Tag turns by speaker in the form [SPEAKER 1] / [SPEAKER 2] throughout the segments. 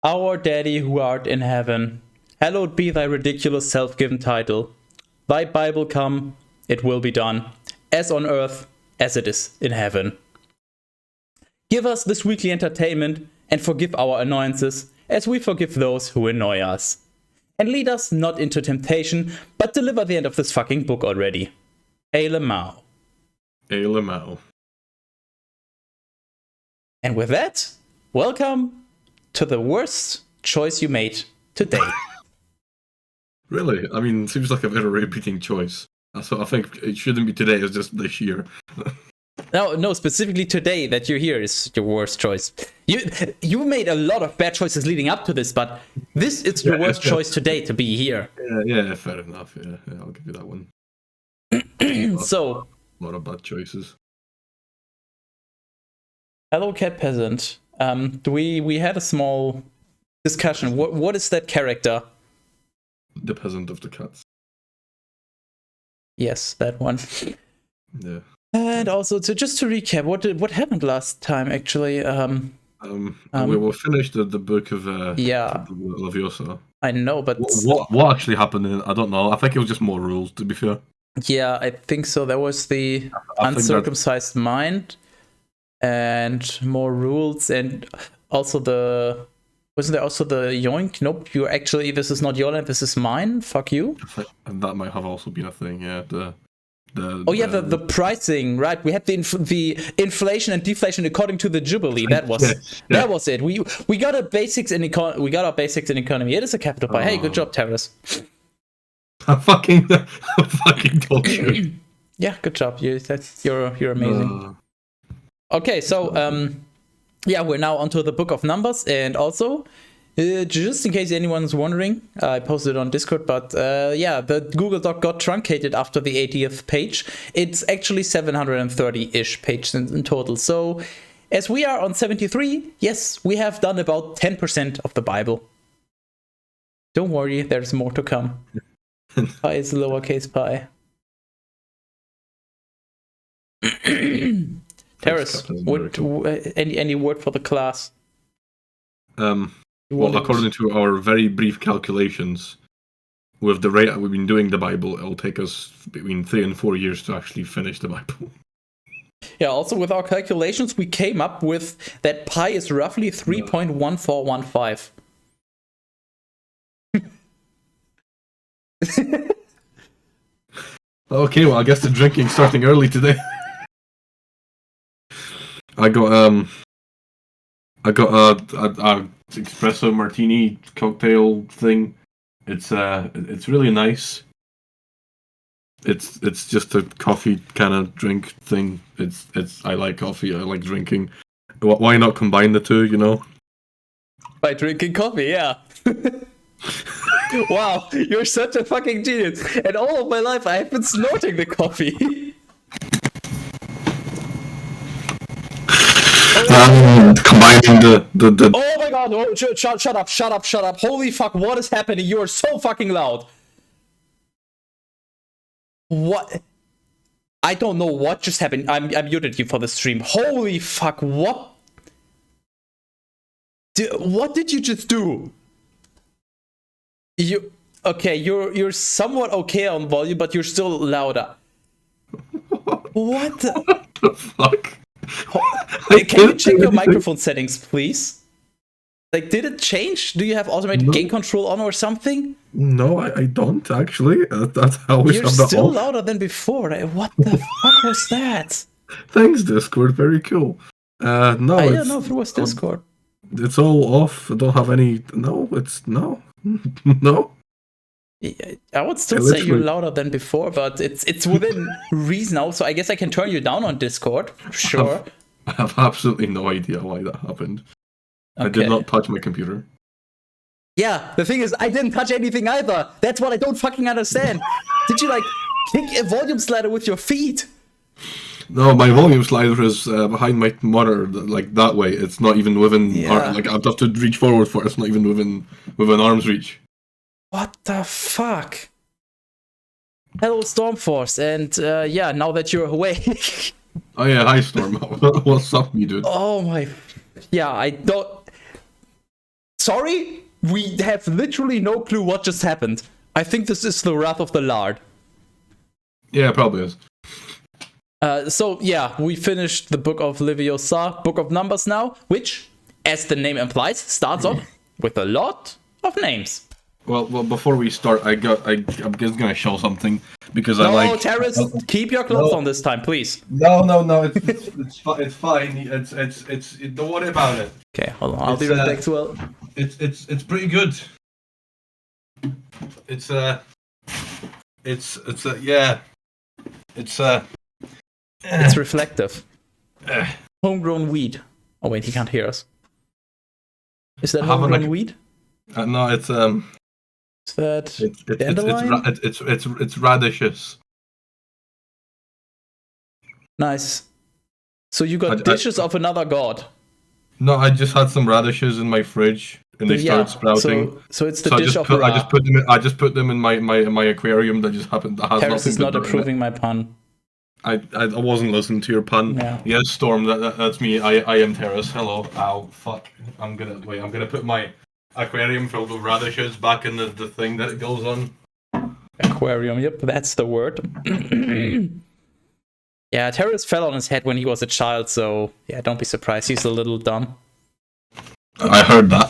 [SPEAKER 1] Our Daddy who art in heaven, hallowed be thy ridiculous self-given title. Thy Bible come, it will be done, as on earth as it is in heaven. Give us this weekly entertainment and forgive our annoyances as we forgive those who annoy us. And lead us not into temptation, but deliver the end of this fucking book already. Ale Mao.
[SPEAKER 2] Ale Mao.
[SPEAKER 1] And with that, welcome to the worst choice you made today.
[SPEAKER 2] Really? I mean, it seems like a very repeating choice. So I think it shouldn't be today, it's just this year.
[SPEAKER 1] No, specifically today that you're here is your worst choice. You made a lot of bad choices leading up to this, but this is your worst choice today to be here.
[SPEAKER 2] Yeah, fair enough. Yeah, I'll give you that one.
[SPEAKER 1] So,
[SPEAKER 2] a lot of bad choices.
[SPEAKER 1] Hello, Cat Peasant. We had a small discussion. What is that character?
[SPEAKER 2] The peasant of the cats.
[SPEAKER 1] Yes, that one.
[SPEAKER 2] Yeah.
[SPEAKER 1] And also, just to recap, what happened last time actually?
[SPEAKER 2] We will finish the book of Leviosa.
[SPEAKER 1] I know, but
[SPEAKER 2] what actually happened? I don't know. I think it was just more rules, to be fair.
[SPEAKER 1] Yeah, I think so. There was the uncircumcised mind, and more rules, and also wasn't there also the yoink? Nope, this is not your land, this is mine. Fuck you.
[SPEAKER 2] And that might have also been a thing. Yeah,
[SPEAKER 1] the pricing, right? We had the inflation and deflation according to the Jubilee. That was it. We got our basics in economy. It is a capital pie. Hey, good job, Teras.
[SPEAKER 2] I fucking told you.
[SPEAKER 1] Yeah, good job. You're amazing. Okay, so we're now onto the Book of Numbers, and also just in case anyone's wondering, I posted it on Discord, but the Google Doc got truncated after the 80th page. It's actually 730-ish pages in total. So as we are on 73, yes, we have done about 10% of the Bible. Don't worry, there's more to come. Pi is lowercase pi. Teras, any word for the class?
[SPEAKER 2] Well, according to our very brief calculations, with the rate that we've been doing the Bible, it'll take us between 3 and 4 years to actually finish the Bible.
[SPEAKER 1] Yeah, also with our calculations, we came up with that pi is roughly 3.1415.
[SPEAKER 2] Okay, well, I guess the drinking's starting early today. I got a espresso martini cocktail thing. It's really nice. It's just a coffee kind of drink thing. I like coffee. I like drinking. Why not combine the two? You know.
[SPEAKER 1] By drinking coffee, yeah. Wow, you're such a fucking genius. And all of my life, I have been snorting the coffee.
[SPEAKER 2] Combining the.
[SPEAKER 1] Oh my god! Oh, shut up! Holy fuck! What is happening? You are so fucking loud. What? I don't know what just happened. I muted you for the stream. Holy fuck! What? What did you just do? You're somewhat okay on volume, but you're still louder. What
[SPEAKER 2] the fuck?
[SPEAKER 1] Can you check your microphone settings, please? Like, did it change? Do you have automated gain control on or something?
[SPEAKER 2] No, I don't actually. That's how we
[SPEAKER 1] You're still louder than before. What the fuck was that?
[SPEAKER 2] Thanks, Discord. Very cool. No,
[SPEAKER 1] I don't know if it was Discord.
[SPEAKER 2] It's all off. I don't have any. No, it's no. No.
[SPEAKER 1] I would still say you're louder than before, but it's within reason also. I guess I can turn you down on Discord. Sure.
[SPEAKER 2] I have absolutely no idea why that happened. Okay. I did not touch my computer.
[SPEAKER 1] Yeah, the thing is, I didn't touch anything either. That's what I don't fucking understand. Did you, kick a volume slider with your feet?
[SPEAKER 2] No, my volume slider is behind my monitor, that way. It's not even within... I'd have to reach forward for it. It's not even within arm's reach.
[SPEAKER 1] What the fuck? Hello, Stormforce, and now that you're awake...
[SPEAKER 2] Oh yeah, hi Storm. What's up, you dude?
[SPEAKER 1] Oh my... Yeah, I don't... Sorry? We have literally no clue what just happened. I think this is the Wrath of the Lord.
[SPEAKER 2] Yeah, it probably is.
[SPEAKER 1] So yeah, we finished the Book of Leviosa, Book of Numbers now, which, as the name implies, starts off with a lot of names.
[SPEAKER 2] Well, before we start, I'm just gonna show something because I like.
[SPEAKER 1] No, Teras, keep your clothes on this time, please.
[SPEAKER 2] No, it's fine. It's don't worry about it.
[SPEAKER 1] Okay, hold on. I'll be right back as well.
[SPEAKER 2] It's pretty good. It's
[SPEAKER 1] reflective. Homegrown weed. Oh wait, he can't hear us. Is that homegrown weed?
[SPEAKER 2] No, it's
[SPEAKER 1] Is that dandelion?
[SPEAKER 2] It's radishes.
[SPEAKER 1] Nice. So you got dishes of another god.
[SPEAKER 2] No, I just had some radishes in my fridge and they started sprouting.
[SPEAKER 1] So it's the dish of Ra.
[SPEAKER 2] I just put them in my aquarium that just happened. That has
[SPEAKER 1] Teras
[SPEAKER 2] nothing
[SPEAKER 1] is not approving my pun.
[SPEAKER 2] I wasn't listening to your pun.
[SPEAKER 1] Yeah.
[SPEAKER 2] Yes, Storm, that's me. I am Teras. Hello. Ow, fuck. I'm gonna put my aquarium filled with radishes back in the thing that it goes on.
[SPEAKER 1] Aquarium, yep, that's the word. Yeah, Teras fell on his head when he was a child, so yeah, don't be surprised. He's a little dumb.
[SPEAKER 2] I heard that.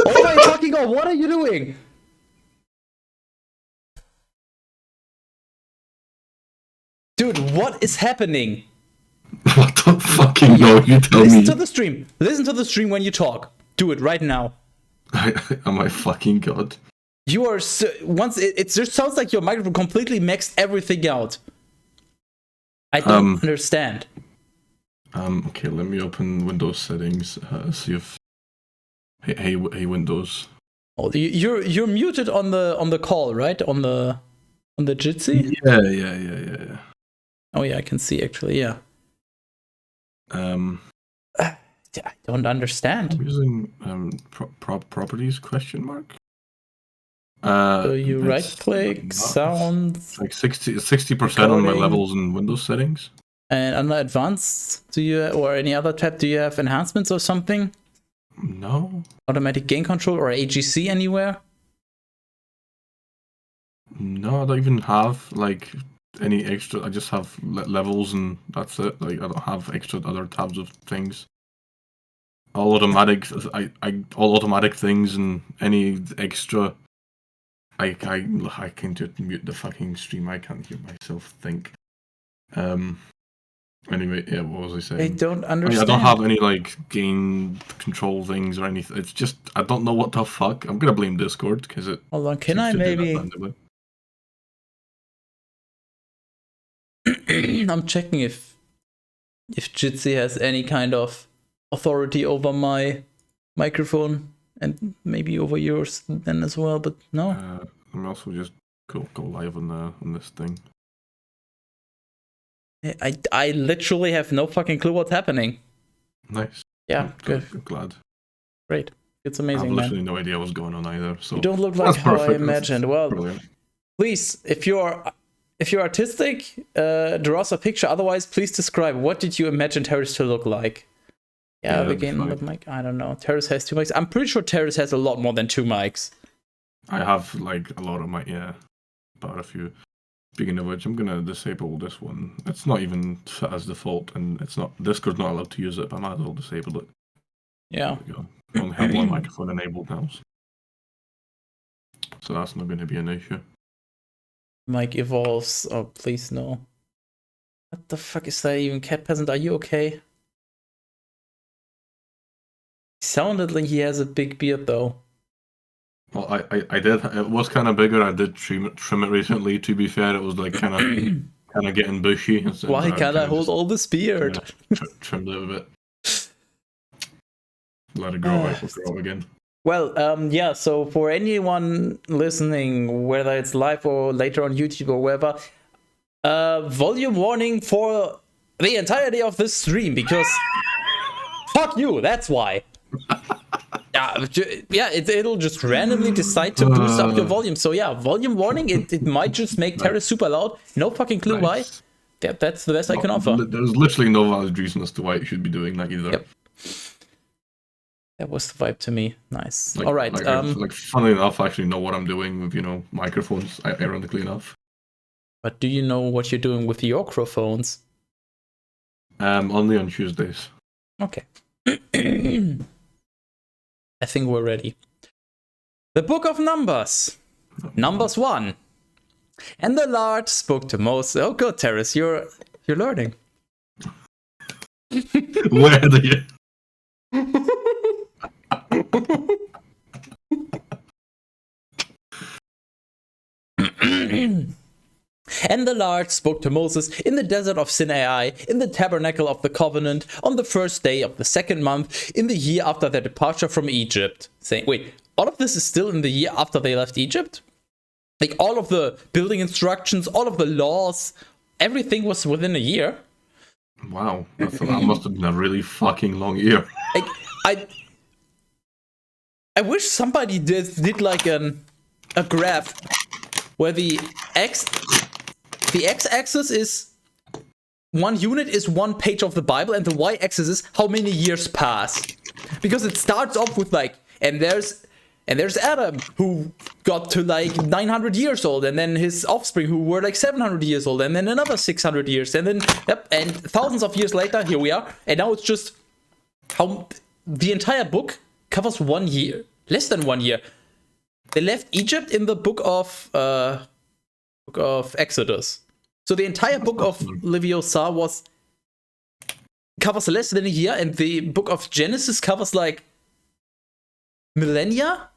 [SPEAKER 1] Oh my fucking god, what are you doing? Dude, what is happening?
[SPEAKER 2] What the fucking no, you tell me.
[SPEAKER 1] Listen to the stream. Listen to the stream when you talk. Do it right now.
[SPEAKER 2] Oh my fucking god.
[SPEAKER 1] You are it just sounds like your microphone completely maxed everything out. I don't understand.
[SPEAKER 2] Okay, let me open Windows settings. See if hey Windows.
[SPEAKER 1] Oh, you're muted on the call, right? On the Jitsi?
[SPEAKER 2] Yeah.
[SPEAKER 1] Oh yeah, I can see actually. Yeah. I don't understand.
[SPEAKER 2] I'm using properties question mark.
[SPEAKER 1] So you right click sounds
[SPEAKER 2] like 60% on my levels in Windows settings.
[SPEAKER 1] And under advanced, do you or any other tab? Do you have enhancements or something?
[SPEAKER 2] No.
[SPEAKER 1] Automatic gain control or AGC anywhere?
[SPEAKER 2] No, I don't even have like any extra. I just have levels and that's it. Like I don't have extra other tabs of things. All automatic. All automatic things and any extra. I can just mute the fucking stream. I can't hear myself think. Anyway, yeah, what was I saying?
[SPEAKER 1] I don't understand.
[SPEAKER 2] I don't have any like gain control things or anything. It's just I don't know what the fuck. I'm gonna blame Discord because it.
[SPEAKER 1] Hold on, can I maybe? I'm checking if Jitsi has any kind of authority over my microphone and maybe over yours then as well, but no.
[SPEAKER 2] I'm also just go live on this thing.
[SPEAKER 1] I literally have no fucking clue what's happening.
[SPEAKER 2] Nice.
[SPEAKER 1] Yeah, good.
[SPEAKER 2] I'm glad.
[SPEAKER 1] Great. It's amazing,
[SPEAKER 2] I have literally
[SPEAKER 1] man.
[SPEAKER 2] no idea what's going on either. So
[SPEAKER 1] you don't look like how I imagined. Well,
[SPEAKER 2] brilliant.
[SPEAKER 1] Please, if you're artistic, draw us a picture. Otherwise, please describe what did you imagine Teras to look like. Yeah, again with mic. I don't know. Teras has 2 mics. I'm pretty sure Teras has a lot more than 2 mics.
[SPEAKER 2] I have like a lot of my about a few. Speaking of which, I'm gonna disable this one. It's not even set as default, and it's not Discord's not allowed to use it. But I might as well disable it.
[SPEAKER 1] Yeah.
[SPEAKER 2] There we go. I only have one microphone enabled now, so that's not going to be an issue.
[SPEAKER 1] Mic evolves. Oh, please no. What the fuck is that even? Cat Peasant, are you okay? He sounded like he has a big beard though.
[SPEAKER 2] Well, I did. It was kind of bigger. I did trim it recently. To be fair, it was like kind of getting bushy.
[SPEAKER 1] Why can't I hold all this beard?
[SPEAKER 2] Trimmed it a bit. Let it grow out. Grow again.
[SPEAKER 1] Well, yeah. So for anyone listening, whether it's live or later on YouTube or wherever, volume warning for the entirety of this stream because fuck you. That's why. Yeah, it'll just randomly decide to boost up your volume. So yeah, volume warning. It might just make Teras super loud. No fucking clue why. Yeah, that's the best I can offer.
[SPEAKER 2] There's literally no valid reason as to why it should be doing that either.
[SPEAKER 1] Yep. That was the vibe to me. Nice.
[SPEAKER 2] Like,
[SPEAKER 1] All right.
[SPEAKER 2] like funnily enough, I actually know what I'm doing with microphones. Ironically enough.
[SPEAKER 1] But do you know what you're doing with your microphones?
[SPEAKER 2] Only on Tuesdays.
[SPEAKER 1] Okay. I think we're ready. The Book of Numbers. Numbers 1. And the Lord spoke to Moses. Oh, good, Teras, you're learning.
[SPEAKER 2] Where do you?
[SPEAKER 1] And the Lord spoke to Moses in the desert of Sinai, in the tabernacle of the covenant, on the first day of the second month, in the year after their departure from Egypt. Saying, wait, all of this is still in the year after they left Egypt? Like all of the building instructions, all of the laws, everything was within a year?
[SPEAKER 2] Wow, that must have been a really fucking long year.
[SPEAKER 1] Like, I wish somebody did like a graph where the x-axis is 1 unit is 1 page of the Bible, and the y-axis is how many years pass. Because it starts off with like, and there's Adam, who got to like 900 years old, and then his offspring who were like 700 years old, and then another 600 years, and then and thousands of years later, here we are. And now it's just how the entire book covers 1 year, less than 1 year. They left Egypt in the book of Exodus. So the entire book of Leviosa covers less than a year, and the book of Genesis covers like millennia.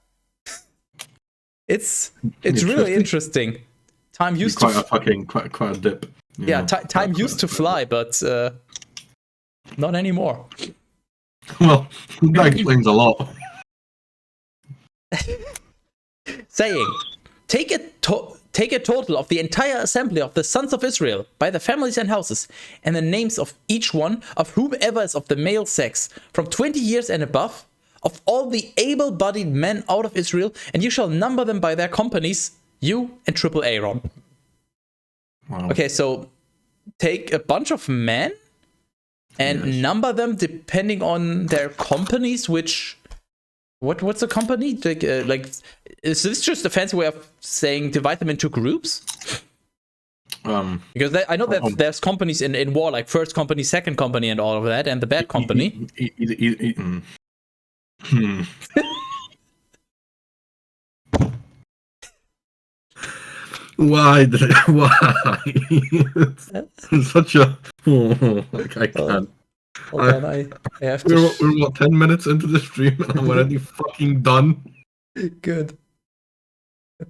[SPEAKER 1] It's really interesting. Time used
[SPEAKER 2] quite a dip.
[SPEAKER 1] Yeah, time used to fly, but not anymore.
[SPEAKER 2] Well, that explains a lot.
[SPEAKER 1] Saying, take a total of the entire assembly of the sons of Israel by their families and houses, and the names of each one of whomever is of the male sex, from 20 years and above, of all the able-bodied men out of Israel, and you shall number them by their companies, you and triple Aaron.
[SPEAKER 2] Wow.
[SPEAKER 1] Okay, so take a bunch of men and number them depending on their companies, which... What's a company? Like, is this just a fancy way of saying divide them into groups? Because I know that there's companies in war, like first company, second company, and all of that, and the bad company.
[SPEAKER 2] Why? It's such a... I can't.
[SPEAKER 1] Hold on, I have to...
[SPEAKER 2] We're what, 10 minutes into the stream and I'm already fucking done?
[SPEAKER 1] Good.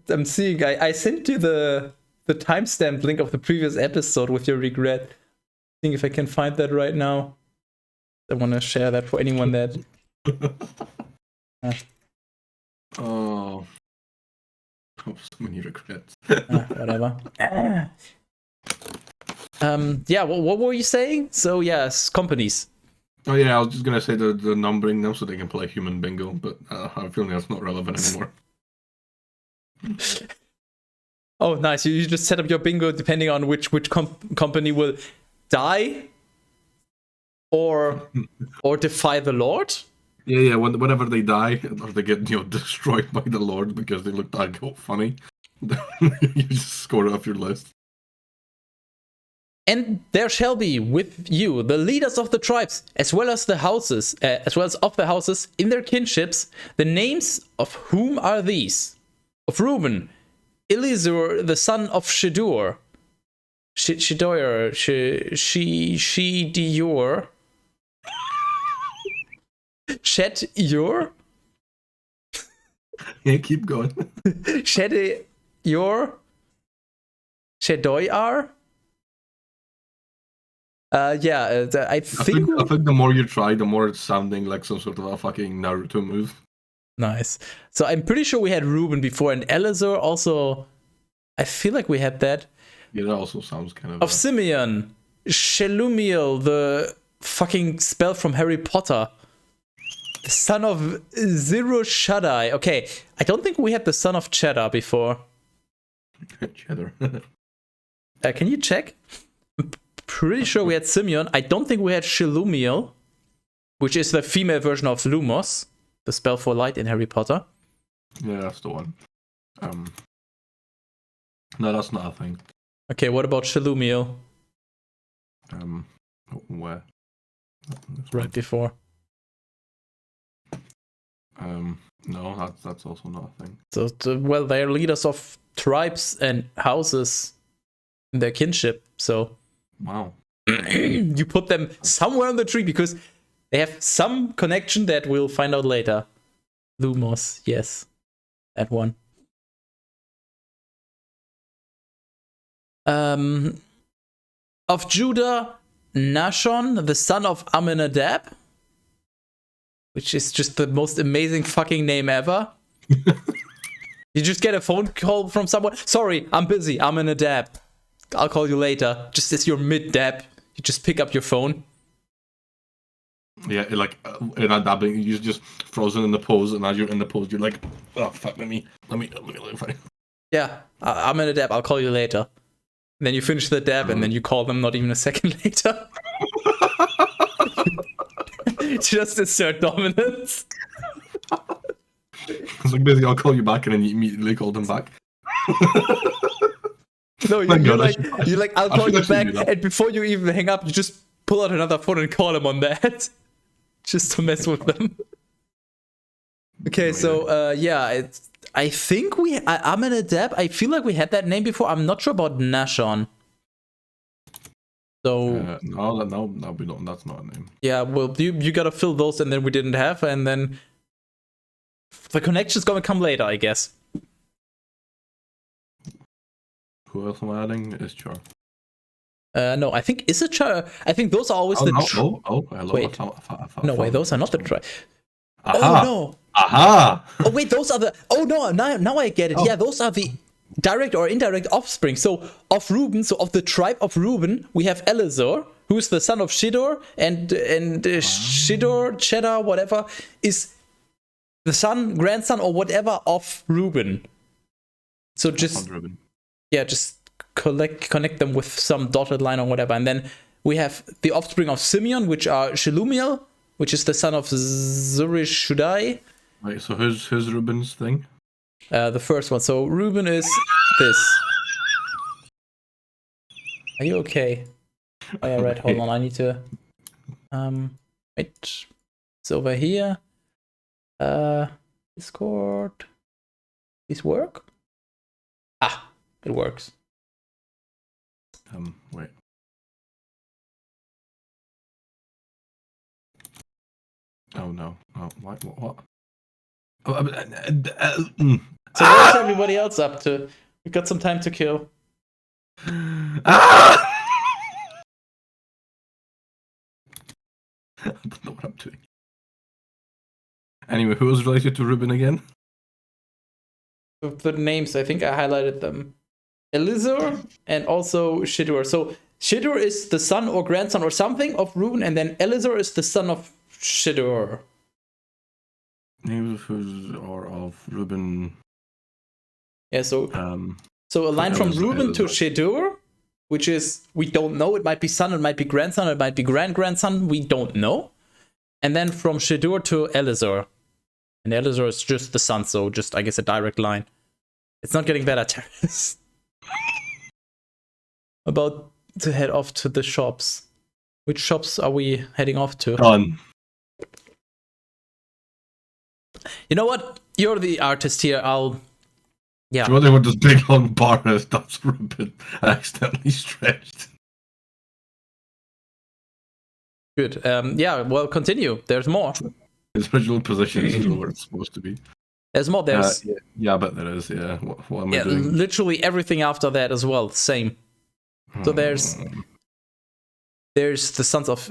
[SPEAKER 1] I'm seeing, I sent you the timestamp link of the previous episode with your regret. Seeing if I can find that right now. I want to share that for anyone that...
[SPEAKER 2] Oh, so many regrets.
[SPEAKER 1] Whatever. Yeah, what were you saying? So yes, companies.
[SPEAKER 2] Oh yeah, I was just gonna say the numbering them so they can play human bingo, but I'm feeling that's not relevant anymore.
[SPEAKER 1] Oh, nice! You just set up your bingo depending on which company will die or defy the Lord.
[SPEAKER 2] Yeah. Whenever they die or they get destroyed by the Lord because they look that funny, you just score it off your list.
[SPEAKER 1] And there shall be with you the leaders of the tribes, as well as the houses, as well as of the houses in their kinships. The names of whom are these: of Reuben, Elizur, the son of Shedur, Shedior, Shedior.
[SPEAKER 2] Yeah, keep going.
[SPEAKER 1] Shedior, Shedoyar. I think
[SPEAKER 2] the more you try, the more it's sounding like some sort of a fucking Naruto move.
[SPEAKER 1] Nice. So I'm pretty sure we had Reuben before, and Elazar also. I feel like we had that.
[SPEAKER 2] Yeah, that also sounds kind of...
[SPEAKER 1] Of Simeon, Shelumiel, the fucking spell from Harry Potter. The son of Zero Shaddai. Okay, I don't think we had the son of Cheddar before.
[SPEAKER 2] Cheddar.
[SPEAKER 1] Can you check? Pretty sure we had Simeon. I don't think we had Shelumiel, which is the female version of Lumos. the spell for light in Harry Potter.
[SPEAKER 2] Yeah, that's the one. No, that's not a thing.
[SPEAKER 1] Okay, what about Shalumiel?
[SPEAKER 2] Where?
[SPEAKER 1] Right before.
[SPEAKER 2] No, that's also not a thing.
[SPEAKER 1] So, well, they're leaders of tribes and houses in their kinship, so...
[SPEAKER 2] Wow.
[SPEAKER 1] You put them somewhere on the tree because they have some connection that we'll find out later. Lumos, yes. That one. Of Judah, Nashon, the son of Amminadab, which is just the most amazing fucking name ever. You just get a phone call from someone. Sorry, I'm busy. I'm in a dab. I'll call you later. Just as you're mid-dab, you just pick up your phone.
[SPEAKER 2] Yeah, like in that dabbing, you're just frozen in the pose, and as you're in the pose, you're like, oh fuck, let me.
[SPEAKER 1] Yeah, I'm in a dab. I'll call you later. And then you finish the dab, and then you call them not even a second later. Just assert dominance.
[SPEAKER 2] It's like basically, I'll call you back, and then you immediately call them back.
[SPEAKER 1] No, you're like, I'll call you back, and before you even hang up, you just pull out another phone and call them on that, just to mess with them. Okay, so yeah, I think I'm in a dab. I feel like we had that name before. I'm not sure about Nashon. So
[SPEAKER 2] no, we don't. That's not a name.
[SPEAKER 1] Yeah, well, you gotta fill those, and then we didn't have, and then the connection's gonna come later, I guess.
[SPEAKER 2] Who else am I adding? Ishchar.
[SPEAKER 1] No, I think Issachar. I think those are always
[SPEAKER 2] hello.
[SPEAKER 1] Wait, no way, those are not the tribe.
[SPEAKER 2] Aha.
[SPEAKER 1] Oh no!
[SPEAKER 2] Aha!
[SPEAKER 1] Oh wait, those are the. Oh no! Now I get it. Yeah, those are the direct or indirect offspring. So of Reuben, so of the tribe of Reuben, we have Elizur, who's the son of Shidor, and Shidor, Cheddar, whatever, is the son, grandson, or whatever of Reuben. So just connect them with some dotted line or whatever, and then we have the offspring of Simeon, which are Shelumiel, which is the son of Zurishudai.
[SPEAKER 2] Right. So who's Reuben's thing?
[SPEAKER 1] The first one. So Reuben is this. Are you okay? Oh yeah, right. Hold on. I need to. Wait. It's over here. Discord. This work? Ah, it works.
[SPEAKER 2] Wait. Oh no. Oh, what? Oh,
[SPEAKER 1] So what's everybody else up to? We got some time to kill.
[SPEAKER 2] I don't know what I'm doing. Anyway, who was related to Reuben again?
[SPEAKER 1] The names, I think I highlighted them. Elizur and also Shidor. So Shidor is the son or grandson or something of Reuben, and then Elizur is the son of Shidor.
[SPEAKER 2] Names or of Reuben.
[SPEAKER 1] Yeah, so a line from Reuben to Shidor, which is, we don't know, it might be son, it might be grandson, it might be grand-grandson, we don't know. And then from Shidor to Elizur. And Elizur is just the son, so just, I guess, a direct line. It's not getting better, Teras. About to head off to the shops. Which shops are we heading off to?
[SPEAKER 2] Done.
[SPEAKER 1] You know what? You're the artist here. Yeah.
[SPEAKER 2] Do you wonder what this big long bar is? That's Reuben accidentally stretched.
[SPEAKER 1] Good. Yeah, well, continue. There's more.
[SPEAKER 2] His original position is still where it's supposed to be.
[SPEAKER 1] There's more. There's
[SPEAKER 2] yeah, but there is. Yeah. What am I doing?
[SPEAKER 1] Literally everything after that as well. Same. So there's the sons of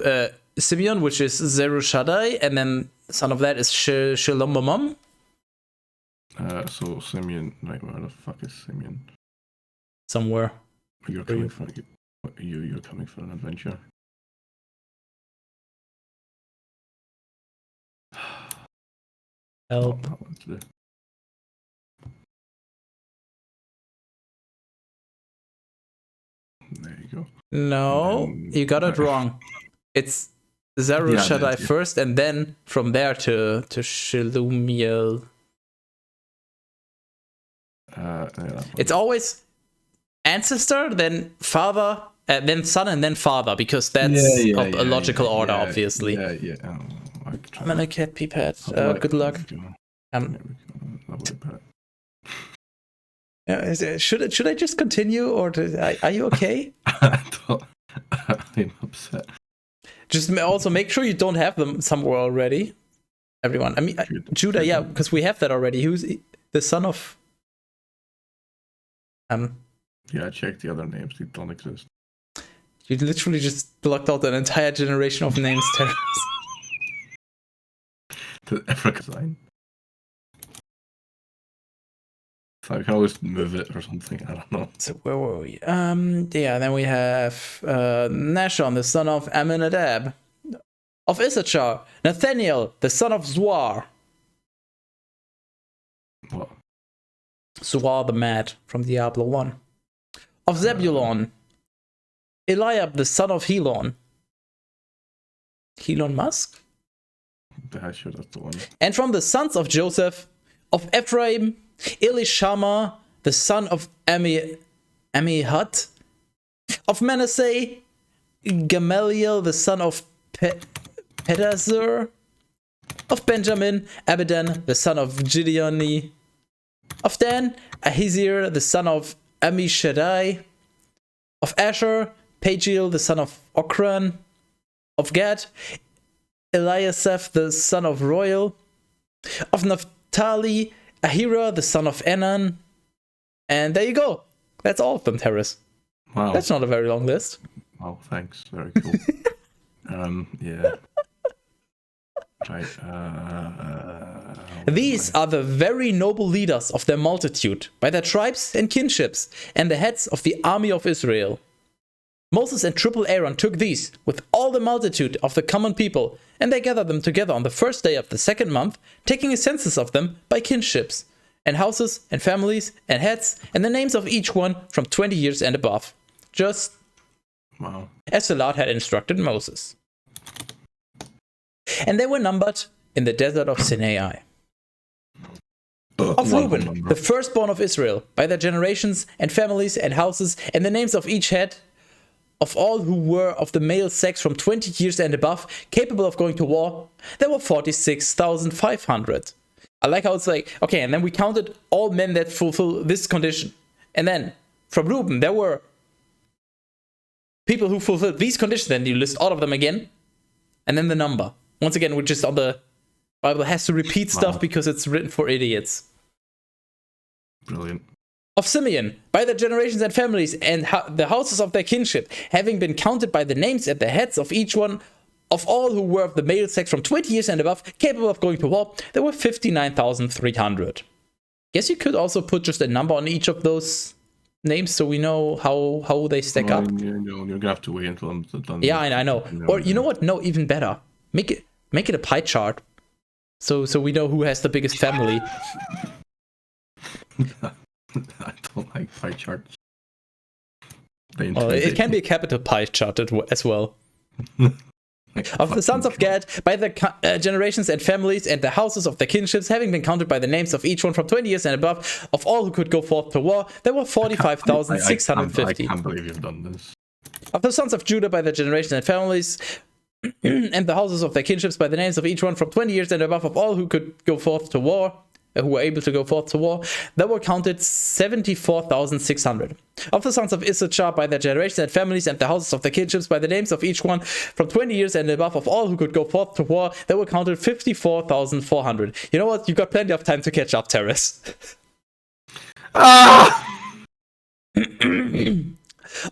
[SPEAKER 1] Simeon, which is Zerushadai, and then the son of that is Shalomamam.
[SPEAKER 2] So Simeon, right? Where the fuck is Simeon?
[SPEAKER 1] Somewhere.
[SPEAKER 2] You're coming for an adventure.
[SPEAKER 1] Help.
[SPEAKER 2] There you go.
[SPEAKER 1] No, you got it wrong. It's Zeru
[SPEAKER 2] Yeah,
[SPEAKER 1] Shaddai
[SPEAKER 2] that, yeah.
[SPEAKER 1] first, and then from there to Shelumiel. It's always ancestor, then father, then son, and then father, because that's a logical order, obviously.
[SPEAKER 2] Yeah.
[SPEAKER 1] I'm gonna get Pipette. Good luck. Should I just continue, or are you okay?
[SPEAKER 2] I'm upset.
[SPEAKER 1] Just also make sure you don't have them somewhere already. Everyone. I mean, Judah, yeah, because we have that already. Who's the son of...
[SPEAKER 2] Yeah, I checked the other names. They don't exist.
[SPEAKER 1] You literally just blocked out an entire generation of names, Teras.
[SPEAKER 2] The Africa sign. So I can always move it or something. I don't know.
[SPEAKER 1] So where were we? Yeah, then we have Nashon, the son of Aminadab. Of Issachar, Nathaniel, the son of Zuar.
[SPEAKER 2] What?
[SPEAKER 1] Zuar the Mad from Diablo 1. Of Zebulon, Eliab, the son of Helon. Elon Musk?
[SPEAKER 2] Yeah, sure, that's the one.
[SPEAKER 1] And from the sons of Joseph, of Ephraim, Elishama, the son of Amihud. Of Manasseh, Gamaliel, the son of Pedazur. Of Benjamin, Abidan, the son of Gideoni. Of Dan, Ahizir, the son of Amishadai. Of Asher, Pagiel, the son of Okran. Of Gad, Eliasaph, the son of Royal. Of Naphtali, Ahira, the son of Enan. And there you go. That's all of them, Teras.
[SPEAKER 2] Wow.
[SPEAKER 1] That's not a very long list.
[SPEAKER 2] Wow, thanks. Very cool. Yeah. Right.
[SPEAKER 1] These are the very noble leaders of their multitude, by their tribes and kinships, and the heads of the army of Israel. Moses and triple Aaron took these with all the multitude of the common people, and they gathered them together on the first day of the second month, taking a census of them by kinships, and houses, and families, and heads, and the names of each one from 20 years and above, just as the Lord had instructed Moses. And they were numbered in the desert of Sinai. Of Reuben, the firstborn of Israel, by their generations and families and houses, and the names of each head, of all who were of the male sex from 20 years and above, capable of going to war, there were 46,500. I like how it's like, okay, and then we counted all men that fulfill this condition. And then, from Reuben, there were people who fulfilled these conditions, then you list all of them again, and then the number. Once again, we're just on the Bible has to repeat stuff because it's written for idiots.
[SPEAKER 2] Brilliant.
[SPEAKER 1] Of Simeon, by their generations and families, and the houses of their kinship, having been counted by the names and the heads of each one, of all who were of the male sex from 20 years and above, capable of going to war, there were 59,300. Guess you could also put just a number on each of those names so we know how they stack up.
[SPEAKER 2] You're gonna have to wait until I'm done.
[SPEAKER 1] Yeah, I know. Or you know what? No, even better. Make it a pie chart, so we know who has the biggest family.
[SPEAKER 2] I don't like pie charts.
[SPEAKER 1] It can be a capital pie chart as well. Of the sons of Gad, by their generations and families, and the houses of their kinships, having been counted by the names of each one from 20 years and above, of all who could go forth to war, there were 45,650.
[SPEAKER 2] I can't believe you've done this.
[SPEAKER 1] Of the sons of Judah, by their generations and families, and the houses of their kinships, by the names of each one from 20 years and above, of all who could go forth to war, who were able to go forth to war, there were counted 74,600. Of the sons of Issachar, by their generations and families, and the houses of their kinships, by the names of each one from 20 years and above, of all who could go forth to war, there were counted 54,400. You know what? You got plenty of time to catch up, Teras.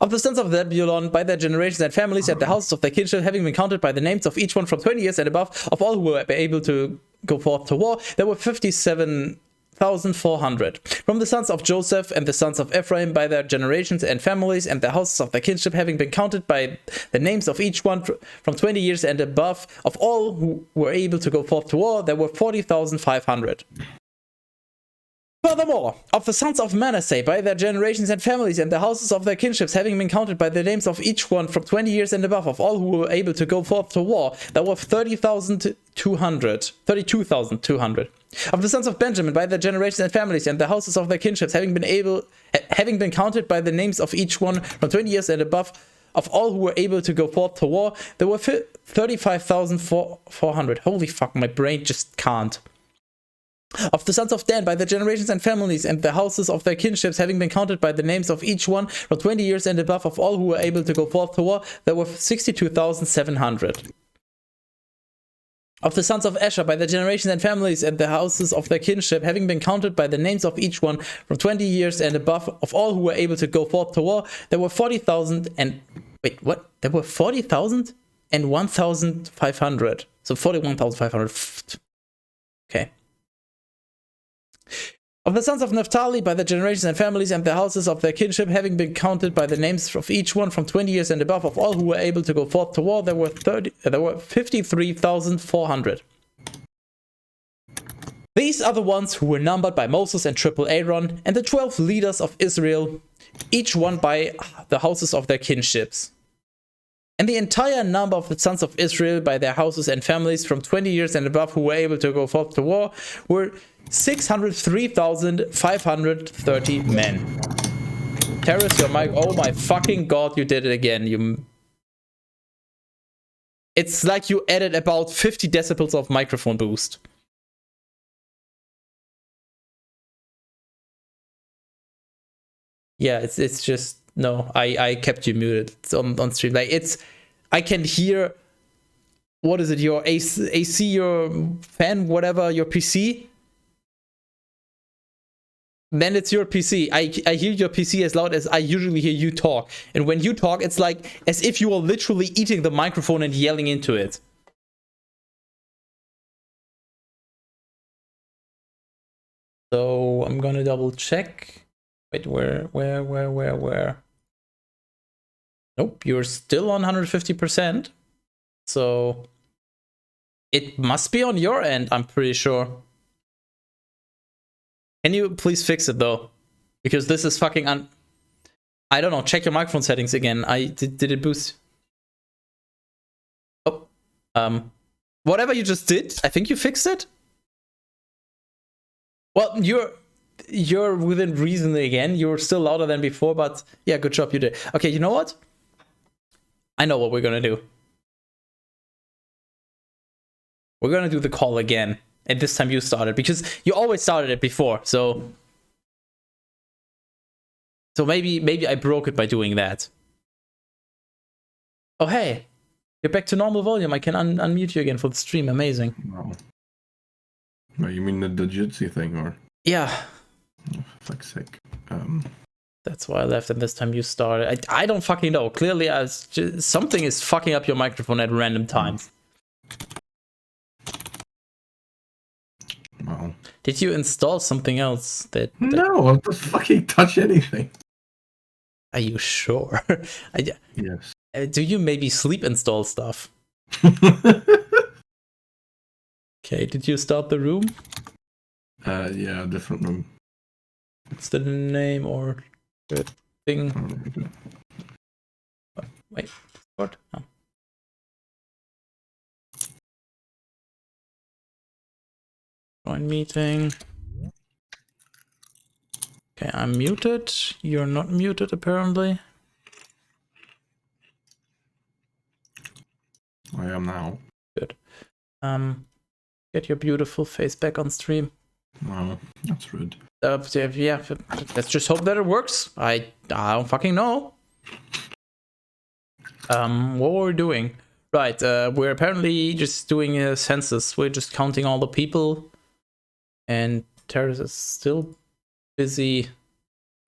[SPEAKER 1] Of the sons of Zebulon, by their generations and families, and the houses of their kinship, having been counted by the names of each one from 20 years and above, of all who were able to go forth to war, there were 57,400. From the sons of Joseph and the sons of Ephraim, by their generations and families, and the houses of their kinship, having been counted by the names of each one from 20 years and above, of all who were able to go forth to war, there were 40,500. Furthermore, of the sons of Manasseh, by their generations and families and the houses of their kinships, having been counted by the names of each one from 20 years and above, of all who were able to go forth to war, there were 32,200. Of the sons of Benjamin, by their generations and families and the houses of their kinships, having been counted by the names of each one from 20 years and above, of all who were able to go forth to war, there were 35,400. Holy fuck, my brain just can't. Of the sons of Dan, by their generations and families and the houses of their kinships, having been counted by the names of each one from 20 years and above, of all who were able to go forth to war, there were 62,700. Of the sons of Asher, by their generations and families and the houses of their kinship, having been counted by the names of each one from 20 years and above, of all who were able to go forth to war, there were 40,000 and... Wait, what? There were 40,000 and 1,500. So 41,500. Okay. Of the sons of Naphtali, by their generations and families and the houses of their kinship, having been counted by the names of each one from 20 years and above, of all who were able to go forth to war, there were 53,400. These are the ones who were numbered by Moses and triple Aaron, and the 12 leaders of Israel, each one by the houses of their kinships. And the entire number of the sons of Israel by their houses and families from 20 years and above who were able to go forth to war were 603,530 men. Teras, your mic. Oh my fucking god, you did it again. It's like you added about 50 decibels of microphone boost. Yeah, it's just... No, I kept you muted. It's on stream. Like, I can hear... What is it? Your AC, your fan, whatever, your PC? Then it's your PC. I hear your PC as loud as I usually hear you talk. And when you talk, it's like as if you are literally eating the microphone and yelling into it. So I'm gonna double check. Wait, where? Nope, you're still on 150%. So it must be on your end, I'm pretty sure. Can you please fix it though? Because this is fucking I don't know, check your microphone settings again. Did it boost? Oh, whatever you just did, I think you fixed it. Well, you're within reason again. You're still louder than before, but yeah, good job, you did. Okay, you know what? I know what we're gonna do. We're gonna do the call again. And this time you started, because you always started it before, so maybe I broke it by doing that. Oh hey, you're back to normal volume. I can unmute you again for the stream. Amazing.
[SPEAKER 2] Wow. Well, you mean the Jitsi thing, or?
[SPEAKER 1] Yeah.
[SPEAKER 2] Oh, for fuck's sake.
[SPEAKER 1] That's why I left, and this time you started. I don't fucking know. Clearly, something is fucking up your microphone at random times.
[SPEAKER 2] Wow.
[SPEAKER 1] Did you install something else that...
[SPEAKER 2] No, I'll just fucking touch anything.
[SPEAKER 1] Are you sure?
[SPEAKER 2] Yes.
[SPEAKER 1] Do you maybe sleep install stuff? Okay, did you start the room?
[SPEAKER 2] Yeah, different room.
[SPEAKER 1] What's the name or the thing? Wait, what? Oh. Join meeting. Okay, I'm muted. You're not muted, apparently.
[SPEAKER 2] I am now.
[SPEAKER 1] Good. Get your beautiful face back on stream.
[SPEAKER 2] Wow, that's rude.
[SPEAKER 1] Yeah, let's just hope that it works. I don't fucking know. What were we doing? Right, we're apparently just doing a census. We're just counting all the people. And Teras is still busy.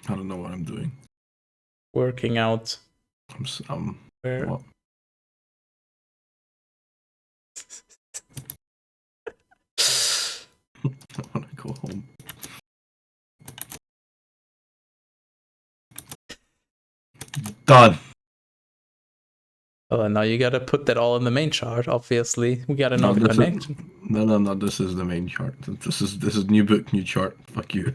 [SPEAKER 2] I don't know what I'm doing.
[SPEAKER 1] Working out.
[SPEAKER 2] Where? What? I want to go home. Done.
[SPEAKER 1] Well, now you gotta put that all in the main chart. Obviously, we gotta know the connection.
[SPEAKER 2] No. This is the main chart. This is new book, new chart. Fuck you.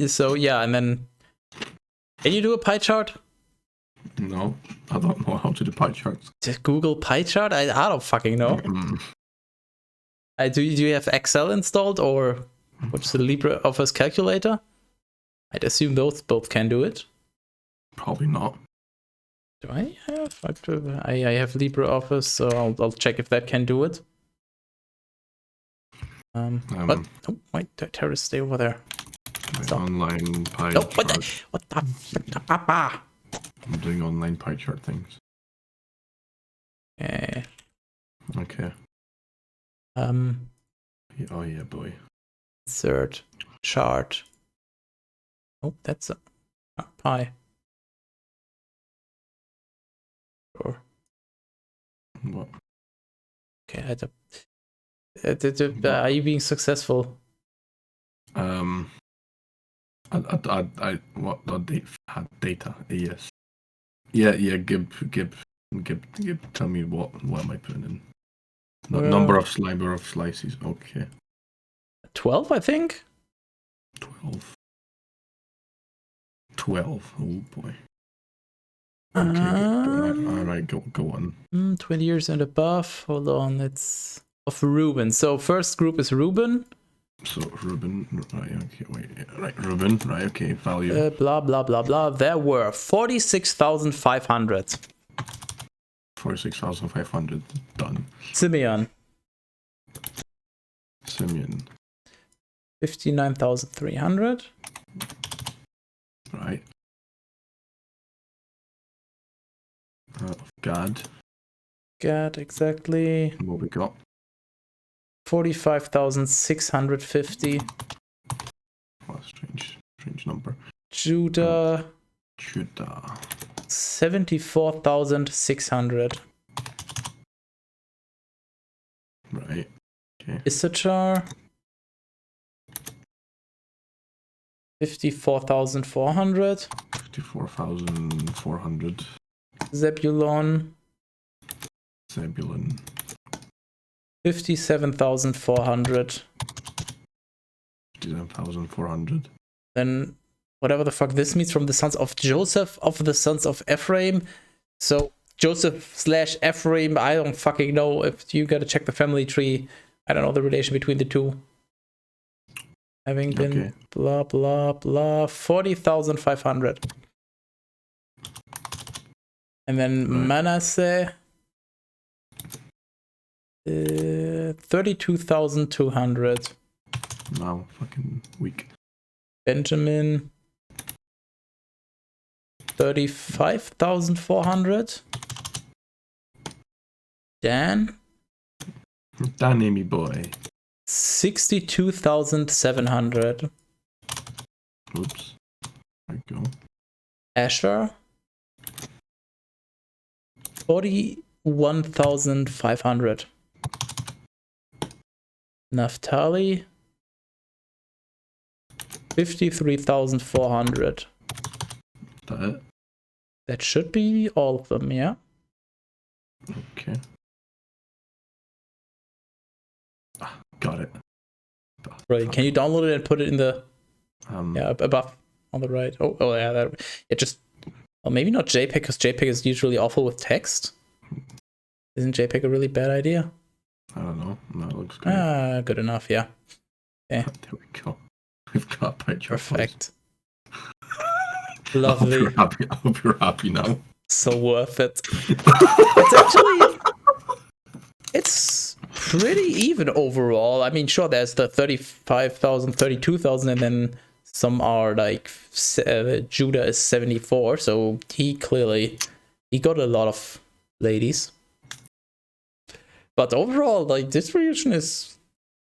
[SPEAKER 1] So yeah, and then can you do a pie chart?
[SPEAKER 2] No, I don't know how to do pie charts.
[SPEAKER 1] Just Google pie chart. I don't fucking know. Do you have Excel installed, or what's the LibreOffice calculator? I'd assume those both can do it.
[SPEAKER 2] Probably not.
[SPEAKER 1] Do I have? I have LibreOffice, so I'll check if that can do it. But oh, wait, Teras, stay over there.
[SPEAKER 2] Online pie
[SPEAKER 1] no,
[SPEAKER 2] chart.
[SPEAKER 1] What the?
[SPEAKER 2] I'm doing online pie chart things. Okay. Oh yeah, boy.
[SPEAKER 1] Insert chart. Oh, that's a pie. Sure.
[SPEAKER 2] What?
[SPEAKER 1] Okay, are you being successful?
[SPEAKER 2] Data? Yes. Yeah. Gib. Tell me what am I putting in? Number of slices. Okay.
[SPEAKER 1] 12, I think.
[SPEAKER 2] 12. Oh boy. Okay. All right. Go on.
[SPEAKER 1] 20 years and above. Hold on. It's of Ruben. So first group is Ruben.
[SPEAKER 2] So Ruben, right? Okay, wait, right, Ruben, right? Okay, value.
[SPEAKER 1] Blah blah blah blah. There were 46,500.
[SPEAKER 2] 46,500. Done.
[SPEAKER 1] Simeon. 59,300.
[SPEAKER 2] Right. God,
[SPEAKER 1] exactly.
[SPEAKER 2] What we got?
[SPEAKER 1] 45,650.
[SPEAKER 2] Oh, strange number.
[SPEAKER 1] Judah. 74,600.
[SPEAKER 2] Right. Okay.
[SPEAKER 1] Issachar. 54,400.
[SPEAKER 2] 54,400.
[SPEAKER 1] Zebulon. 57,400.
[SPEAKER 2] 57,400.
[SPEAKER 1] Then whatever the fuck this means, from the sons of Joseph, of the sons of Ephraim. So Joseph / Ephraim, I don't fucking know. If you gotta check the family tree, I don't know the relation between the two. Having been blah blah blah, 40,500. And then Manasseh, 32,200.
[SPEAKER 2] Now fucking weak.
[SPEAKER 1] Benjamin, 35,400. Dan,
[SPEAKER 2] Danny boy.
[SPEAKER 1] 62,700.
[SPEAKER 2] Oops. There we go.
[SPEAKER 1] Asher, 41,500. Naphtali, 53,400.
[SPEAKER 2] That it?
[SPEAKER 1] That should be all of them, yeah?
[SPEAKER 2] Okay. Got it.
[SPEAKER 1] Right. Can you download it and put it in the above on the right? Oh yeah, that it just, well, maybe not JPEG, because JPEG is usually awful with text. Isn't JPEG a really bad idea?
[SPEAKER 2] I don't know. No, it looks good.
[SPEAKER 1] Good enough, yeah. Okay.
[SPEAKER 2] There we go. We've got pie chart.
[SPEAKER 1] Perfect. Lovely.
[SPEAKER 2] I hope you're happy now.
[SPEAKER 1] So worth it. It's actually, it's pretty even overall. I mean, sure, there's the 35,000, 32,000, and then some are like Judah is 74, so he got a lot of ladies. But overall, like, distribution is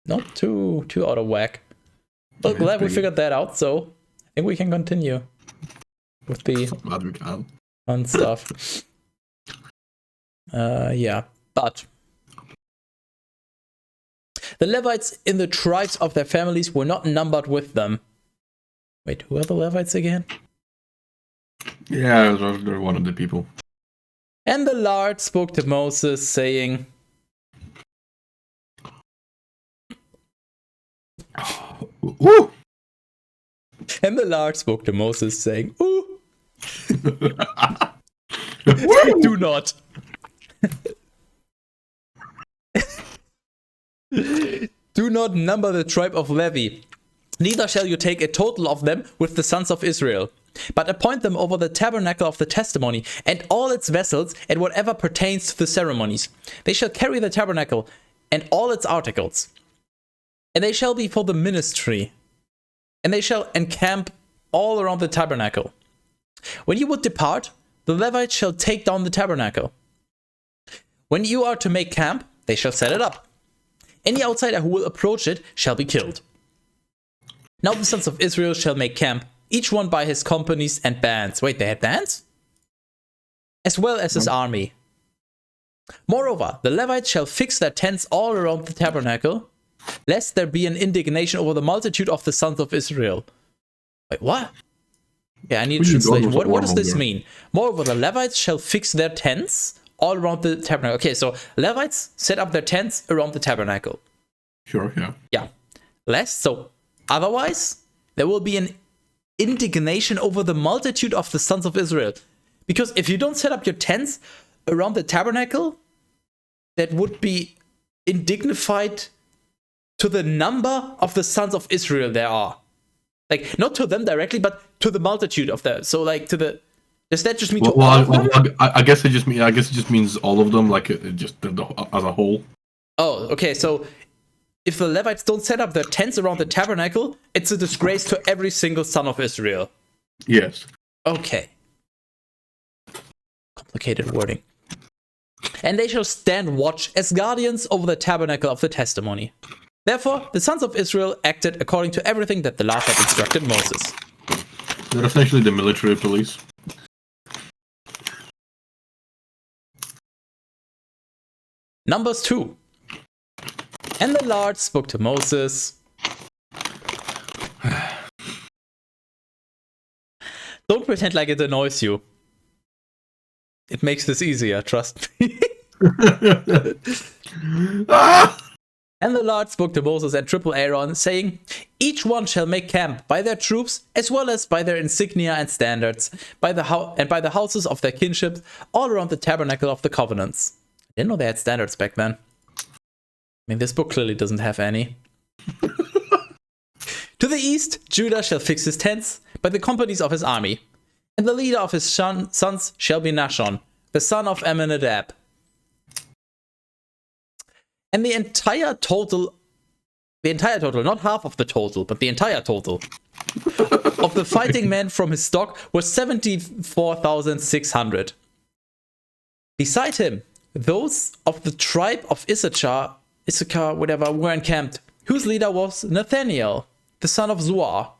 [SPEAKER 1] not too out of whack. But glad we figured that out, so I think we can continue with the fun stuff. Yeah, but the Levites in the tribes of their families were not numbered with them. Wait, who are the Levites again?
[SPEAKER 2] Yeah, they're one of the people.
[SPEAKER 1] And the Lord spoke to Moses, saying,
[SPEAKER 2] Woo!
[SPEAKER 1] and the Lord spoke to Moses, saying, ooh, do not. Do not number the tribe of Levi. Neither shall you take a total of them with the sons of Israel, but appoint them over the tabernacle of the testimony, and all its vessels, and whatever pertains to the ceremonies. They shall carry the tabernacle, and all its articles. And they shall be for the ministry, and they shall encamp all around the tabernacle. When you would depart, the Levites shall take down the tabernacle. When you are to make camp, they shall set it up. Any outsider who will approach it shall be killed. Now the sons of Israel shall make camp, each one by his companies and bands. Wait, they had bands? As well as his army. Moreover, the Levites shall fix their tents all around the tabernacle, lest there be an indignation over the multitude of the sons of Israel. Wait, what? Yeah, I need a translation. What does this mean? Moreover, the Levites shall fix their tents all around the tabernacle. Okay, so Levites set up their tents around the tabernacle.
[SPEAKER 2] Sure, yeah.
[SPEAKER 1] Yeah. Lest, so otherwise, there will be an indignation over the multitude of the sons of Israel. Because if you don't set up your tents around the tabernacle, that would be indignified to the number of the sons of Israel there are. Like, not to them directly, but to the multitude of them. So, like, to the... Does that just mean to all of them?
[SPEAKER 2] I guess it just means all of them, like, just as a whole.
[SPEAKER 1] Oh, okay, so if the Levites don't set up their tents around the tabernacle, it's a disgrace to every single son of Israel.
[SPEAKER 2] Yes.
[SPEAKER 1] Okay. Complicated wording. And they shall stand watch as guardians over the tabernacle of the testimony. Therefore, the sons of Israel acted according to everything that the Lord had instructed Moses.
[SPEAKER 2] They're essentially the military police.
[SPEAKER 1] Numbers 2. And the Lord spoke to Moses. Don't pretend like it annoys you. It makes this easier, trust me. And the Lord spoke to Moses and triple Aaron, saying, each one shall make camp by their troops, as well as by their insignia and standards, by the houses of their kinship, all around the tabernacle of the covenants. I didn't know they had standards back then. I mean, this book clearly doesn't have any. To the east, Judah shall fix his tents by the companies of his army, and the leader of his sons shall be Nahshon, the son of Amminadab. And the entire total, not half of the total, but the entire total of the fighting men from his stock was 74,600. Beside him, those of the tribe of Issachar, whatever, were encamped, whose leader was Nathaniel, the son of Zuar.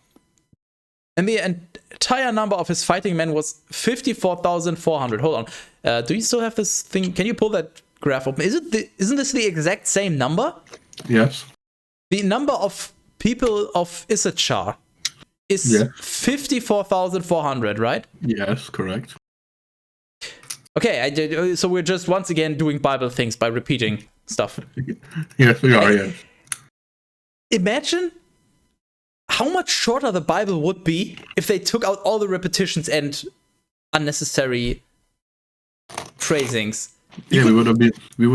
[SPEAKER 1] And the entire number of his fighting men was 54,400. Hold on. Do you still have this thing? Can you pull that graph open? Isn't this the exact same number?
[SPEAKER 2] Yes.
[SPEAKER 1] The number of people of Issachar is 54,400, right?
[SPEAKER 2] Yes, correct.
[SPEAKER 1] Okay, so we're just once again doing Bible things by repeating stuff.
[SPEAKER 2] Yes, we are, yes.
[SPEAKER 1] Imagine how much shorter the Bible would be if they took out all the repetitions and unnecessary phrasings.
[SPEAKER 2] Yeah, we would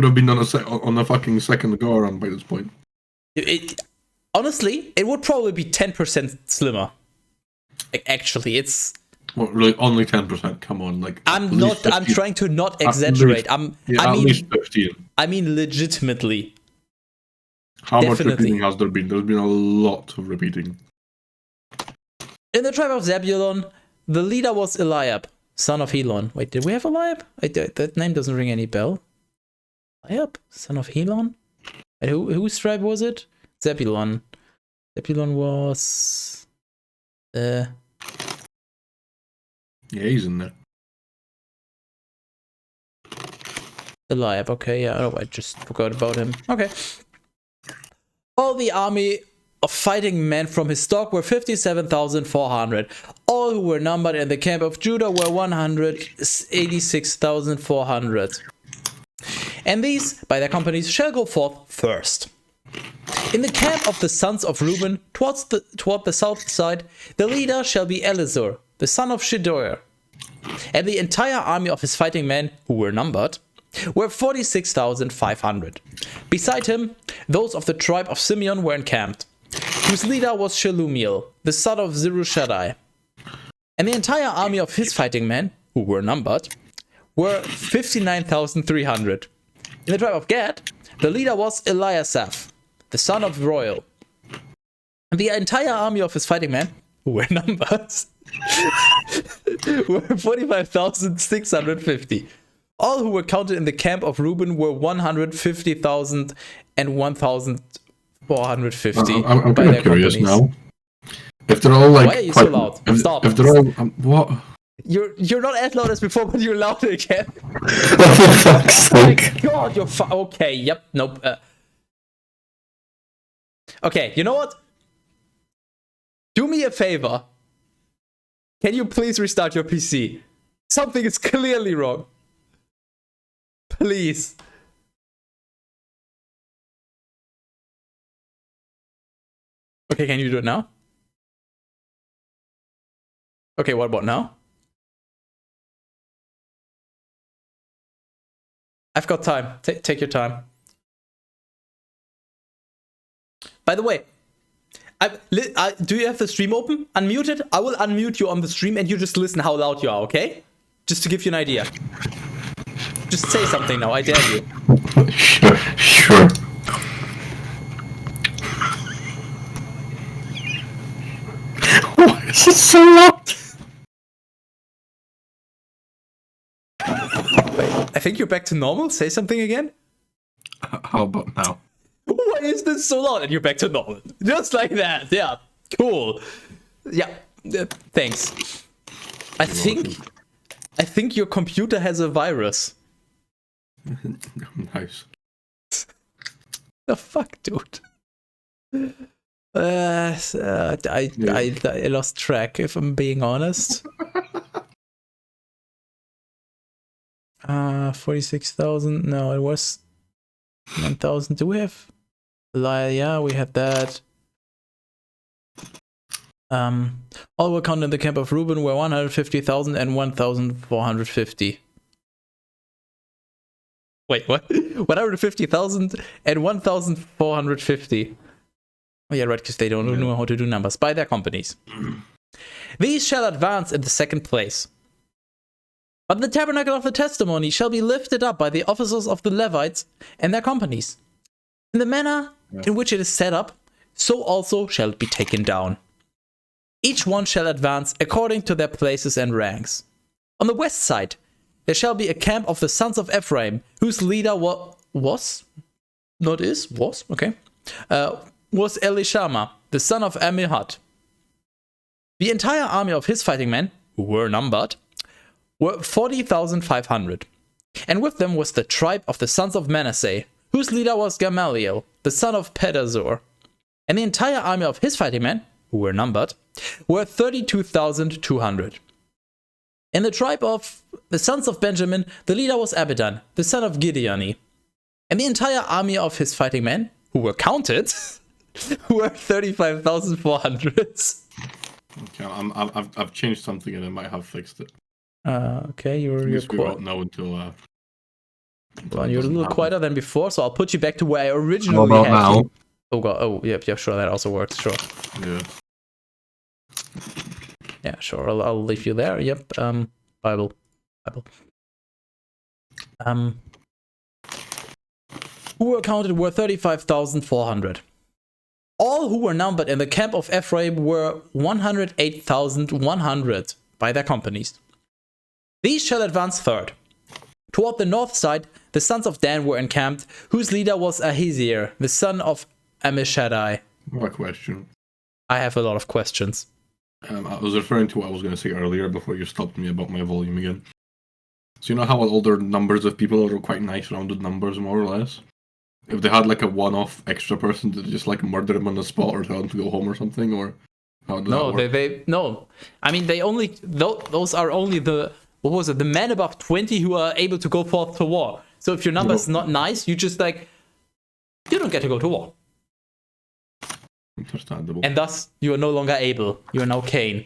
[SPEAKER 2] have been on a fucking second go around by this point.
[SPEAKER 1] Honestly, it would probably be 10% slimmer. Actually, it's...
[SPEAKER 2] Well, really, only 10%. Come on, like
[SPEAKER 1] I'm trying to not exaggerate.
[SPEAKER 2] At least 15.
[SPEAKER 1] I mean, legitimately.
[SPEAKER 2] How much repeating has there been? There's been a lot of repeating.
[SPEAKER 1] In the tribe of Zebulun, the leader was Eliab, son of Helon. Wait, did we have Eliab? That name doesn't ring any bell. Eliab, son of Helon? Wait, whose tribe was it? Zebulun. Zebulun was...
[SPEAKER 2] Yeah, he's in there.
[SPEAKER 1] Eliab, okay, yeah. Oh, I just forgot about him. Okay. All the army of fighting men from his stock were 57,400. All who were numbered in the camp of Judah were 186,400. And these, by their companies, shall go forth first. In the camp of the sons of Reuben, toward the south side, the leader shall be Elizur, the son of Shedeur. And the entire army of his fighting men, who were numbered, were 46,500. Beside him, those of the tribe of Simeon were encamped, whose leader was Shelumiel, the son of Zerushadai. And the entire army of his fighting men, who were numbered, were 59,300. In the tribe of Gad, the leader was Eliasaph, the son of Royal. And the entire army of his fighting men, who were numbered, were 45,650. All who were counted in the camp of Reuben were 150,000 and 1,450.
[SPEAKER 2] I'm kind of curious now. If they're all like,
[SPEAKER 1] why are you so loud? Stop.
[SPEAKER 2] If they're all what?
[SPEAKER 1] You're not as loud as before, but you're louder again.
[SPEAKER 2] Oh, for fuck's sake!
[SPEAKER 1] Oh my God, you're okay. Yep. Nope. Okay. You know what? Do me a favor. Can you please restart your PC? Something is clearly wrong. Please. Okay, can you do it now? Okay, what about now? I've got time. Take your time. By the way, do you have the stream open? Unmute it. I will unmute you on the stream and you just listen how loud you are, okay? Just to give you an idea. Just say something now, I dare you.
[SPEAKER 2] Sure. Why is it so loud?
[SPEAKER 1] Wait, I think you're back to normal. Say something again.
[SPEAKER 2] How about now?
[SPEAKER 1] Why is this so loud? And you're back to normal. Just like that. Yeah. Cool. Yeah. Thanks. I think your computer has a virus.
[SPEAKER 2] Nice.
[SPEAKER 1] The fuck, dude? I lost track, if I'm being honest. 46,000. No, it was 1,000. Do we have? Yeah, we had that. All were counted in the camp of Reuben were 150,000 and 1,450. Wait, what? 150,000 and 1,450. Oh yeah, right, because they don't know how to do numbers. By their companies. These shall advance in the second place. But the tabernacle of the testimony shall be lifted up by the officers of the Levites and their companies. In the manner in which it is set up, so also shall it be taken down. Each one shall advance according to their places and ranks. On the west side, there shall be a camp of the sons of Ephraim, whose leader was Elishama, the son of Ammihud. The entire army of his fighting men, who were numbered, were 40,500. And with them was the tribe of the sons of Manasseh, whose leader was Gamaliel, the son of Pedazur. And the entire army of his fighting men, who were numbered, were 32,200. In the tribe of the sons of Benjamin, the leader was Abidan, the son of Gideoni. And the entire army of his fighting men, who were counted, were 35,400.
[SPEAKER 2] Okay, I've changed something and I might have fixed it.
[SPEAKER 1] Okay, you're
[SPEAKER 2] we won't know until
[SPEAKER 1] well, you're a little quieter than before, so I'll put you back to where I originally had
[SPEAKER 2] now?
[SPEAKER 1] you. Oh god, oh yeah, sure, that also works, sure.
[SPEAKER 2] Yeah.
[SPEAKER 1] Yeah, sure, I'll leave you there. Yep. Bible. Who were counted were 35,400. All who were numbered in the camp of Ephraim were 108,100 by their companies. These shall advance third. Toward the north side, the sons of Dan were encamped, whose leader was Ahaziah, the son of Ammishaddai.
[SPEAKER 2] My question.
[SPEAKER 1] I have a lot of questions.
[SPEAKER 2] I was referring to what I was going to say earlier before you stopped me about my volume again. So you know how all their numbers of people are quite nice rounded numbers, more or less? If they had like a one-off extra person to just like murder him on the spot or tell him to go home or something, or how does that work?
[SPEAKER 1] No. I mean, they only those are only the the men above 20 who are able to go forth to war. So if your number is not nice, you just like you don't get to go to war.
[SPEAKER 2] Understandable.
[SPEAKER 1] And thus you are no longer able. You are now Cain.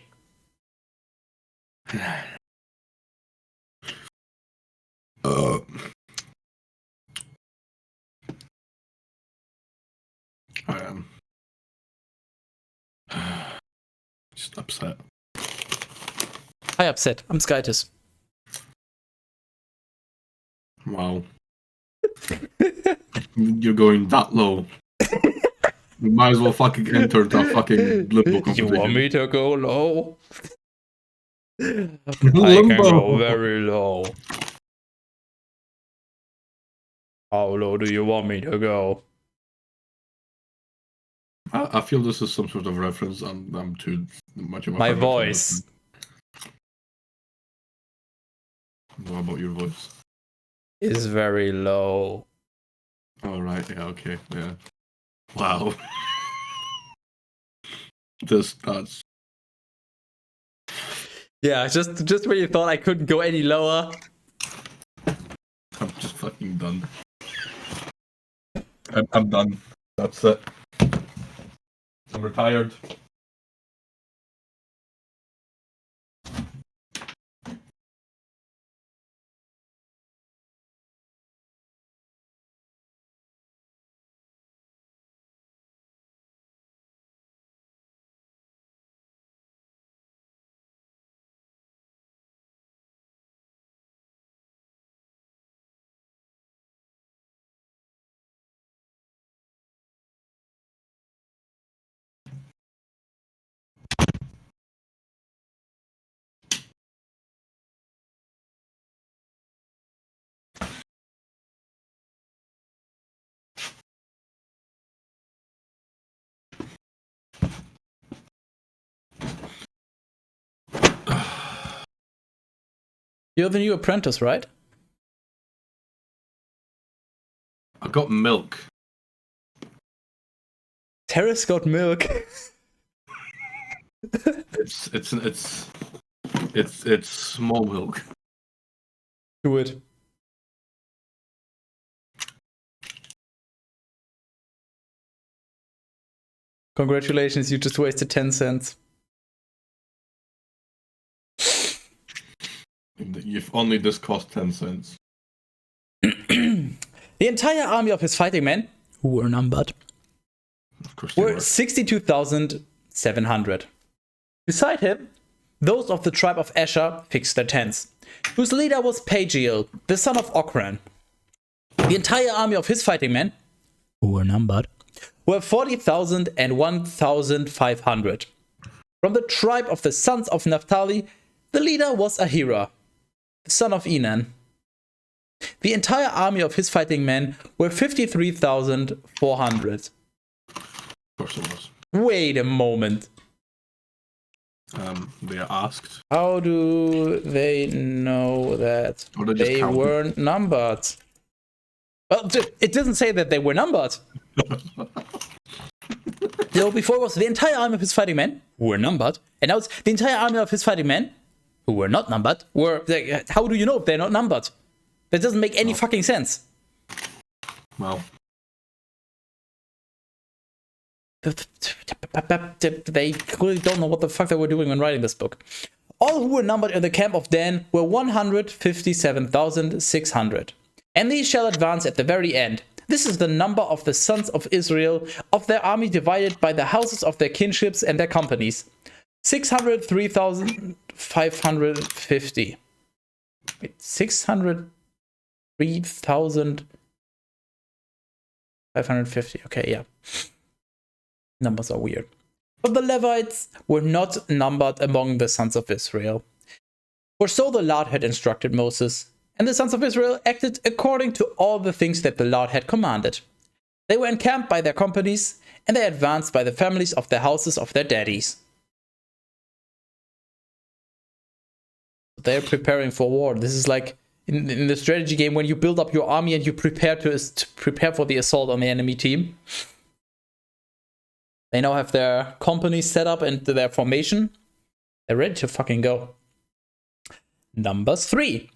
[SPEAKER 2] I am just upset.
[SPEAKER 1] Hi, upset. I'm Skytis.
[SPEAKER 2] Wow. You're going that low. You might as well fucking enter that fucking limbo competition.
[SPEAKER 1] You want me to go low? I can go very low. How low do you want me to go?
[SPEAKER 2] I feel this is some sort of reference, and I'm too much of a
[SPEAKER 1] My
[SPEAKER 2] fan
[SPEAKER 1] voice.
[SPEAKER 2] What about your voice?
[SPEAKER 1] Is very low.
[SPEAKER 2] Oh, right. Yeah, okay. Yeah. Wow. That's...
[SPEAKER 1] Yeah, just when you thought I couldn't go any lower.
[SPEAKER 2] I'm just fucking done. I'm done. That's it. I'm retired.
[SPEAKER 1] You're the new apprentice, right?
[SPEAKER 2] I got milk.
[SPEAKER 1] Teras got milk.
[SPEAKER 2] It's small milk.
[SPEAKER 1] Do it. Congratulations, you just wasted 10 cents.
[SPEAKER 2] If only this cost 10 cents.
[SPEAKER 1] The entire army of his fighting men, who were numbered,
[SPEAKER 2] Of course
[SPEAKER 1] were 62,700. Beside him, those of the tribe of Asher fixed their tents, whose leader was Pagiel, the son of Ochran. The entire army of his fighting men, who were numbered, were 40,000 and 1,500. From the tribe of the sons of Naphtali, the leader was Ahira, the son of Enan. The entire army of his fighting men were 53,400.
[SPEAKER 2] Of course it was.
[SPEAKER 1] Wait a moment.
[SPEAKER 2] They asked.
[SPEAKER 1] How do they know that they weren't numbered? Well, it doesn't say that they were numbered. So before it was the entire army of his fighting men who were numbered, and now it's the entire army of his fighting men who were not numbered. How do you know if they're not numbered? That doesn't make any fucking sense.
[SPEAKER 2] Well.
[SPEAKER 1] They clearly don't know what the fuck they were doing when writing this book. All who were numbered in the camp of Dan were 157,600. And these shall advance at the very end. This is the number of the sons of Israel, of their army divided by the houses of their kinships and their companies. 603,550. Wait, 603,550. Okay, yeah. Numbers are weird. But the Levites were not numbered among the sons of Israel. For so the Lord had instructed Moses, and the sons of Israel acted according to all the things that the Lord had commanded. They were encamped by their companies, and they advanced by the families of the houses of their daddies. They're preparing for war. This is like in the strategy game when you build up your army and you prepare to prepare for the assault on the enemy team. They now have their company set up and their formation. They're ready to fucking go. Number 3.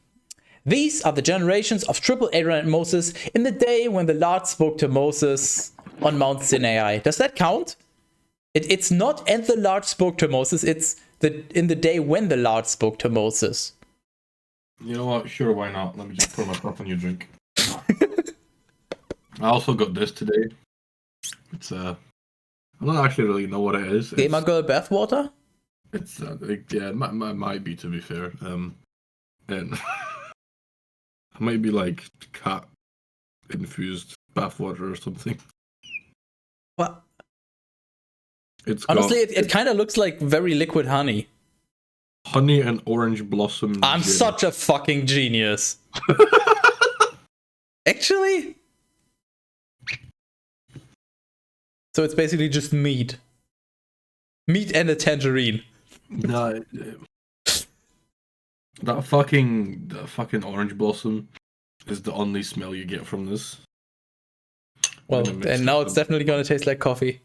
[SPEAKER 1] These are the generations of triple Aaron and Moses in the day when the Lord spoke to Moses on Mount Sinai. Does that count? It's not and the Lord spoke to Moses, it's in the day when the Lord spoke to Moses.
[SPEAKER 2] You know what? Sure, why not? Let me just pour myself a new drink. I also got this today. It's I don't actually really know what it is.
[SPEAKER 1] Gamer Girl bathwater?
[SPEAKER 2] It's yeah, it might be, to be fair. And it might be like cat infused bathwater or something.
[SPEAKER 1] What?
[SPEAKER 2] Honestly,
[SPEAKER 1] it kind of looks like very liquid honey.
[SPEAKER 2] Honey and orange blossom.
[SPEAKER 1] I'm
[SPEAKER 2] gin.
[SPEAKER 1] such a fucking genius. Actually? So it's basically just meat. Meat and a tangerine.
[SPEAKER 2] No, that fucking orange blossom is the only smell you get from this.
[SPEAKER 1] Well, and now it's definitely gonna taste like coffee.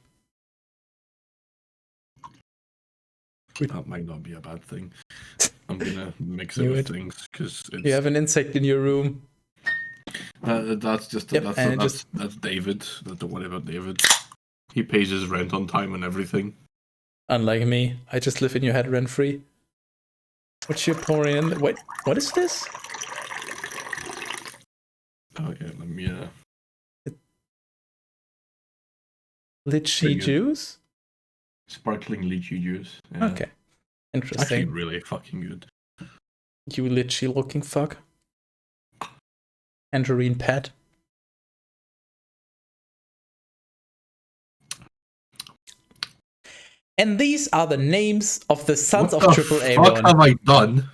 [SPEAKER 2] That might not be a bad thing. I'm gonna mix it with things because
[SPEAKER 1] you have an insect in your room.
[SPEAKER 2] That's just that's David. Don't worry about David. He pays his rent on time and everything.
[SPEAKER 1] Unlike me, I just live in your head rent free. What you pouring in? Wait, what is this?
[SPEAKER 2] Oh yeah, let me
[SPEAKER 1] Lychee juice?
[SPEAKER 2] Sparkling lychee juice. Yeah.
[SPEAKER 1] Okay. Interesting.
[SPEAKER 2] Actually really fucking good.
[SPEAKER 1] You lychee looking fuck. Tangerine pet. And these are the names of the sons of Triple Aaron.
[SPEAKER 2] What have I done?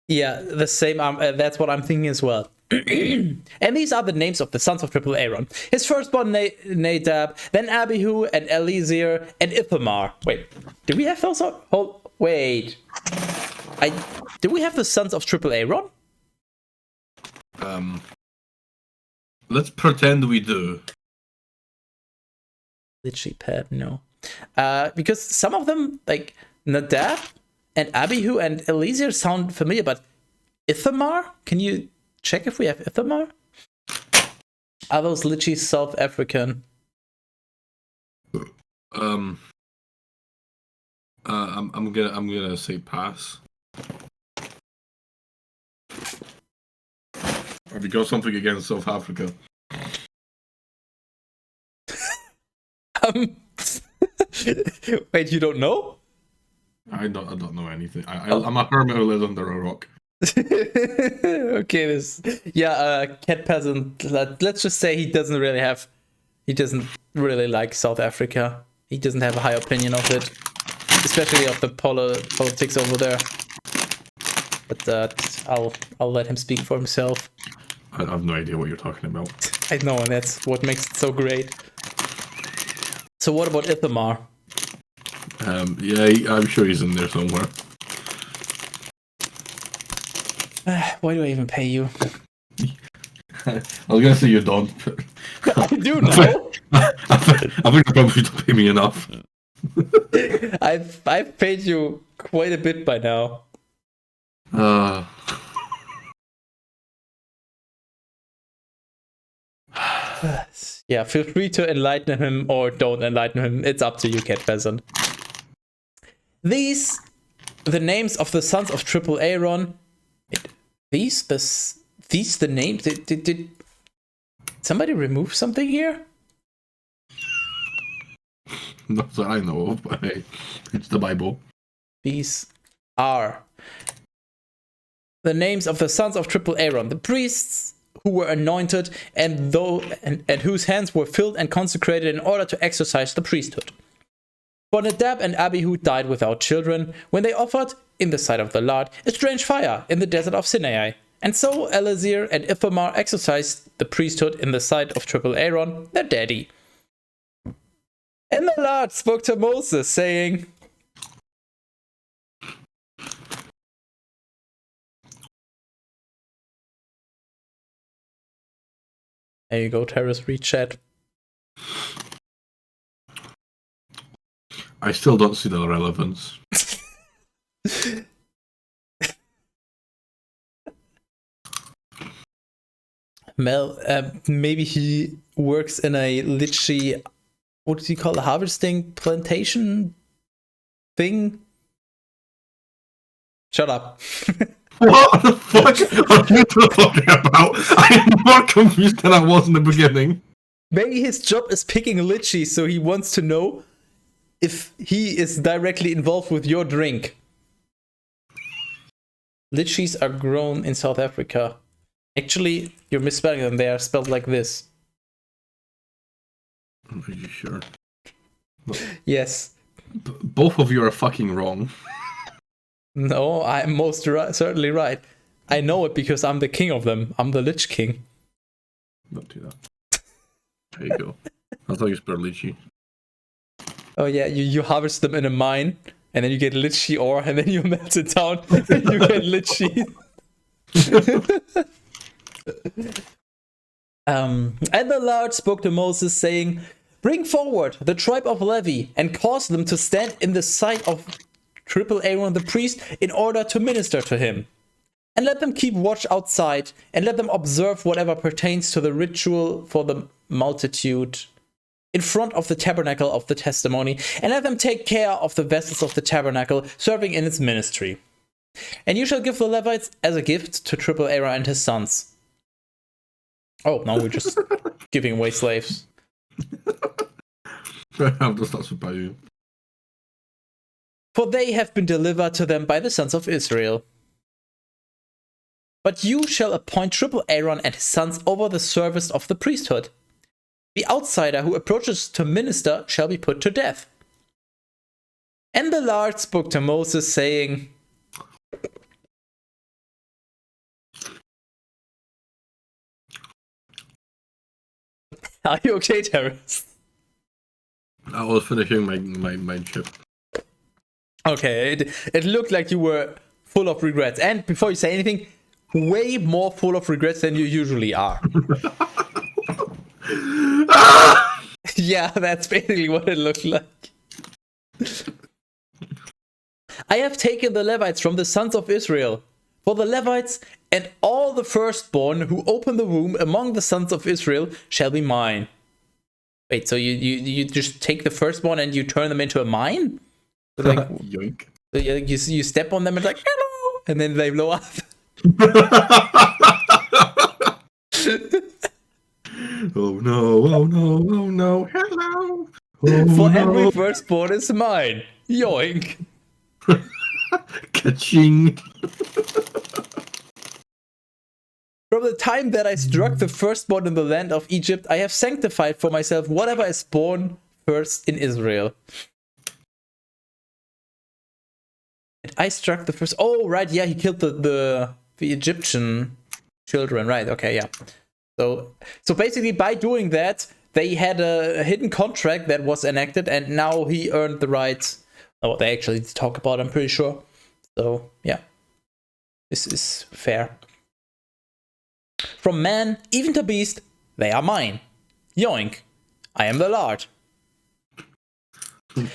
[SPEAKER 1] Yeah, the same. That's what I'm thinking as well. And these are the names of the sons of Triple Aaron. His firstborn Nadab, then Abihu and Eleazar and Ithamar. Wait, did we have those? Wait. Did we have the sons of Triple Aaron?
[SPEAKER 2] Let's pretend we do.
[SPEAKER 1] Lychee pet, no. Because some of them, like Nadab and Abihu and Eleazar, sound familiar, but Ithamar? Can you check if we have Ithamar? Are those lychees South African?
[SPEAKER 2] I'm gonna say pass. Have you got something against South Africa?
[SPEAKER 1] Wait, you don't know?
[SPEAKER 2] I don't know anything. I'm a hermit who lives under a rock.
[SPEAKER 1] Okay, cat peasant. Let's just say he doesn't really like South Africa. He doesn't have a high opinion of it, especially of the politics over there. But I'll let him speak for himself.
[SPEAKER 2] I have no idea what you're talking about.
[SPEAKER 1] I know, and that's what makes it so great. So what about Ithamar?
[SPEAKER 2] Yeah, I'm sure he's in there somewhere.
[SPEAKER 1] Why do I even pay you?
[SPEAKER 2] I was gonna say you don't.
[SPEAKER 1] I do know.
[SPEAKER 2] I think you probably don't pay me enough.
[SPEAKER 1] I've paid you quite a bit by now. Yeah, feel free to enlighten him or don't enlighten him. It's up to you, cat peasant. These, the names of the sons of Triple Aaron. These the names. Did somebody remove something here?
[SPEAKER 2] Not that I know of, but hey, it's the Bible.
[SPEAKER 1] These are the names of the sons of Triple Aaron, the priests who were anointed and whose hands were filled and consecrated in order to exercise the priesthood. For Nadab and Abihu died without children when they offered, in the sight of the Lord, a strange fire in the desert of Sinai. And so Eleazar and Ithamar exercised the priesthood in the sight of Triple Aaron, their daddy. And the Lord spoke to Moses, saying, There you go, Teras, read chat.
[SPEAKER 2] I still don't see the relevance.
[SPEAKER 1] Mel, maybe he works in a litchi, what does he call it, harvesting plantation thing? Shut up.
[SPEAKER 2] What the fuck are you talking about? I'm more confused than I was in the beginning.
[SPEAKER 1] Maybe his job is picking litchi, so he wants to know if he is directly involved with your drink. Litchis are grown in South Africa. Actually, you're misspelling them. They are spelled like this.
[SPEAKER 2] Are you sure?
[SPEAKER 1] Yes.
[SPEAKER 2] Both of you are fucking wrong.
[SPEAKER 1] No, I'm most certainly right. I know it because I'm the king of them. I'm the Lich King.
[SPEAKER 2] Don't do that. There you go. I thought you spelled lychee.
[SPEAKER 1] Oh yeah, you harvest them in a mine, and then you get lychee ore, and then you melt it down, and you get lychee. And the Lord spoke to Moses, saying, "Bring forward the tribe of Levi, and cause them to stand in the sight of triple Aaron the priest, in order to minister to him. And let them keep watch outside, and let them observe whatever pertains to the ritual for the multitude in front of the tabernacle of the testimony, and let them take care of the vessels of the tabernacle, serving in its ministry. And you shall give the Levites as a gift to triple Aaron and his sons." Oh, no, we're just giving away slaves.
[SPEAKER 2] I'm just not surprised you.
[SPEAKER 1] "For they have been delivered to them by the sons of Israel. But you shall appoint triple Aaron and his sons over the service of the priesthood. The outsider who approaches to minister shall be put to death." And the Lord spoke to Moses, saying, "Are you okay, Teras?"
[SPEAKER 2] I was finishing my chip.
[SPEAKER 1] Okay, it looked like you were full of regrets. And before you say anything, way more full of regrets than you usually are. Yeah, that's basically what it looked like. "I have taken the Levites from the sons of Israel. For the Levites and all the firstborn who open the womb among the sons of Israel shall be mine." Wait, so you just take the firstborn and you turn them into a mine? Like,
[SPEAKER 2] yoink.
[SPEAKER 1] You step on them and like, hello, and then they blow up.
[SPEAKER 2] Oh no, oh no, oh no, hello. Oh,
[SPEAKER 1] For
[SPEAKER 2] no.
[SPEAKER 1] every firstborn is mine. Yoink.
[SPEAKER 2] Ka-ching.
[SPEAKER 1] "From the time that I struck the firstborn in the land of Egypt, I have sanctified for myself whatever is born first in Israel." And I struck the first. Oh, right, yeah, he killed the Egyptian children, right? Okay, yeah. So basically, by doing that, they had a hidden contract that was enacted, and now he earned the right. Oh, they actually talk about, I'm pretty sure. So yeah, this is fair. "From man even to beast, they are mine. Yoink! I am the Lord."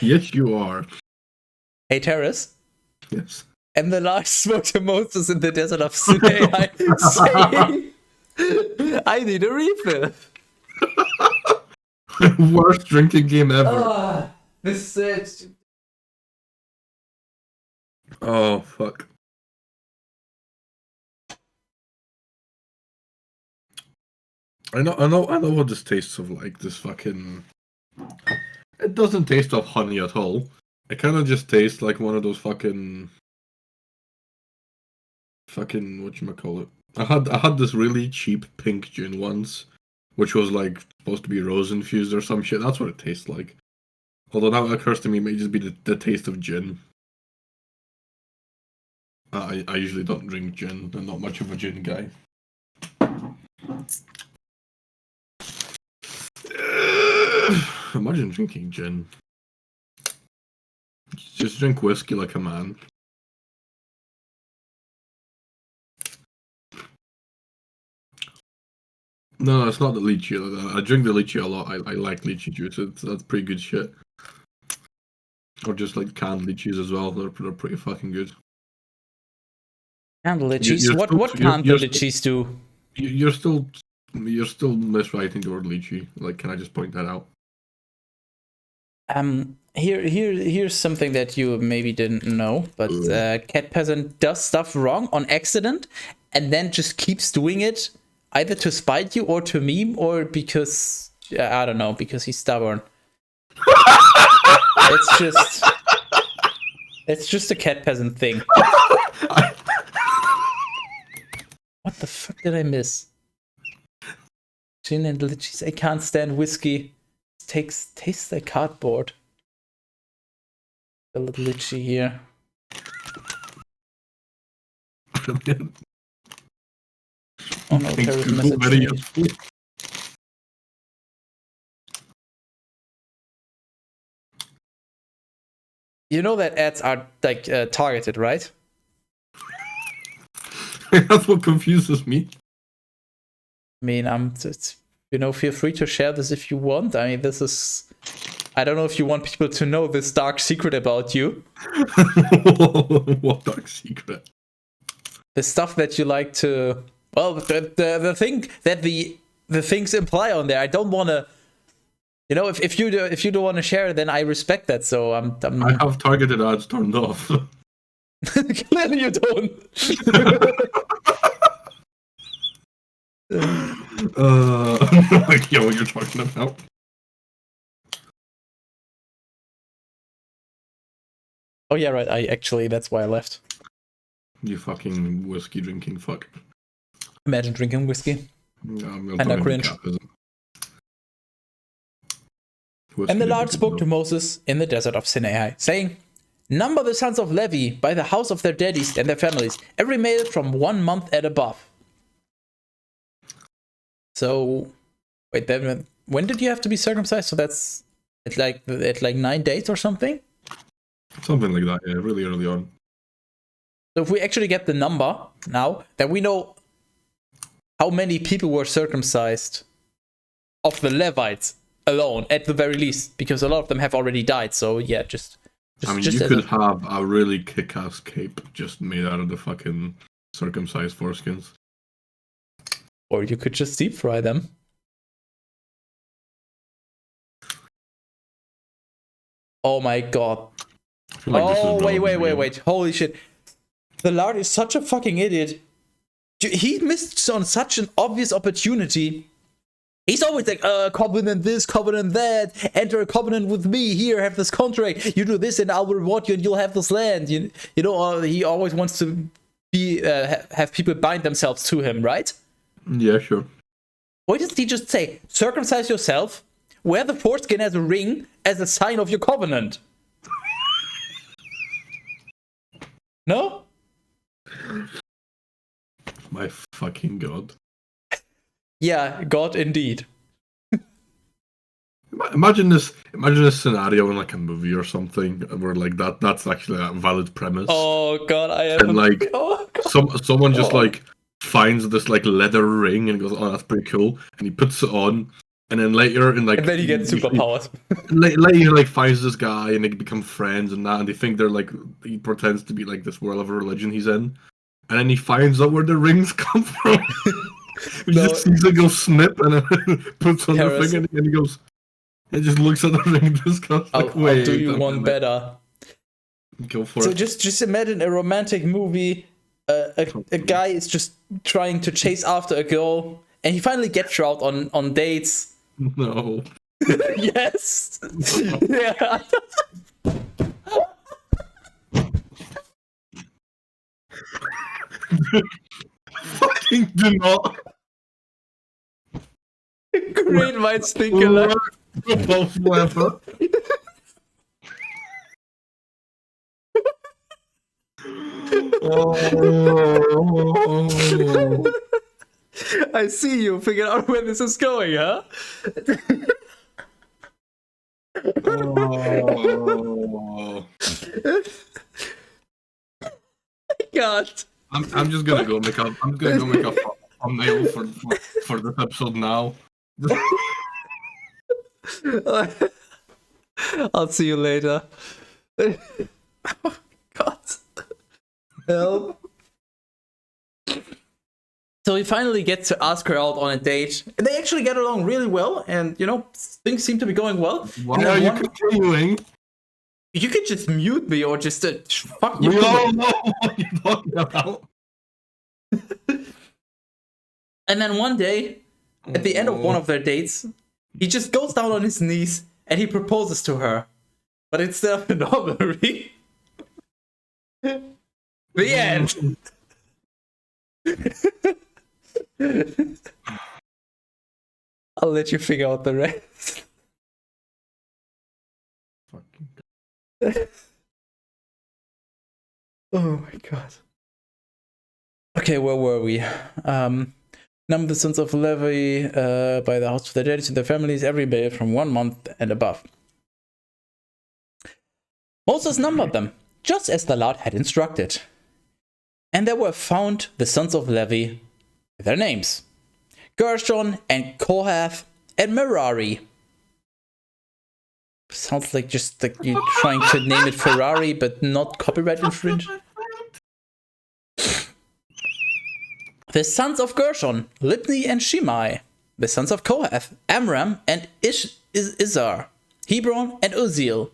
[SPEAKER 2] Yes, you are.
[SPEAKER 1] Hey, Teras.
[SPEAKER 2] Yes.
[SPEAKER 1] And the Lord spoke to Moses in the desert of Sinai, saying, "I need a refill."
[SPEAKER 2] Worst drinking game ever.
[SPEAKER 1] This is
[SPEAKER 2] Oh fuck. I know what this tastes of, like this fucking. It doesn't taste of honey at all. It kind of just tastes like one of those fucking whatchamacallit. I had this really cheap pink gin once, which was like supposed to be rose infused or some shit. That's what it tastes like. Although now it occurs to me, it may just be the taste of gin. I usually don't drink gin. I'm not much of a gin guy. Imagine drinking gin. Just drink whiskey like a man. No, it's not the lychee. I drink the lychee a lot. I like lychee juice. That's pretty good shit. Or just like canned lychees as well. They're pretty fucking good.
[SPEAKER 1] Canned lychees? What can't the lychees do?
[SPEAKER 2] You're still miswriting the word lychee. Like, can I just point that out?
[SPEAKER 1] Here's something that you maybe didn't know, but Cat Peasant does stuff wrong on accident, and then just keeps doing it, either to spite you or to meme, or because I don't know, because he's stubborn. It's just a Cat Peasant thing. What the fuck did I miss? Gin and lychees. I can't stand whiskey. Tastes like cardboard. A little lychee here. Oh no, Teras message me. You know that ads are like targeted, right?
[SPEAKER 2] That's what confuses me.
[SPEAKER 1] I mean, feel free to share this if you want. I mean, this is... I don't know if you want people to know this dark secret about you.
[SPEAKER 2] What dark secret?
[SPEAKER 1] The stuff that you like to... Well, the thing that the things imply on there. I don't want to... You know, if you don't want to share, then I respect that. So I
[SPEAKER 2] have targeted ads turned off.
[SPEAKER 1] Clearly you don't.
[SPEAKER 2] No idea what you're talking about.
[SPEAKER 1] Oh yeah, right. That's why I left.
[SPEAKER 2] You fucking whiskey drinking fuck.
[SPEAKER 1] Imagine drinking whiskey.
[SPEAKER 2] And
[SPEAKER 1] cringe. And the Lord spoke to Moses in the desert of Sinai, saying, "Number the sons of Levi by the house of their daddies and their families, every male from 1 month and above." So, wait, then when did you have to be circumcised? So that's at like 9 days or something?
[SPEAKER 2] Something like that, yeah, really early on.
[SPEAKER 1] So if we actually get the number now, then we know how many people were circumcised of the Levites alone, at the very least, because a lot of them have already died. So yeah,
[SPEAKER 2] you could have a really kick-ass cape just made out of the fucking circumcised foreskins.
[SPEAKER 1] Or you could just deep fry them. Oh my god. Wait. Holy shit. The Lord is such a fucking idiot. He missed on such an obvious opportunity. He's always like, covenant this, covenant that, enter a covenant with me, here, have this contract, you do this and I'll reward you and you'll have this land. You know, he always wants to be have people bind themselves to him, right?
[SPEAKER 2] Yeah, sure.
[SPEAKER 1] Why doesn't he just say, circumcise yourself, wear the foreskin as a ring, as a sign of your covenant? No?
[SPEAKER 2] My fucking god.
[SPEAKER 1] Yeah, God indeed.
[SPEAKER 2] Imagine this scenario in like a movie or something where like that's actually a valid premise.
[SPEAKER 1] Oh god, I am.
[SPEAKER 2] And like someone just like finds this like leather ring and goes, "Oh, that's pretty cool," and he puts it on, and then later in like,
[SPEAKER 1] and then he gets superpowers.
[SPEAKER 2] Later he like finds this guy and they become friends and that, and they think they're like, he pretends to be like this world of a religion he's in, and then he finds out where the rings come from. He just sees it go snip and then puts on the finger and he goes, and just looks at the ring and just goes like,
[SPEAKER 1] "Wait, I'll do you one better."
[SPEAKER 2] Go for
[SPEAKER 1] it. So just imagine a romantic movie. A guy is just trying to chase after a girl, and he finally gets her out on dates.
[SPEAKER 2] No.
[SPEAKER 1] Yes. Yeah.
[SPEAKER 2] Fucking do not.
[SPEAKER 1] Great minds think alike.
[SPEAKER 2] Both level. Oh.
[SPEAKER 1] I see you figured out where this is going, huh?
[SPEAKER 2] Oh.
[SPEAKER 1] God.
[SPEAKER 2] I'm just gonna go make a thumbnail for this episode now.
[SPEAKER 1] I'll see you later. Oh, God. Help. So he finally gets to ask her out on a date, and they actually get along really well, and things seem to be going well.
[SPEAKER 2] Why are you continuing?
[SPEAKER 1] You could just mute me or just fuck you.
[SPEAKER 2] We all know what you're talking about.
[SPEAKER 1] And then one day, at the end of one of their dates, he just goes down on his knees and he proposes to her. But instead of a normal ring. The end. I'll let you figure out the rest. Oh my god. Okay, where were we? Number the sons of Levi by the house of their daddies and their families, every male from 1 month and above. Moses numbered them, just as the Lord had instructed. And there were found the sons of Levi with their names: Gershon and Kohath and Merari. Sounds like just like you're trying to name it Ferrari, but not copyright infringe. The sons of Gershon, Libni and Shimei. The sons of Kohath, Amram and Izhar, Hebron and Uzziel.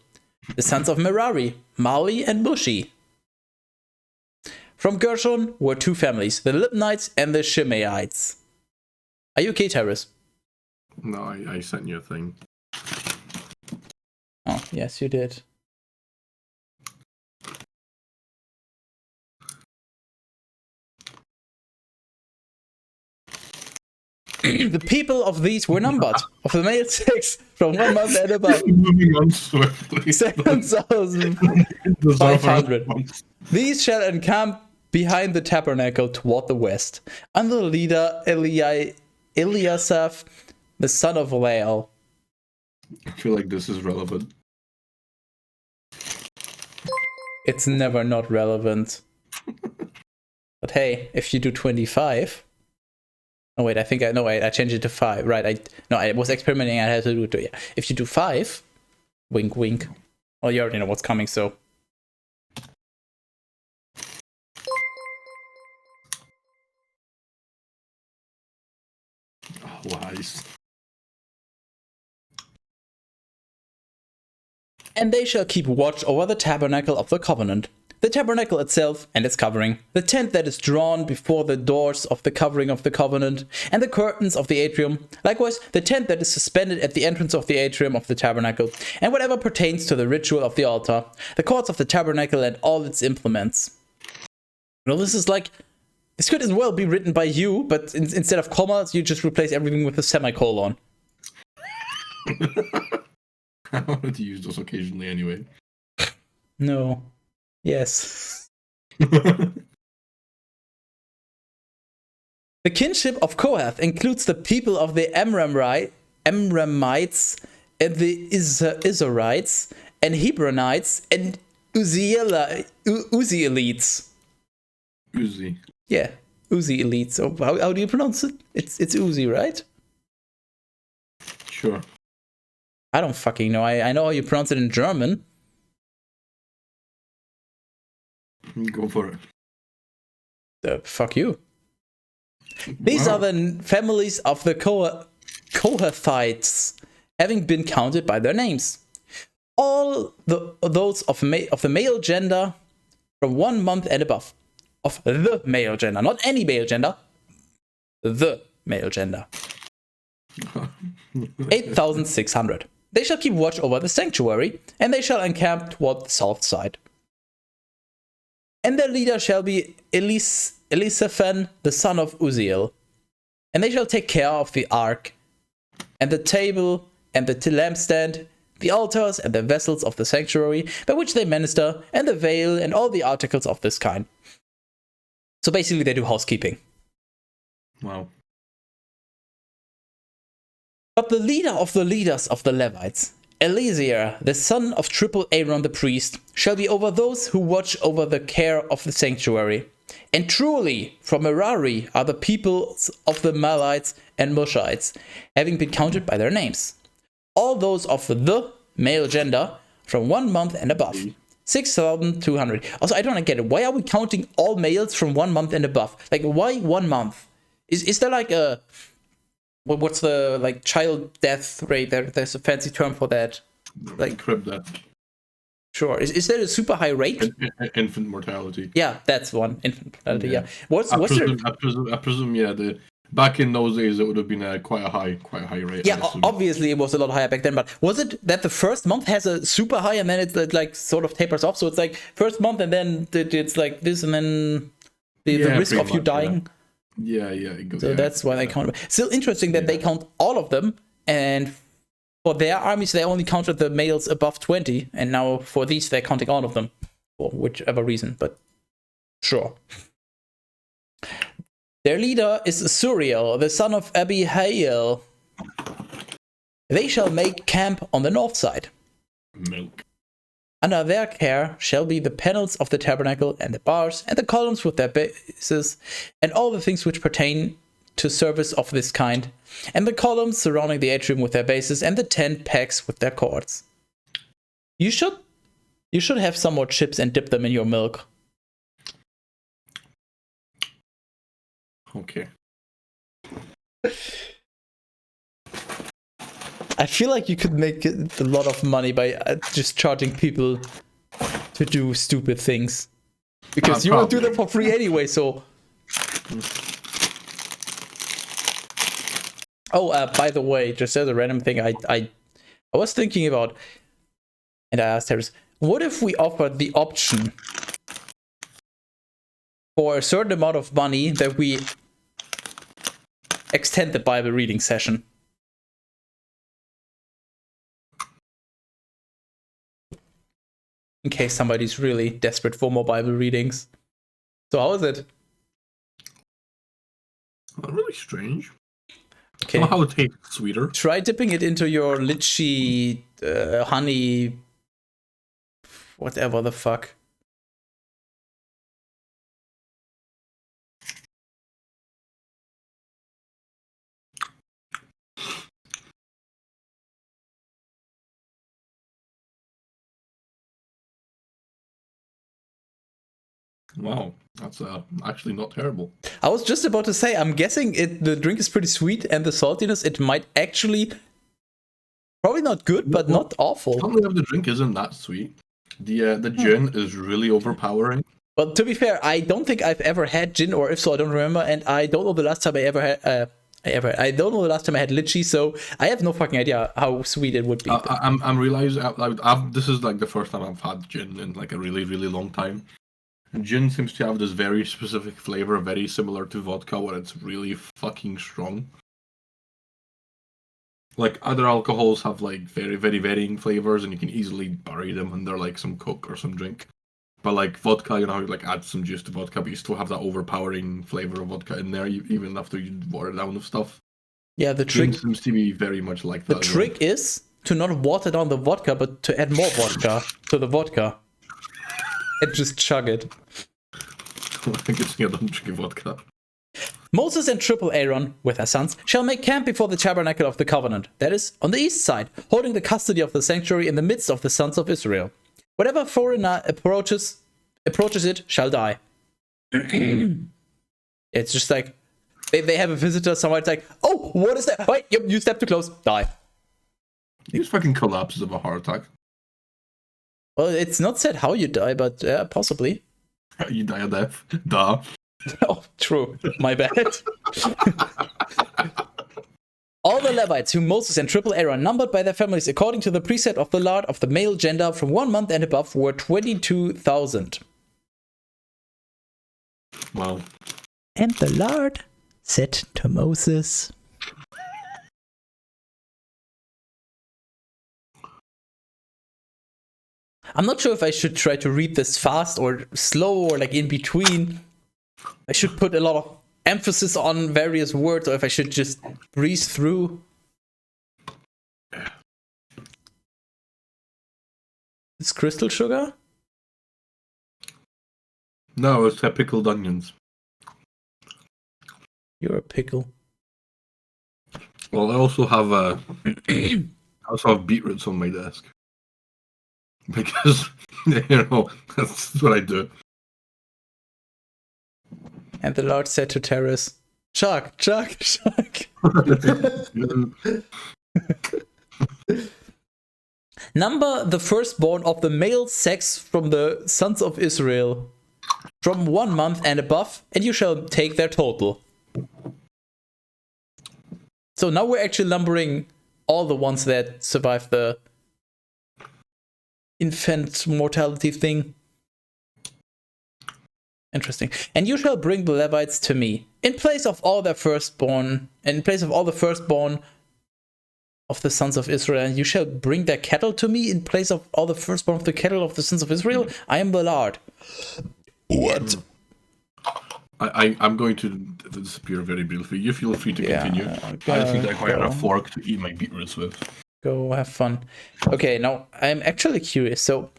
[SPEAKER 1] The sons of Merari, Mali and Mushi. From Gershon were 2 families, the Libnites and the Shimeites. Are you okay, Teras?
[SPEAKER 2] No, I sent you a thing.
[SPEAKER 1] Oh, yes, you did. The people of these were numbered, of the male sex, from 1 month and above.
[SPEAKER 2] Moving on swiftly.
[SPEAKER 1] 7,500. These shall encamp behind the tabernacle toward the west, under the leader Eliasaph, the son of Lael.
[SPEAKER 2] I feel like this is relevant.
[SPEAKER 1] It's never not relevant. But hey, if you do 25... Oh wait, I think I know. I changed it to 5. Right? I was experimenting. I had to do it. Yeah. If you do 5, wink, wink. Well, you already know what's coming. So.
[SPEAKER 2] Oh, wise.
[SPEAKER 1] And they shall keep watch over the tabernacle of the covenant, the tabernacle itself and its covering, the tent that is drawn before the doors of the covering of the covenant, and the curtains of the atrium, likewise the tent that is suspended at the entrance of the atrium of the tabernacle, and whatever pertains to the ritual of the altar, the courts of the tabernacle and all its implements. Well, this could as well be written by you, but instead of commas, you just replace everything with a semicolon.
[SPEAKER 2] I wanted to use those occasionally anyway.
[SPEAKER 1] No. Yes.
[SPEAKER 2] Oh,
[SPEAKER 1] The kinship of Kohath includes the people of the Amramites and the Izharites and Hebronites and Uzzielites.
[SPEAKER 2] Uzi.
[SPEAKER 1] Yeah, Uzzielites. So how do you pronounce it? It's Uzi, right?
[SPEAKER 2] Sure.
[SPEAKER 1] I don't fucking know. I know how you pronounce it in German.
[SPEAKER 2] Go for it.
[SPEAKER 1] Fuck you. These are the families of the Kohathites, having been counted by their names. All those of the male gender from 1 month and above. Of the male gender, not any male gender. The male gender. 8,600. They shall keep watch over the sanctuary, and they shall encamp toward the south side. And their leader shall be Elisaphan, the son of Uzziel. And they shall take care of the ark, and the table, and the lampstand, the altars, and the vessels of the sanctuary, by which they minister, and the veil, and all the articles of this kind. So basically they do housekeeping.
[SPEAKER 2] Wow.
[SPEAKER 1] But the leader of the leaders of the Levites, Eleazar, the son of triple Aaron the priest, shall be over those who watch over the care of the sanctuary, And truly, from Merari are the peoples of the Malites and Mushites, having been counted by their names. All those of the male gender from 1 month and above. 6,200. Also, I don't get it. Why are we counting all males from 1 month and above? Like, why 1 month? Is there like a... What's the, like, child death rate? There's a fancy term for that. Like
[SPEAKER 2] crib death.
[SPEAKER 1] Sure. Is there a super high rate?
[SPEAKER 2] Infant mortality.
[SPEAKER 1] Yeah, that's one. Infant mortality, yeah.
[SPEAKER 2] I presume, yeah, back in those days, it would have been quite a high rate.
[SPEAKER 1] Yeah, obviously it was a lot higher back then, but was it that the first month has a super high and then it like sort of tapers off? So it's like first month and then it's like this and then the risk of you dying.
[SPEAKER 2] Yeah, it goes.
[SPEAKER 1] So that's why they count. Still interesting that they count all of them, and for their armies they only counted the males above 20, and now for these they're counting all of them for whichever reason, but sure. Their leader is Suriel, the son of Abihail. They shall make camp on the north side.
[SPEAKER 2] Milk.
[SPEAKER 1] Under their care shall be the panels of the tabernacle and the bars and the columns with their bases and all the things which pertain to service of this kind, and the columns surrounding the atrium with their bases and the 10 pegs with their cords. You should have some more chips and dip them in your milk.
[SPEAKER 2] Okay.
[SPEAKER 1] I feel like you could make a lot of money by just charging people to do stupid things. Because you will do them for free anyway, so... Oh, by the way, just as a random thing, I was thinking about, and I asked Teras, what if we offered the option for a certain amount of money that we extend the Bible reading session? In case somebody's really desperate for more Bible readings. So how is it?
[SPEAKER 2] Not really strange.
[SPEAKER 1] Okay.
[SPEAKER 2] Somehow it tastes sweeter.
[SPEAKER 1] Try dipping it into your lychee, honey, whatever the fuck.
[SPEAKER 2] Wow, that's actually not terrible.
[SPEAKER 1] I was just about to say, I'm guessing the drink is pretty sweet, and the saltiness, it might actually, probably not good, but not awful.
[SPEAKER 2] Something of the drink isn't that sweet. The gin is really overpowering.
[SPEAKER 1] Well, to be fair, I don't think I've ever had gin, or if so, I don't remember, and I don't know the last time I ever had. I don't know the last time I had lychee, so I have no fucking idea how sweet it would be.
[SPEAKER 2] I'm realizing this is like the first time I've had gin in like a really, really long time. Gin seems to have this very specific flavor, very similar to vodka, where it's really fucking strong. Like, other alcohols have, like, very, very varying flavors, and you can easily bury them under, like, some Coke or some drink. But, like, vodka, you know, you, like, add some juice to vodka, but you still have that overpowering flavor of vodka in there, even after you water down with stuff.
[SPEAKER 1] Yeah, the trick...
[SPEAKER 2] Gin seems to be very much like that.
[SPEAKER 1] The trick is to not water down the vodka, but to add more vodka to the vodka. And just chug it.
[SPEAKER 2] I think it's done drinking vodka.
[SPEAKER 1] Moses and triple Aaron, with their sons, shall make camp before the tabernacle of the covenant, that is, on the east side, holding the custody of the sanctuary in the midst of the sons of Israel. Whatever foreigner approaches it shall die. It's just like, they have a visitor, somebody's like, oh, what is that? Wait, you step too close, die.
[SPEAKER 2] He just fucking collapses of a heart attack.
[SPEAKER 1] Well, it's not said how you die, but possibly.
[SPEAKER 2] You die a death. Duh.
[SPEAKER 1] Oh, true. My bad. All the Levites whom Moses and triple Aaron numbered by their families according to the precept of the Lord of the male gender from 1 month and above were 22,000.
[SPEAKER 2] Wow.
[SPEAKER 1] And the Lord said to Moses... I'm not sure if I should try to read this fast or slow or like in between. I should put a lot of emphasis on various words, or if I should just breeze through. It's crystal sugar?
[SPEAKER 2] No, it's pickled onions.
[SPEAKER 1] You're a pickle.
[SPEAKER 2] Well, I also have beetroots on my desk because that's what I do.
[SPEAKER 1] And the Lord said to Teras, "Shark, shark, shark." Number the firstborn of the male sex from the sons of Israel, from 1 month and above, and you shall take their total. So now we're actually numbering all the ones that survive the infant mortality thing. Interesting. And you shall bring the Levites to me in place of all their firstborn, in place of all the firstborn of the sons of Israel, and you shall bring their cattle to me in place of all the firstborn of the cattle of the sons of Israel. I am the Lord. What?
[SPEAKER 2] I'm going to disappear very briefly. You feel free to continue. I think I quite a fork to eat my beetroots with.
[SPEAKER 1] Go have fun. Okay, now I'm actually curious. So,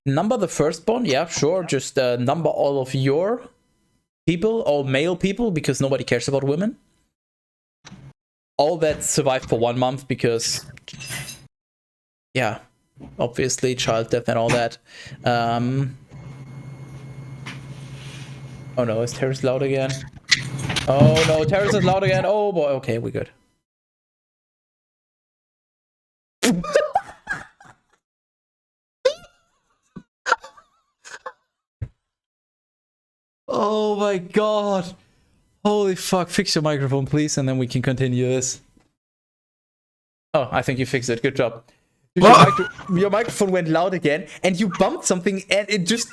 [SPEAKER 1] number the firstborn, yeah, sure. Just number all of your people, all male people, because nobody cares about women. All that survived for 1 month because, yeah, obviously child death and all that. Oh no, is Teras loud again? Oh no, Teras is loud again. Oh boy, okay, we're good. Oh my god. Holy fuck, fix your microphone please, and then we can continue this. Oh, I think you fixed it, good job. Your microphone went loud again, and you bumped something, and it just...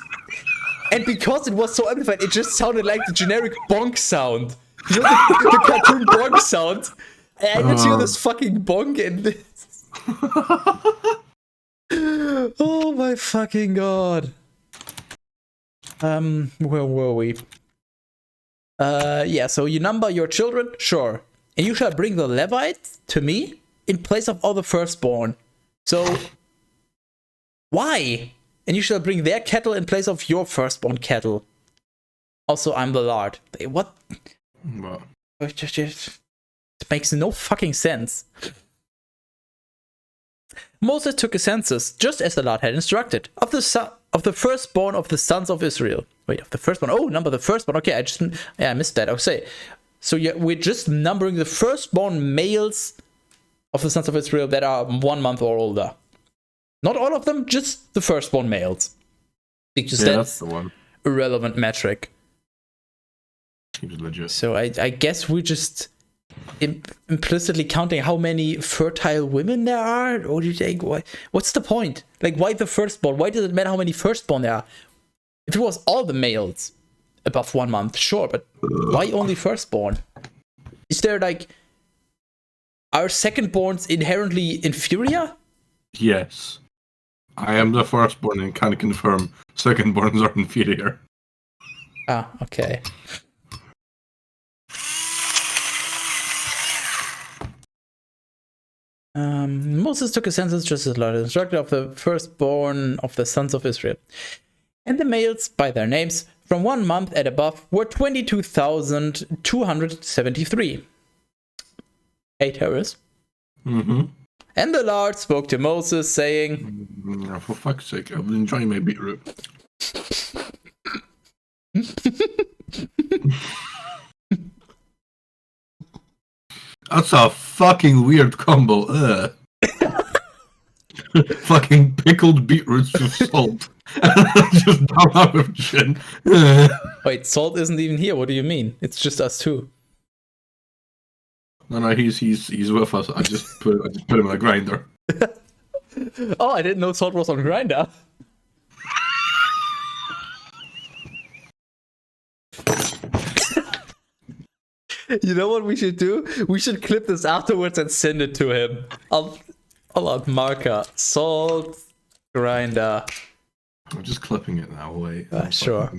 [SPEAKER 1] And because it was so amplified, it just sounded like the generic bonk sound. You know, the cartoon bonk sound. And I could hear this fucking bonk and this. Oh my fucking god. Where were we? Yeah, so you number your children? Sure. And you shall bring the Levites to me in place of all the firstborn. So, why? And you shall bring their cattle in place of your firstborn cattle. Also, I'm the Lord. What?
[SPEAKER 2] Well.
[SPEAKER 1] It makes no fucking sense. Moses took a census, just as the Lord had instructed, of the firstborn of the sons of Israel. Wait, of the firstborn? Oh, number the firstborn. Okay, I missed that. Okay, so yeah, we're just numbering the firstborn males of the sons of Israel that are 1 month or older. Not all of them, just the firstborn males. Because that's
[SPEAKER 2] the one.
[SPEAKER 1] A relevant metric.
[SPEAKER 2] Seems legit.
[SPEAKER 1] So I guess we're just implicitly counting how many fertile women there are? Or do you think, what's the point? Like, why the firstborn? Why does it matter how many firstborn there are? If it was all the males above 1 month, sure, but why only firstborn? Is there like... Are secondborns inherently inferior?
[SPEAKER 2] Yes. I am the firstborn and can confirm secondborns are inferior.
[SPEAKER 1] Ah, okay. Moses took a census just as Lord instructed of the firstborn of the sons of Israel. And the males, by their names, from 1 month and above, were 22,273. 8 Teras.
[SPEAKER 2] Mm-hmm.
[SPEAKER 1] And the Lord spoke to Moses, saying,
[SPEAKER 2] For fuck's sake, I've been enjoying my beetroot. That's a fucking weird combo. Fucking pickled beetroots with salt. Just down out of gin.
[SPEAKER 1] Wait, Salt isn't even here. What do you mean? It's just us two.
[SPEAKER 2] No, he's with us. I just put him in a grinder.
[SPEAKER 1] Oh, I didn't know Salt was on Grindr. You know what we should do? We should clip this afterwards and send it to him. I'll marker Salt Grindr.
[SPEAKER 2] I'm just clipping it now. Wait.
[SPEAKER 1] Sure.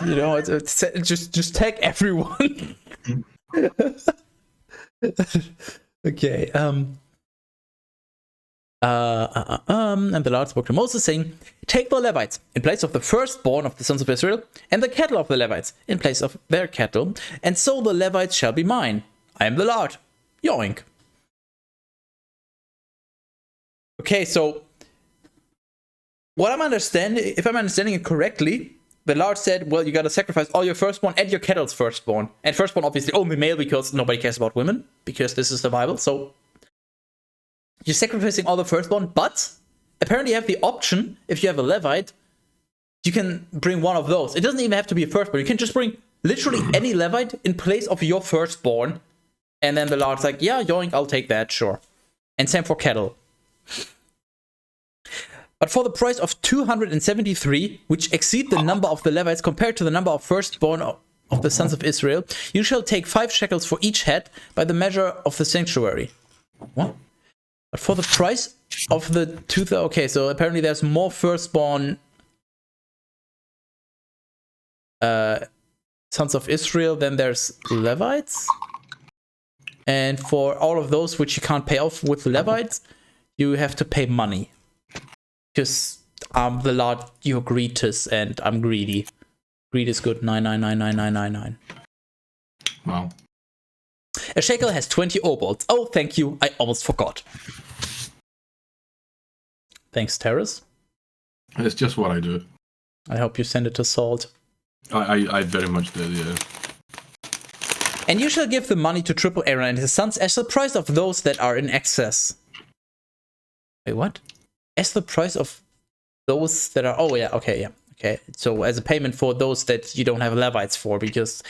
[SPEAKER 1] You know, it's just tag everyone. Okay. And the Lord spoke to Moses, saying, take the Levites in place of the firstborn of the sons of Israel, and the cattle of the Levites in place of their cattle, and so the Levites shall be mine. I am the Lord. Yoink. Okay, so what I'm understanding, if I'm understanding it correctly, the Lord said, well, you gotta sacrifice all your firstborn and your cattle's firstborn. And firstborn, obviously, only male, because nobody cares about women, because this is the Bible, so you're sacrificing all the firstborn, but apparently you have the option, if you have a Levite, you can bring one of those. It doesn't even have to be a firstborn. You can just bring literally any Levite in place of your firstborn. And then the Lord's like, yeah, yoink, I'll take that, sure. And same for cattle. But for the price of 273, which exceed the number of the Levites compared to the number of firstborn of the sons of Israel, you shall take 5 shekels for each head by the measure of the sanctuary. What? But for the price of the 2,000... Okay, so apparently there's more firstborn sons of Israel than there's Levites. And for all of those which you can't pay off with Levites, you have to pay money. Because I'm the Lord, you're greedous, and I'm greedy. Greed is good. 9999999.
[SPEAKER 2] Wow.
[SPEAKER 1] A shekel has 20 obols. Oh, thank you. I almost forgot. Thanks, Teras.
[SPEAKER 2] It's just what I do.
[SPEAKER 1] I hope you send it to Salt.
[SPEAKER 2] I very much did, yeah.
[SPEAKER 1] And you shall give the money to triple Aaron and his sons as the price of those that are in excess. Wait, what? As the price of those that are... Oh, yeah, okay, yeah. Okay, so as a payment for those that you don't have Levites for, because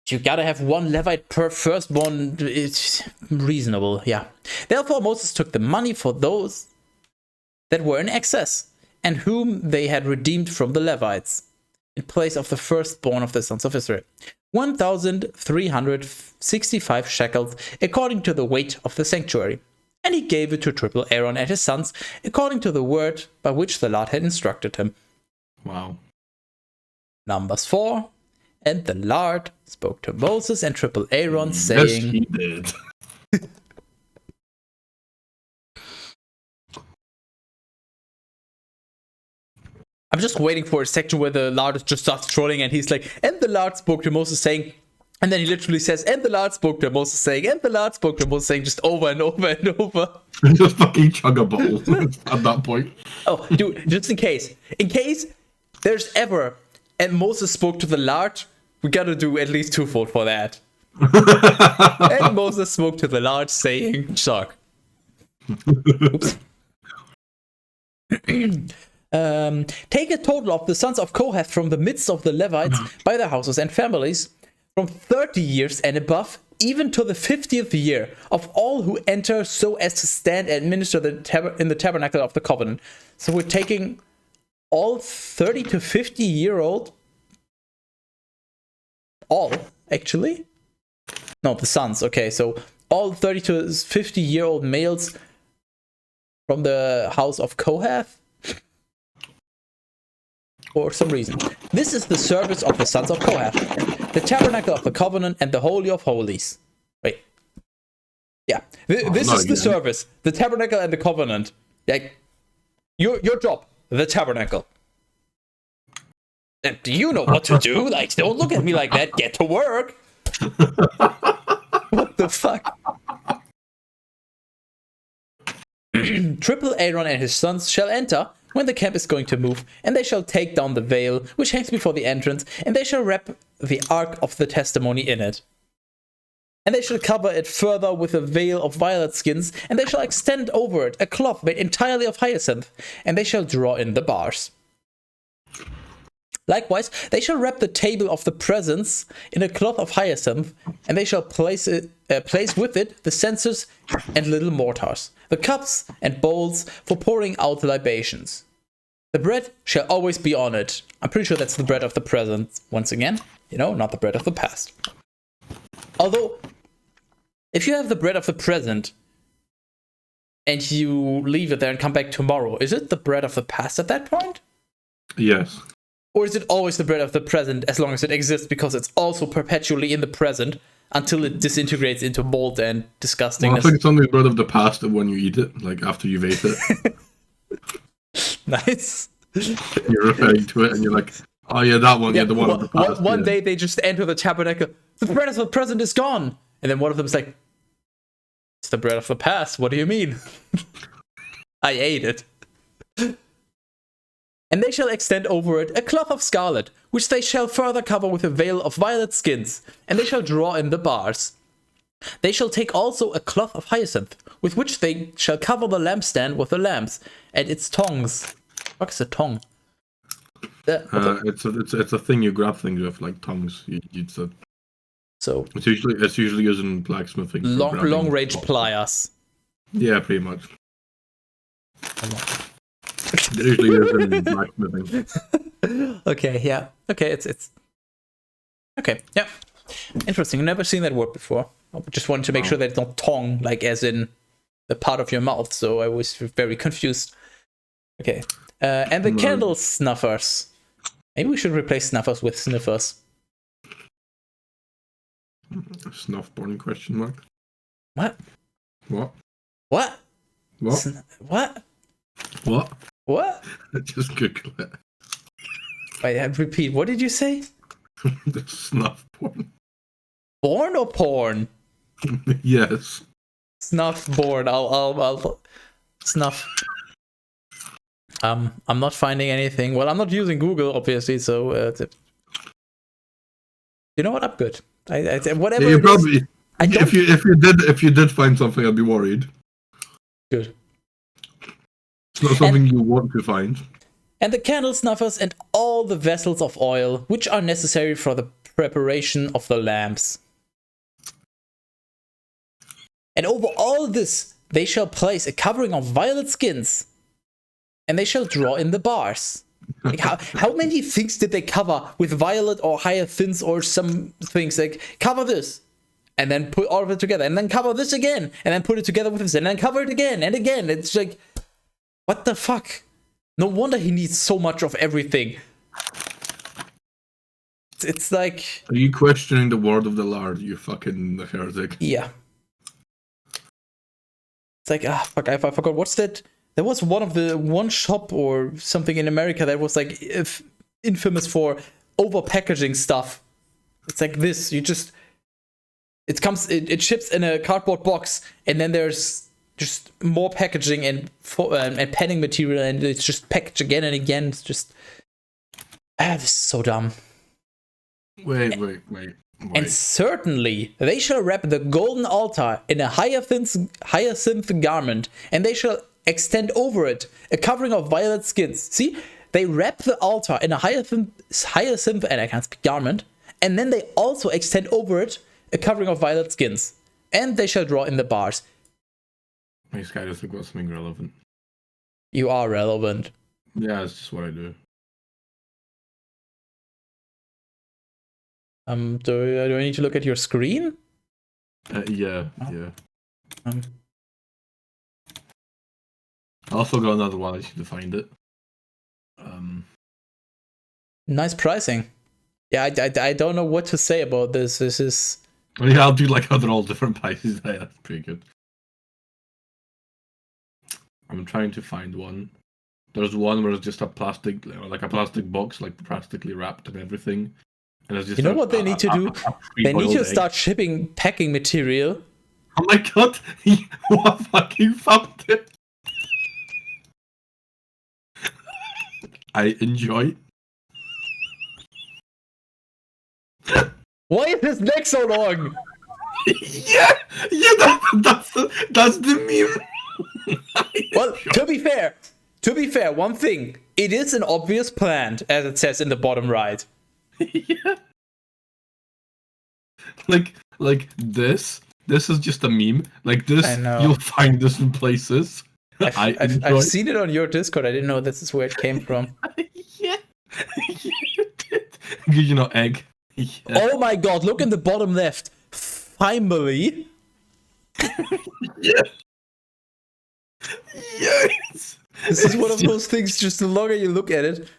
[SPEAKER 1] you gotta have one Levite per firstborn. It's reasonable, yeah. Therefore Moses took the money for those that were in excess, and whom they had redeemed from the Levites, in place of the firstborn of the sons of Israel. 1,365 shekels, according to the weight of the sanctuary. And he gave it to triple Aaron and his sons, according to the word by which the Lord had instructed him.
[SPEAKER 2] Wow.
[SPEAKER 1] Numbers 4. And the Lord spoke to Moses and triple Aaron, saying...
[SPEAKER 2] Yes, he did.
[SPEAKER 1] I'm just waiting for a section where the Lord just starts trolling and he's like, and the Lord spoke to Moses, saying... And then he literally says, and the Lord spoke to Moses, saying, and the Lord spoke to Moses, saying, just over and over and over.
[SPEAKER 2] Just fucking chug a bottle at that point.
[SPEAKER 1] Oh, dude, just in case there's ever, and Moses spoke to the Lord, we gotta do at least twofold for that. And Moses spoke to the Lord, saying, chug. Oops. Take a total of the sons of Kohath from the midst of the Levites by their houses and families, from 30 years and above, even to the 50th year, of all who enter so as to stand and minister in the tabernacle of the covenant. So we're taking all 30 to 50-year-old, all, actually? No, the sons, okay, so all 30 to 50-year-old males from the house of Kohath, for some reason. This is the service of the sons of Kohath, the tabernacle of the covenant and the holy of holies. Wait. Yeah, this is the service, the tabernacle and the covenant. Like, your job, the tabernacle. Do you know what to do? Like, don't look at me like that. Get to work. What the fuck? Triple Aaron and his sons shall enter when the camp is going to move, and they shall take down the veil which hangs before the entrance, and they shall wrap the ark of the testimony in it. And they shall cover it further with a veil of violet skins, and they shall extend over it a cloth made entirely of hyacinth, and they shall draw in the bars. Likewise, they shall wrap the table of the presence in a cloth of hyacinth, and they shall place with it the censers and little mortars, the cups and bowls for pouring out the libations. The bread shall always be on it. I'm pretty sure that's the bread of the present, once again. You know, not the bread of the past. Although, if you have the bread of the present, and you leave it there and come back tomorrow, is it the bread of the past at that point?
[SPEAKER 2] Yes.
[SPEAKER 1] Or is it always the bread of the present as long as it exists because it's also perpetually in the present? until it disintegrates into mold and disgustingness.
[SPEAKER 2] Well, I think something brought of the past when you eat it, like after you've ate it.
[SPEAKER 1] Nice.
[SPEAKER 2] You're referring to it, and you're like, oh yeah, that one, the one of the past.
[SPEAKER 1] One day they just enter the tabernacle. The bread of the present is gone, and then one of them's like, "It's the bread of the past. What do you mean? I ate it." And they shall extend over it a cloth of scarlet, which they shall further cover with a veil of violet skins, and they shall draw in the bars. They shall take also a cloth of hyacinth, with which they shall cover the lampstand with the lamps, and its tongues. What is a tongue?
[SPEAKER 2] It's a thing you grab things with, like tongues.
[SPEAKER 1] So
[SPEAKER 2] it's usually used in blacksmithing.
[SPEAKER 1] Long range pliers.
[SPEAKER 2] Yeah, pretty much. They're usually used in blacksmithing.
[SPEAKER 1] Okay, yeah. Okay, it's okay, yeah. Interesting. I've never seen that word before. I just wanted to make sure that it's not tongue, like as in the part of your mouth. So I was very confused. Okay. And the candle snuffers. Maybe we should replace snuffers with sniffers.
[SPEAKER 2] Snuff porn question mark.
[SPEAKER 1] What?
[SPEAKER 2] What?
[SPEAKER 1] What?
[SPEAKER 2] What?
[SPEAKER 1] What?
[SPEAKER 2] What?
[SPEAKER 1] What?
[SPEAKER 2] Just Google it.
[SPEAKER 1] Wait, repeat. What did you say?
[SPEAKER 2] The snuff porn.
[SPEAKER 1] Born or porn?
[SPEAKER 2] Yes.
[SPEAKER 1] Snuff born. I'll snuff. I'm not finding anything. Well, I'm not using Google, obviously. So, you know what? I'm good. I whatever.
[SPEAKER 2] Yeah, you probably.
[SPEAKER 1] If
[SPEAKER 2] you did find something, I'd be worried.
[SPEAKER 1] Good.
[SPEAKER 2] It's not something you want to find.
[SPEAKER 1] And the candle snuffers and all the vessels of oil which are necessary for the preparation of the lamps. And over all this they shall place a covering of violet skins, and they shall draw in the bars. Like how many things did they cover with violet or hyacinths or some things? Like, cover this, and then put all of it together, and then cover this again, and then put it together with this, and then cover it again and again. It's like, what the fuck? No wonder he needs so much of everything. It's like...
[SPEAKER 2] Are you questioning the word of the Lord, you fucking heretic?
[SPEAKER 1] Yeah. It's like, fuck, I forgot. What's that? There was one shop or something in America that was like infamous for over-packaging stuff. It's like this. You just... It ships in a cardboard box, and then there's just more packaging and penning material, and it's just packaged again and again. It's just... this is so dumb.
[SPEAKER 2] Wait.
[SPEAKER 1] And certainly they shall wrap the golden altar in a hyacinth garment, and they shall extend over it a covering of violet skins. See, they wrap the altar in a hyacinth, and I can't speak, garment, and then they also extend over it a covering of violet skins, and they shall draw in the bars.
[SPEAKER 2] This guy doesn't got something relevant.
[SPEAKER 1] You are relevant.
[SPEAKER 2] Yeah, it's just what I do.
[SPEAKER 1] Do I need to look at your screen?
[SPEAKER 2] Yeah. I also got another one. I should find it.
[SPEAKER 1] Nice pricing. Yeah, I don't know what to say about this. This is...
[SPEAKER 2] Oh, yeah, I'll do like other all different prices. Yeah, that's pretty good. I'm trying to find one. There's one where it's just a plastic box, like plastically wrapped and everything. And it's just,
[SPEAKER 1] you know what they need to do? They need to start shipping packing material.
[SPEAKER 2] Oh my god! What fucking fucked it? I enjoy.
[SPEAKER 1] Why is this neck so long?
[SPEAKER 2] yeah, that's the meme.
[SPEAKER 1] Well, to be fair, one thing, it is an obvious plant, as it says in the bottom right.
[SPEAKER 2] Yeah. Like this is just a meme. Like this, you'll find this in places.
[SPEAKER 1] I've seen it on your Discord. I didn't know this is where it came from.
[SPEAKER 2] Yeah, you did. You know, egg. Yeah.
[SPEAKER 1] Oh my god! Look in the bottom left. Finally.
[SPEAKER 2] Yeah. Yes.
[SPEAKER 1] This is one of those things. Just the longer you look at it,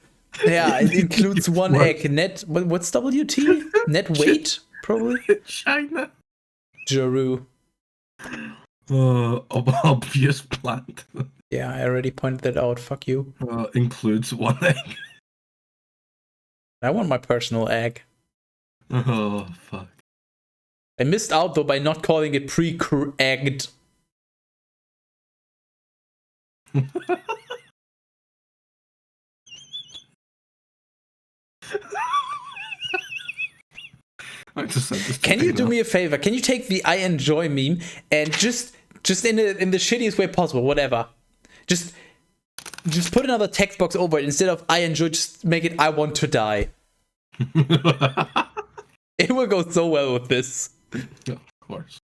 [SPEAKER 1] yeah, it includes one egg. Net. What's WT? Net weight, probably.
[SPEAKER 2] China.
[SPEAKER 1] Jeru.
[SPEAKER 2] Obvious plant.
[SPEAKER 1] Yeah, I already pointed that out. Fuck you.
[SPEAKER 2] Includes one egg.
[SPEAKER 1] I want my personal egg.
[SPEAKER 2] Oh, fuck.
[SPEAKER 1] I missed out though by not calling it pre-egged. Can you do me a favor? Can you take the "I enjoy" meme and just in the shittiest way possible, whatever. Just put another text box over it instead of "I enjoy." Just make it "I want to die." It will go so well with this.
[SPEAKER 2] Yeah, of course.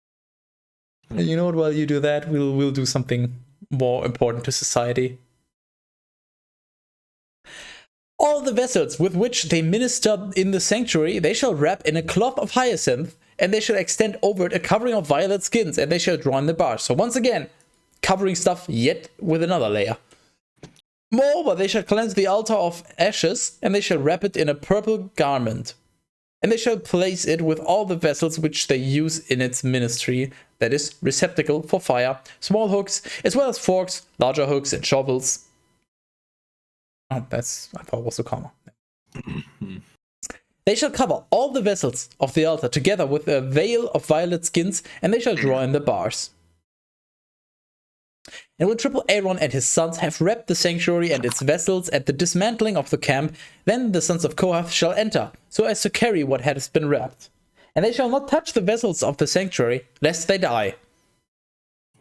[SPEAKER 1] And you know what? While you do that, we'll do something more important to society. All the vessels with which they minister in the sanctuary, they shall wrap in a cloth of hyacinth, and they shall extend over it a covering of violet skins, and they shall draw in the bars. So once again, covering stuff yet with another layer. Moreover, they shall cleanse the altar of ashes, and they shall wrap it in a purple garment. And they shall place it with all the vessels which they use in its ministry, that is, receptacle for fire, small hooks, as well as forks, larger hooks, and shovels. Oh, I thought it was a comma. They shall cover all the vessels of the altar together with a veil of violet skins, and they shall draw in the bars. And when Triple Aaron and his sons have wrapped the sanctuary and its vessels at the dismantling of the camp, then the sons of Kohath shall enter, so as to carry what has been wrapped. And they shall not touch the vessels of the sanctuary, lest they die.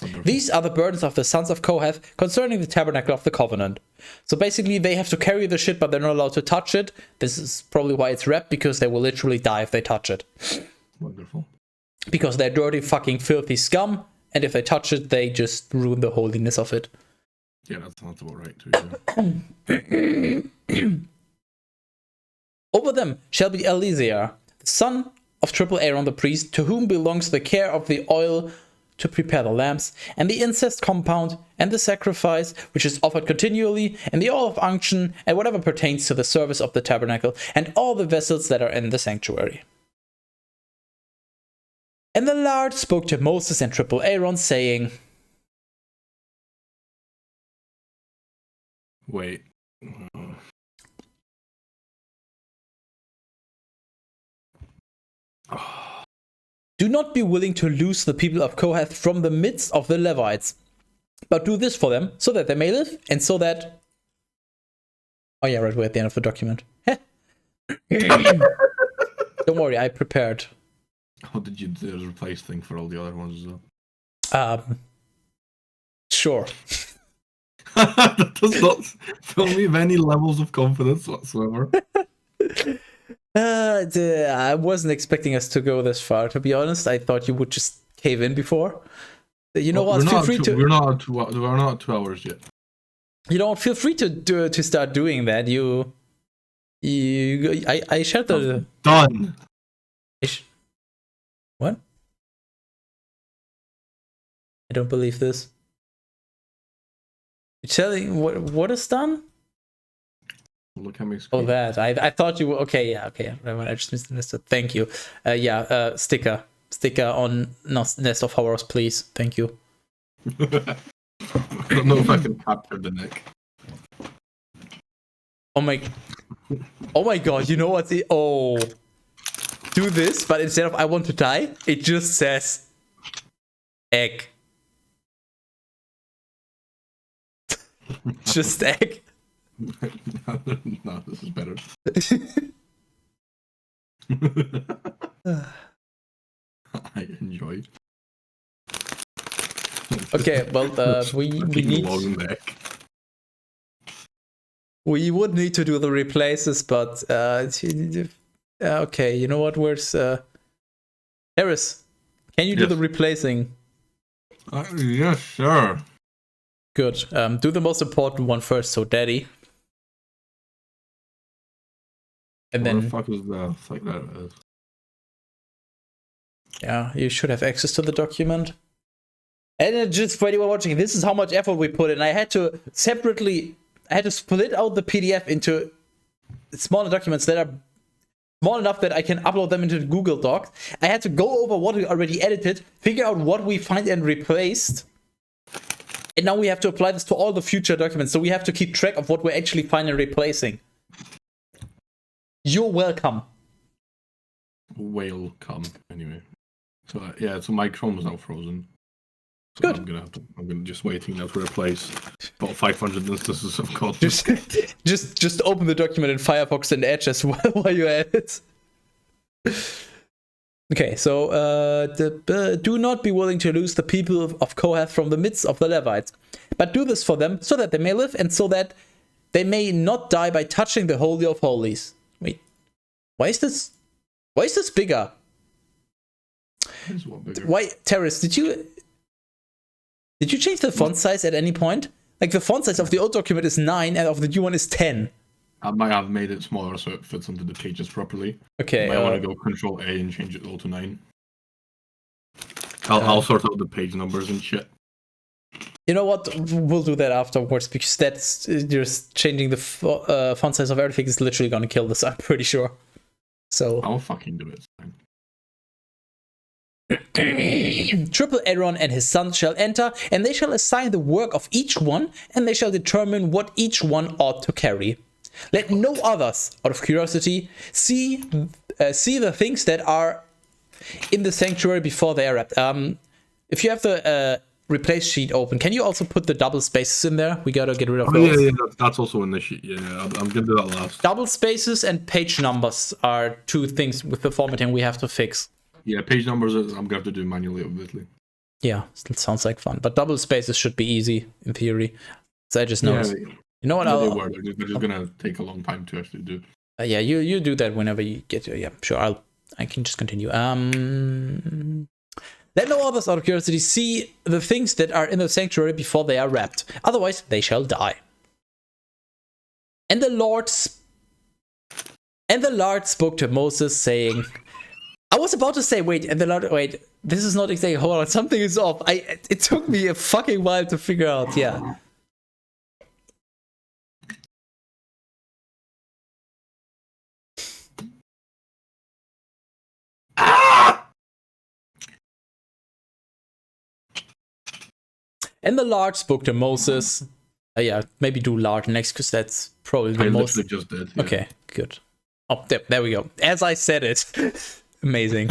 [SPEAKER 1] Wonderful. These are the burdens of the sons of Kohath concerning the tabernacle of the covenant. So basically they have to carry the shit, but they're not allowed to touch it. This is probably why it's wrapped, because they will literally die if they touch it.
[SPEAKER 2] Wonderful. Because
[SPEAKER 1] they're dirty, fucking, filthy scum, and if they touch it, they just ruin the holiness of it.
[SPEAKER 2] Yeah, that sounds about right too.
[SPEAKER 1] Over them shall be Eleazar, the son of Triple Aaron the priest, to whom belongs the care of the oil to prepare the lamps, and the incest compound, and the sacrifice, which is offered continually, and the oil of unction, and whatever pertains to the service of the tabernacle, and all the vessels that are in the sanctuary. And the Lord spoke to Moses and Triple Aaron, saying...
[SPEAKER 2] Wait.
[SPEAKER 1] Do not be willing to loose the people of Kohath from the midst of the Levites, but do this for them, so that they may live, and so that... Oh yeah, right, we're at the end of the document. Don't worry, I prepared.
[SPEAKER 2] How did you do the replace thing for all the other ones as well?
[SPEAKER 1] Sure.
[SPEAKER 2] That does not fill me with any levels of confidence whatsoever.
[SPEAKER 1] I wasn't expecting us to go this far, to be honest. I thought you would just cave in before. You know what? Feel free to.
[SPEAKER 2] We're not at 2 hours yet.
[SPEAKER 1] You know what? Feel free to start doing that. I shared the.
[SPEAKER 2] Done.
[SPEAKER 1] What? I don't believe this. You're telling what is done?
[SPEAKER 2] Look at my screen.
[SPEAKER 1] Oh, that. I thought you were... Okay, yeah, okay. I just missed it. Thank you. Sticker. Sticker on Nest of Horrors, please. Thank you.
[SPEAKER 2] I don't know if I can capture the neck.
[SPEAKER 1] Oh my god, you know what's... Do this, but instead of "I want to die," it just says... egg. Just egg.
[SPEAKER 2] No, this is better. I enjoy.
[SPEAKER 1] Okay, well, we need. We would need to do the replaces, but okay. You know what? Where's Teras? Can you do the replacing?
[SPEAKER 2] Yes, sure.
[SPEAKER 1] Good. Do the most important one first. So, Daddy. And then.
[SPEAKER 2] What the fuck is that? It's like that is.
[SPEAKER 1] Yeah, you should have access to the document. And just for anyone watching, this is how much effort we put in. I had to split out the PDF into smaller documents that are small enough that I can upload them into the Google Docs. I had to go over what we already edited, figure out what we find and replaced. And now we have to apply this to all the future documents. So we have to keep track of what we're actually finding and replacing. You're welcome.
[SPEAKER 2] Welcome, anyway. So yeah, so my Chrome is now frozen. So
[SPEAKER 1] Good.
[SPEAKER 2] I'm gonna just waiting now to replace about 500 instances of code.
[SPEAKER 1] Just open the document in Firefox and Edge as well while you're at it. Okay, so do not be willing to lose the people of Kohath from the midst of the Levites, but do this for them so that they may live and so that they may not die by touching the Holy of Holies. Wait, why is this bigger? Why, Teras, did you change the font size at any point? Like the font size of the old document is 9 and of the new one is 10.
[SPEAKER 2] I might have made it smaller so it fits into the pages properly.
[SPEAKER 1] Okay.
[SPEAKER 2] I want to go Control A and change it all to 9. I'll sort out the page numbers and shit.
[SPEAKER 1] You know what? We'll do that afterwards because that's just changing the font size of everything is literally gonna kill this. I'm pretty sure. So
[SPEAKER 2] I'll fucking do it.
[SPEAKER 1] Triple Aaron and his sons shall enter, and they shall assign the work of each one, and they shall determine what each one ought to carry. Let no others, out of curiosity, see the things that are in the sanctuary before they are wrapped. If you have the replace sheet open, can you also put the double spaces in there? We gotta get rid of those.
[SPEAKER 2] Yeah, that's also in the sheet. Yeah, I'm gonna do that last.
[SPEAKER 1] Double spaces and page numbers are two things with the formatting we have to fix.
[SPEAKER 2] Yeah, page numbers I'm gonna have to do manually, obviously.
[SPEAKER 1] Yeah, still sounds like fun. But double spaces should be easy in theory. So I just noticed.
[SPEAKER 2] Yeah,
[SPEAKER 1] you know what?
[SPEAKER 2] They're just gonna take a long time to actually do.
[SPEAKER 1] Yeah, you do that whenever you get to. Yeah, sure. I can just continue. Let no others, out of curiosity, see the things that are in the sanctuary before they are wrapped. Otherwise, they shall die. And the Lord spoke to Moses, saying, I was about to say, wait, this is not exactly, hold on, something is off. It took me a fucking while to figure out, yeah. And the Lord spoke to Moses. Yeah, maybe do Lord next, because that's probably the most.
[SPEAKER 2] I literally just did. Yeah.
[SPEAKER 1] Okay, good. Oh, there we go. As I said it. Amazing.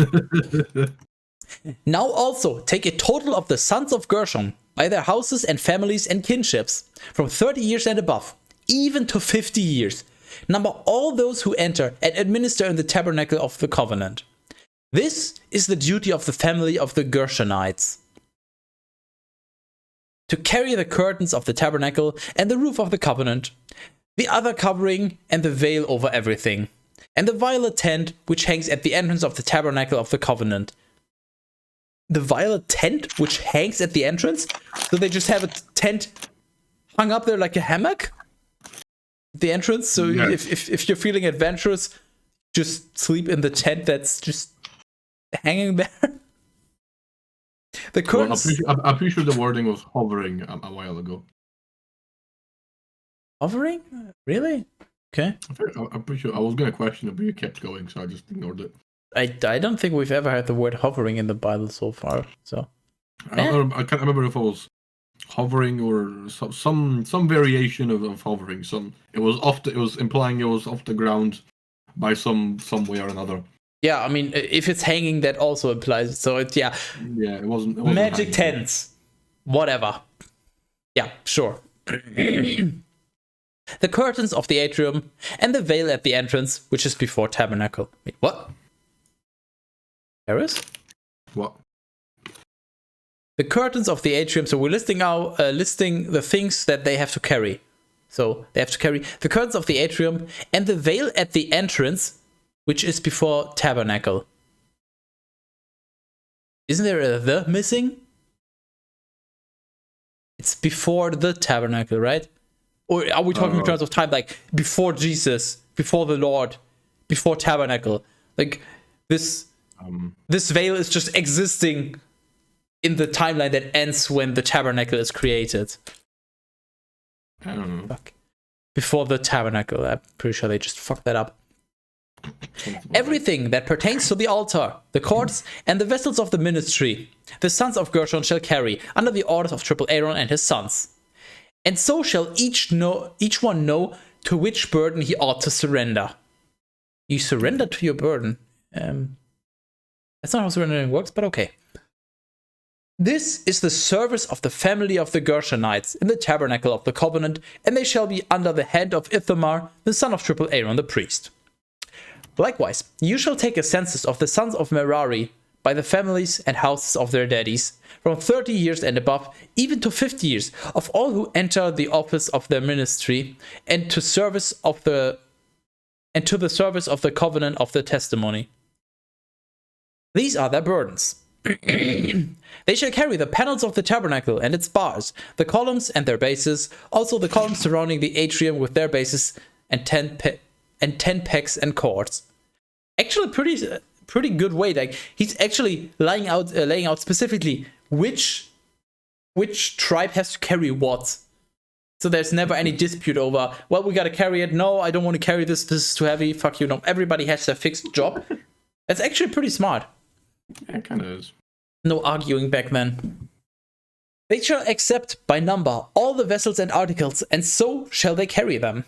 [SPEAKER 1] Now also take a total of the sons of Gershon by their houses and families and kinships, from 30 years and above, even to 50 years. Number all those who enter and administer in the tabernacle of the covenant. This is the duty of the family of the Gershonites. To carry the curtains of the tabernacle and the roof of the covenant, the other covering and the veil over everything, and the violet tent which hangs at the entrance of the tabernacle of the covenant. The violet tent which hangs at the entrance? So they just have a tent hung up there like a hammock? At the entrance? So yeah. if you're feeling adventurous, just sleep in the tent that's just hanging there? The curtains...
[SPEAKER 2] I'm pretty sure the wording was hovering a while ago.
[SPEAKER 1] Hovering? Really? Okay.
[SPEAKER 2] I'm pretty sure. I was going to question it, but you kept going, so I just ignored it.
[SPEAKER 1] I don't think we've ever had the word hovering in the Bible so far. So
[SPEAKER 2] I can't remember if it was hovering or some variation of hovering. It was implying it was off the ground by some way or another.
[SPEAKER 1] Yeah, I mean, if it's hanging, that also implies. So it's yeah.
[SPEAKER 2] Yeah, it wasn't
[SPEAKER 1] magic tents, whatever. Yeah, sure. The curtains of the atrium and the veil at the entrance, which is before tabernacle. Wait, what? Teras?
[SPEAKER 2] What?
[SPEAKER 1] The curtains of the atrium. So we're listing the things that they have to carry. So they have to carry the curtains of the atrium and the veil at the entrance, which is before tabernacle. Isn't there a the missing? It's before the tabernacle, right? Or are we talking in terms of time, like before Jesus, before the Lord, before tabernacle? Like this veil is just existing in the timeline that ends when the tabernacle is created.
[SPEAKER 2] I don't know.
[SPEAKER 1] Fuck. Before the tabernacle. I'm pretty sure they just fucked that up. Everything that pertains to the altar, the courts, and the vessels of the ministry, the sons of Gershon shall carry, under the orders of triple Aaron and his sons. And so shall each one know to which burden he ought to surrender. You surrender to your burden. That's not how surrendering works, but okay. This is the service of the family of the Gershonites in the tabernacle of the covenant, and they shall be under the hand of Ithamar, the son of triple Aaron the priest. Likewise, you shall take a census of the sons of Merari by the families and houses of their daddies, from 30 years and above, even to 50 years, of all who enter the office of their ministry, and to the service of the covenant of the testimony. These are their burdens. They shall carry the panels of the tabernacle and its bars, the columns and their bases, also the columns surrounding the atrium with their bases, and 10 pegs and cords. Actually, pretty good way. Like, he's actually laying out specifically which tribe has to carry what. So there's never any dispute over, well, we gotta carry it. No, I don't want to carry this. This is too heavy. Fuck you. No, everybody has their fixed job. That's actually pretty smart.
[SPEAKER 2] Yeah, it kind of is.
[SPEAKER 1] No arguing back then. They shall accept by number all the vessels and articles, and so shall they carry them.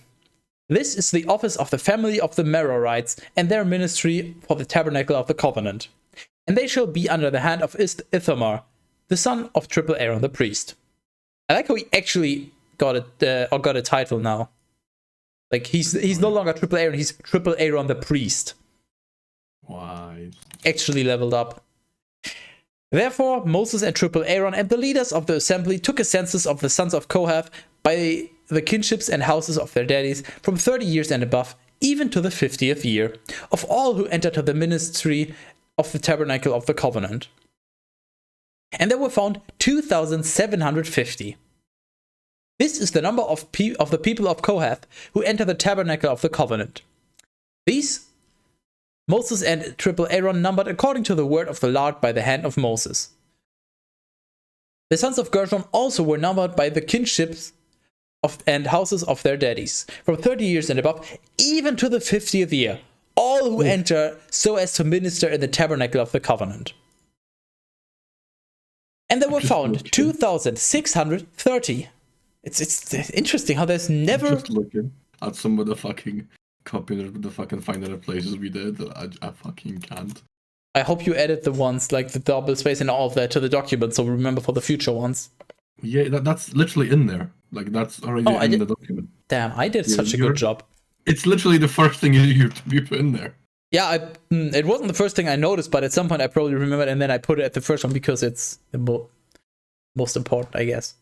[SPEAKER 1] This is the office of the family of the Merarites and their ministry for the tabernacle of the covenant. And they shall be under the hand of Ithamar, the son of triple Aaron the priest. I like how he actually got a title now. Like, he's no longer triple Aaron, he's triple Aaron the priest.
[SPEAKER 2] Why?
[SPEAKER 1] Actually leveled up. Therefore, Moses and triple Aaron and the leaders of the assembly took a census of the sons of Kohath by the kinships and houses of their daddies, from 30 years and above, even to the 50th year, of all who entered to the ministry of the tabernacle of the covenant. And there were found 2,750. This is the number of the people of Kohath who enter the tabernacle of the covenant. These Moses and triple Aaron numbered according to the word of the Lord by the hand of Moses. The sons of Gershon also were numbered by the kinships and houses of their daddies, from 30 years and above, even to the 50th year, all who enter so as to minister in the tabernacle of the covenant. And there were found 2,630. It's interesting how there's never...
[SPEAKER 2] Just looking at some of the fucking copies of the fucking find other places we did that I fucking can't.
[SPEAKER 1] I hope you edit the ones, like the double space and all of that, to the document, so remember for the future ones.
[SPEAKER 2] Yeah, that's literally in there. Like, that's already in the document.
[SPEAKER 1] Damn, I did such a good job.
[SPEAKER 2] It's literally the first thing you put in there.
[SPEAKER 1] Yeah, it wasn't the first thing I noticed, but at some point I probably remembered, and then I put it at the first one because it's the most important, I guess.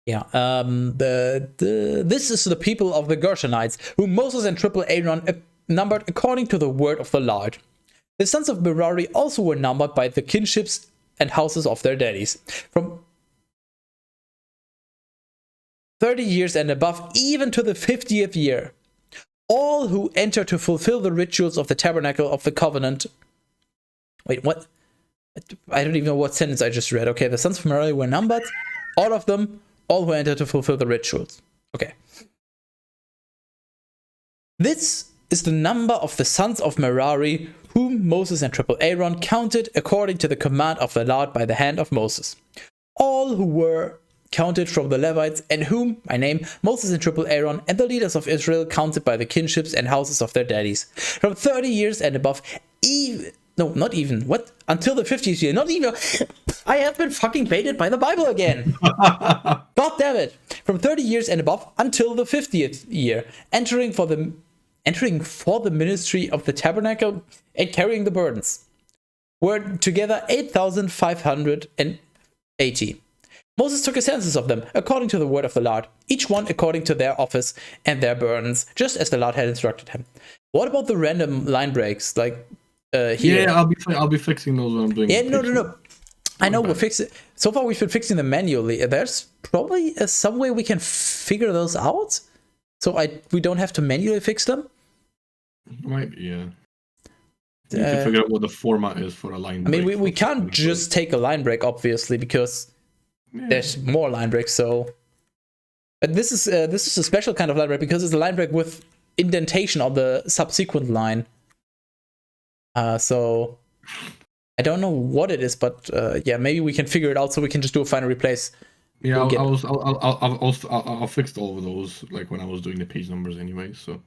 [SPEAKER 1] Yeah, this is the people of the Gershonites, whom Moses and triple Aaron numbered according to the word of the Lord. The sons of Merari also were numbered by the kinships and houses of their daddies, from 30 years and above, even to the 50th year. All who enter to fulfill the rituals of the tabernacle of the covenant. Wait, what? I don't even know what sentence I just read. Okay, the sons of Merari were numbered, all of them, all who enter to fulfill the rituals. Okay. This is the number of the sons of Merari, whom Moses and triple Aaron counted according to the command of the Lord by the hand of Moses. All who were counted from the Levites, and whom, by name, Moses and triple Aaron and the leaders of Israel counted by the kinships and houses of their daddies, from 30 years and above, until the 50th year, not even, I have been fucking baited by the Bible again. God damn it. From 30 years and above until the 50th year, entering for the ministry of the tabernacle and carrying the burdens, were together 8,580. Moses took a census of them, according to the word of the Lord, each one according to their office and their burdens, just as the Lord had instructed him. What about the random line breaks, like here?
[SPEAKER 2] Yeah, I'll be fixing those when I'm doing.
[SPEAKER 1] Yeah, no. I know we're fixing. So far, we've been fixing them manually. There's probably some way we can figure those out, so we don't have to manually fix them.
[SPEAKER 2] Might be, yeah. You need to figure out what the format is for a line break.
[SPEAKER 1] I mean, we can't just take a line break, obviously, because there's more line breaks. So, but this is a special kind of line break because it's a line break with indentation on the subsequent line. So I don't know what it is, but yeah, maybe we can figure it out so we can just do a final replace.
[SPEAKER 2] Yeah, I'll fix all of those like when I was doing the page numbers anyway. So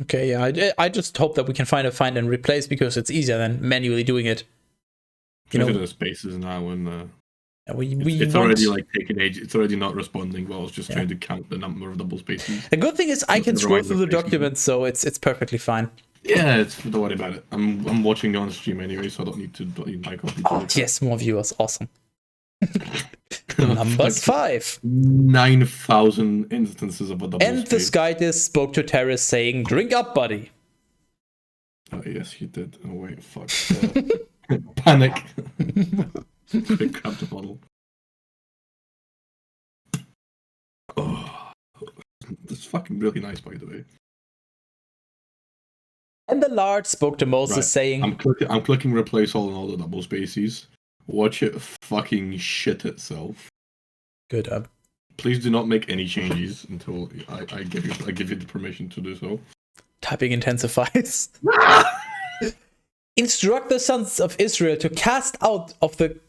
[SPEAKER 1] okay, yeah, I just hope that we can find and replace because it's easier than manually doing it.
[SPEAKER 2] You know, the spaces now and
[SPEAKER 1] it's
[SPEAKER 2] already like taking age. It's already not responding. Well, I was just trying to count the number of double spaces.
[SPEAKER 1] The good thing is I can scroll through the documents, so it's perfectly fine.
[SPEAKER 2] Yeah, don't worry about it. I'm watching on stream anyway, so I don't need my copy.
[SPEAKER 1] Oh, yes, more viewers, awesome. Numbers 5.
[SPEAKER 2] 9,000 instances of a double
[SPEAKER 1] and space. The Skytist spoke to Teras saying, "Drink up, buddy."
[SPEAKER 2] Oh yes, he did. Oh wait, fuck. Panic. Quick, grab the bottle. Oh, that's fucking really nice, by the way.
[SPEAKER 1] And the Lord spoke to Moses, saying,
[SPEAKER 2] I'm clicking replace all in all the double spaces. Watch it fucking shit itself.
[SPEAKER 1] Good up.
[SPEAKER 2] Please do not make any changes until I give you the permission to do so.
[SPEAKER 1] Typing intensifies. Instruct the sons of Israel to cast out of the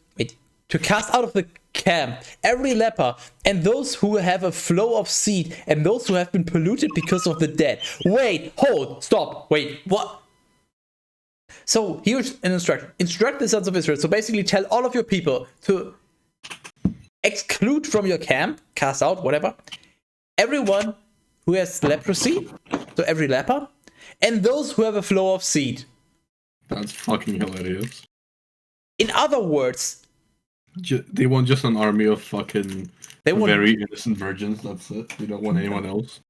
[SPEAKER 1] camp every leper and those who have a flow of seed and those who have been polluted because of the dead. Wait, hold, stop, wait, what? So here's an instruction. Instruct the sons of Israel. So basically tell all of your people to exclude from your camp, cast out, whatever, everyone who has leprosy, so every leper, and those who have a flow of seed.
[SPEAKER 2] That's fucking hilarious.
[SPEAKER 1] In other words,
[SPEAKER 2] they want just an army of fucking very innocent virgins. That's it. They don't want anyone else.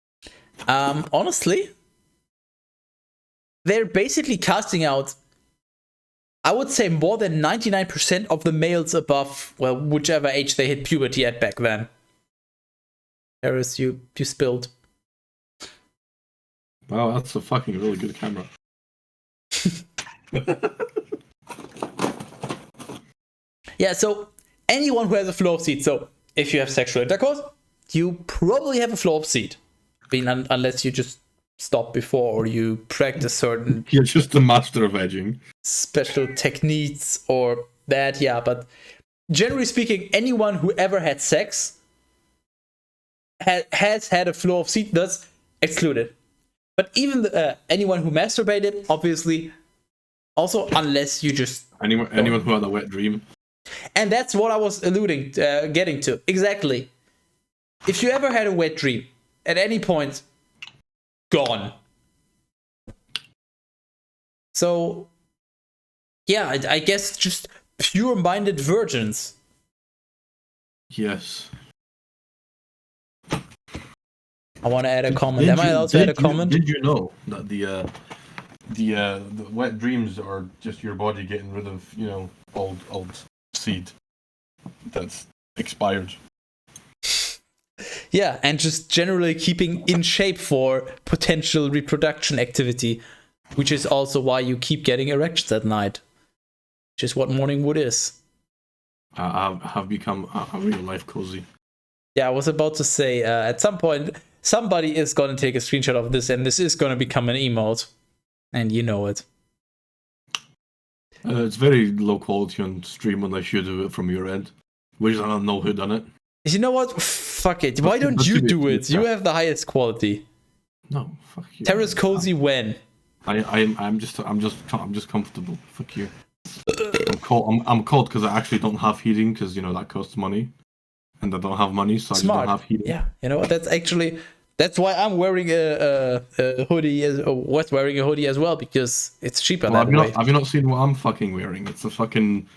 [SPEAKER 1] Honestly, they're basically casting out, I would say, more than 99% of the males above, well, whichever age they hit puberty at back then. Teras, you spilled.
[SPEAKER 2] Wow, that's a fucking really good camera.
[SPEAKER 1] Yeah, so anyone who has a flow of seed. So if you have sexual intercourse, you probably have a flow of seed. Unless you just stop before or you practice certain...
[SPEAKER 2] You're just the master of edging.
[SPEAKER 1] Special techniques or that, yeah. But generally speaking, anyone who ever had sex has had a flow of seed, thus excluded. But even anyone who masturbated, obviously, also, unless you just...
[SPEAKER 2] Anyone who had a wet dream.
[SPEAKER 1] And that's what I was getting to. Exactly. If you ever had a wet dream, at any point, gone. So, yeah, I guess just pure-minded virgins.
[SPEAKER 2] Yes.
[SPEAKER 1] I want to add a comment. Am I allowed to add a comment?
[SPEAKER 2] Did you know that the wet dreams are just your body getting rid of, old seed that's expired?
[SPEAKER 1] Yeah, and just generally keeping in shape for potential reproduction activity, which is also why you keep getting erections at night, which is what morning wood is.
[SPEAKER 2] I have become a real life cozy.
[SPEAKER 1] Yeah, I was about to say, at some point, somebody is going to take a screenshot of this, and this is going to become an emote. And you know it.
[SPEAKER 2] It's very low quality on stream unless you do it from your end. Which I don't know who done it.
[SPEAKER 1] You know what? Fuck it. Why don't you do it? You have the highest quality.
[SPEAKER 2] No, fuck you.
[SPEAKER 1] Teras cozy when?
[SPEAKER 2] I'm just comfortable. Fuck you. I'm cold because I actually don't have heating because that costs money, and I don't have money, so
[SPEAKER 1] Smart.
[SPEAKER 2] I just don't have heating.
[SPEAKER 1] Yeah, you know what? That's why I'm wearing a hoodie. Was wearing a hoodie as well because it's cheaper that way.
[SPEAKER 2] Have you not seen what I'm fucking wearing? It's a fucking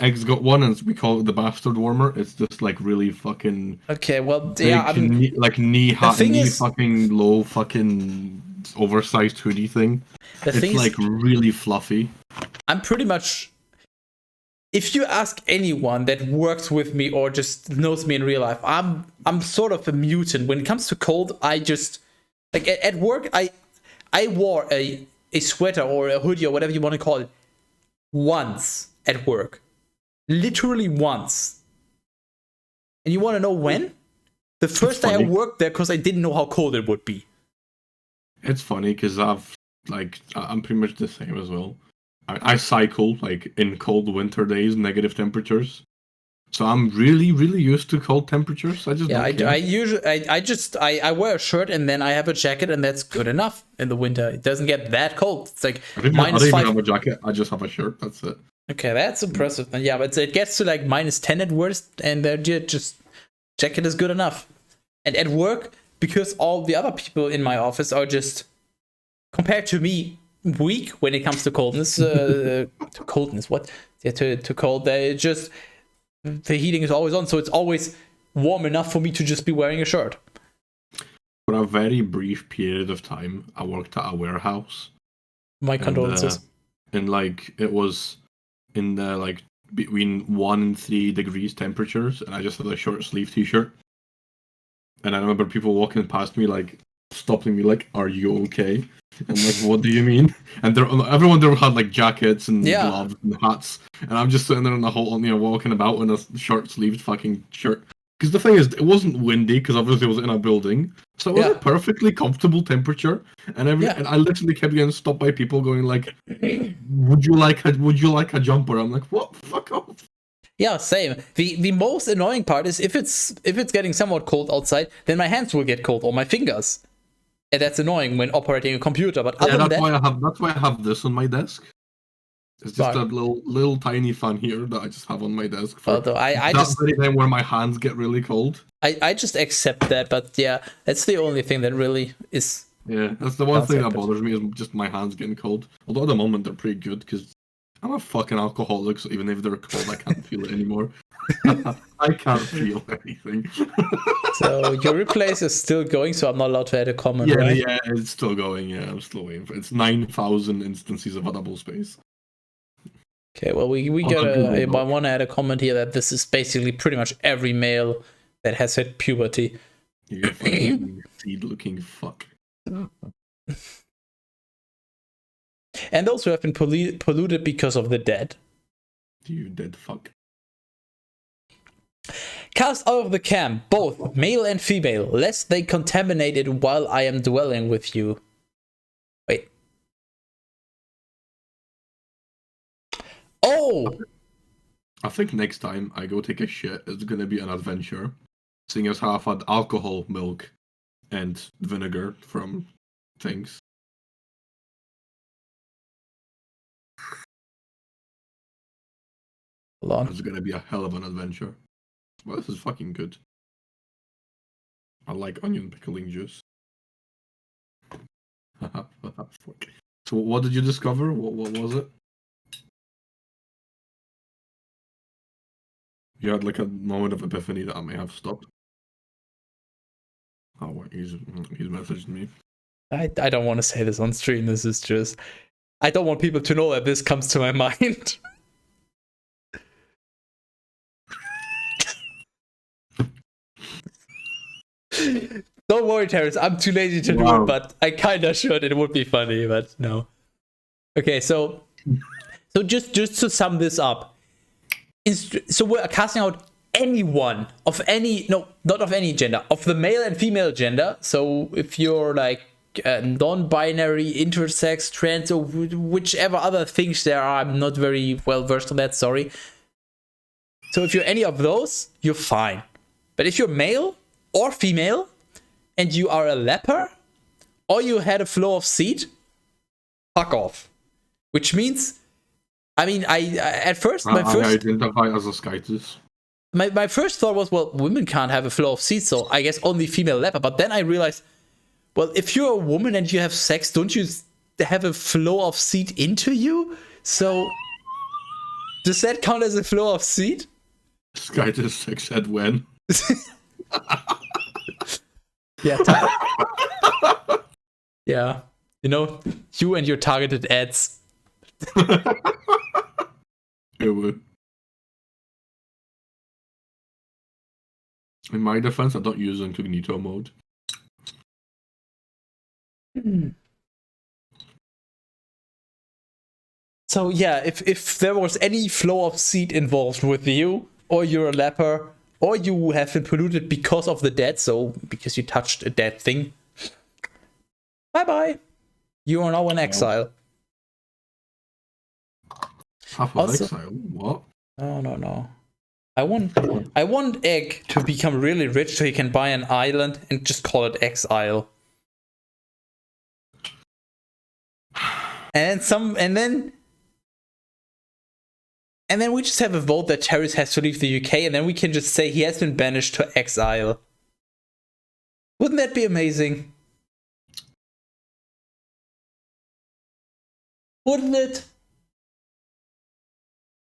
[SPEAKER 2] Eggs got one, and we call it the bastard warmer. It's just like really fucking.
[SPEAKER 1] Okay, well, yeah,
[SPEAKER 2] knee fucking low, fucking oversized hoodie thing. It's like really fluffy.
[SPEAKER 1] I'm pretty much. If you ask anyone that works with me or just knows me in real life, I'm sort of a mutant. When it comes to cold, I just like at work I wore a sweater or a hoodie or whatever you want to call it once at work. Literally once. And you want to know when? The first day I worked there because I didn't know how cold it would be.
[SPEAKER 2] It's funny because I'm pretty much the same as well. I cycle like in cold winter days, negative temperatures. So I'm really, really used to cold temperatures. I just don't care.
[SPEAKER 1] I usually I wear a shirt and then I have a jacket and that's good enough in the winter. It doesn't get that cold. It's like
[SPEAKER 2] I don't
[SPEAKER 1] -5.
[SPEAKER 2] even have a jacket. I just have a shirt. That's it.
[SPEAKER 1] Okay, that's impressive. And yeah, but it gets to like -10 at worst, and just jacket is good enough. And at work, because all the other people in my office are just, compared to me, weak when it comes to coldness. To coldness, what? Yeah, to cold. They just, the heating is always on, so it's always warm enough for me to just be wearing a shirt.
[SPEAKER 2] For a very brief period of time, I worked at a warehouse.
[SPEAKER 1] My condolences.
[SPEAKER 2] And like it was in the like between 1 and 3 degrees temperatures, and I just had a short sleeve t-shirt. And I remember people walking past me, like stopping me, like, "Are you okay?" And like, "What do you mean?" And everyone there had like jackets and gloves and hats, and I'm just sitting there in the hole, walking about in a short sleeved fucking shirt. Because the thing is, it wasn't windy, because obviously it was in a building, so it was a perfectly comfortable temperature. And and I literally kept getting stopped by people going like, "Would you like a jumper?" I'm like, "What? Fuck off."
[SPEAKER 1] Yeah, same. The most annoying part is if it's getting somewhat cold outside, then my hands will get cold or my fingers. And that's annoying when operating a computer. But other than that,
[SPEAKER 2] that's why I have this on my desk. It's just a little tiny fan here that I just have on my desk for that very time where my hands get really cold.
[SPEAKER 1] I just accept that, but yeah, that's the only thing that really is.
[SPEAKER 2] Yeah, that's the one thing that bothers me is just my hands getting cold. Although at the moment they're pretty good because I'm a fucking alcoholic, so even if they're cold, I can't feel it anymore. I can't feel anything.
[SPEAKER 1] So your replace is still going, so I'm not allowed to add a comment, right?
[SPEAKER 2] Yeah, it's still going. Yeah, I'm still waiting for it. It's 9,000 instances of a double space.
[SPEAKER 1] Okay, well, we I want to add a comment here that this is basically pretty much every male that has hit puberty.
[SPEAKER 2] You fucking seed-looking fuck.
[SPEAKER 1] And those who have been polluted because of the dead.
[SPEAKER 2] You dead fuck.
[SPEAKER 1] Cast out of the camp, both male and female, lest they contaminate it while I am dwelling with you. Wait. Oh!
[SPEAKER 2] I think next time I go take a shit, it's gonna be an adventure. Seeing as how I've had alcohol, milk, and vinegar from things.
[SPEAKER 1] Hold on.
[SPEAKER 2] It's gonna be a hell of an adventure. Well, this is fucking good. I like onion pickling juice. So what did you discover? What was it? You had like a moment of epiphany that I may have stopped. Oh, wait, he's messaged me.
[SPEAKER 1] I don't want to say this on stream. This is just... I don't want people to know that this comes to my mind. Don't worry, Teras. I'm too lazy to do it, but I kind of should. It would be funny, but no. Okay, so just to sum this up. So we're casting out anyone of any... No, not of any gender. Of the male and female gender. So if you're like non-binary, intersex, trans, or whichever other things there are, I'm not very well versed on that, sorry. So if you're any of those, you're fine. But if you're male or female, and you are a leper, or you had a flow of seed, fuck off. Which means, I mean, I
[SPEAKER 2] identify as a skytus.
[SPEAKER 1] My first thought was, well, women can't have a flow of seed, so I guess only female leper. But then I realized, well, if you're a woman and you have sex, don't you have a flow of seed into you? So does that count as a flow of seed?
[SPEAKER 2] Skytus sex ed when?
[SPEAKER 1] Yeah. Yeah. You know, you and your targeted ads.
[SPEAKER 2] It would. In my defense, I don't use incognito mode.
[SPEAKER 1] So yeah, if there was any flow of seed involved with you, or you're a leper, or you have been polluted because of the dead, so because you touched a dead thing, bye. You are now in exile.
[SPEAKER 2] Half of exile? What?
[SPEAKER 1] No. I want Egg to become really rich so he can buy an island and just call it Exile. And then we just have a vote that Teras has to leave the UK, and then we can just say he has been banished to exile. Wouldn't that be amazing? Wouldn't it?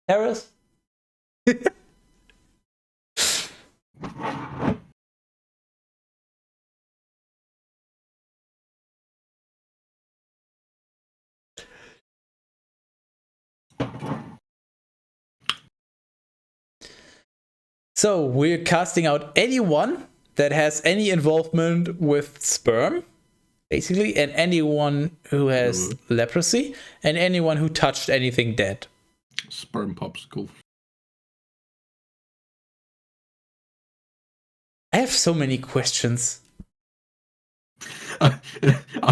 [SPEAKER 1] Teras? So we're casting out anyone that has any involvement with sperm, basically, and anyone who has leprosy, and anyone who touched anything dead.
[SPEAKER 2] Sperm popsicle.
[SPEAKER 1] I have so many questions.
[SPEAKER 2] I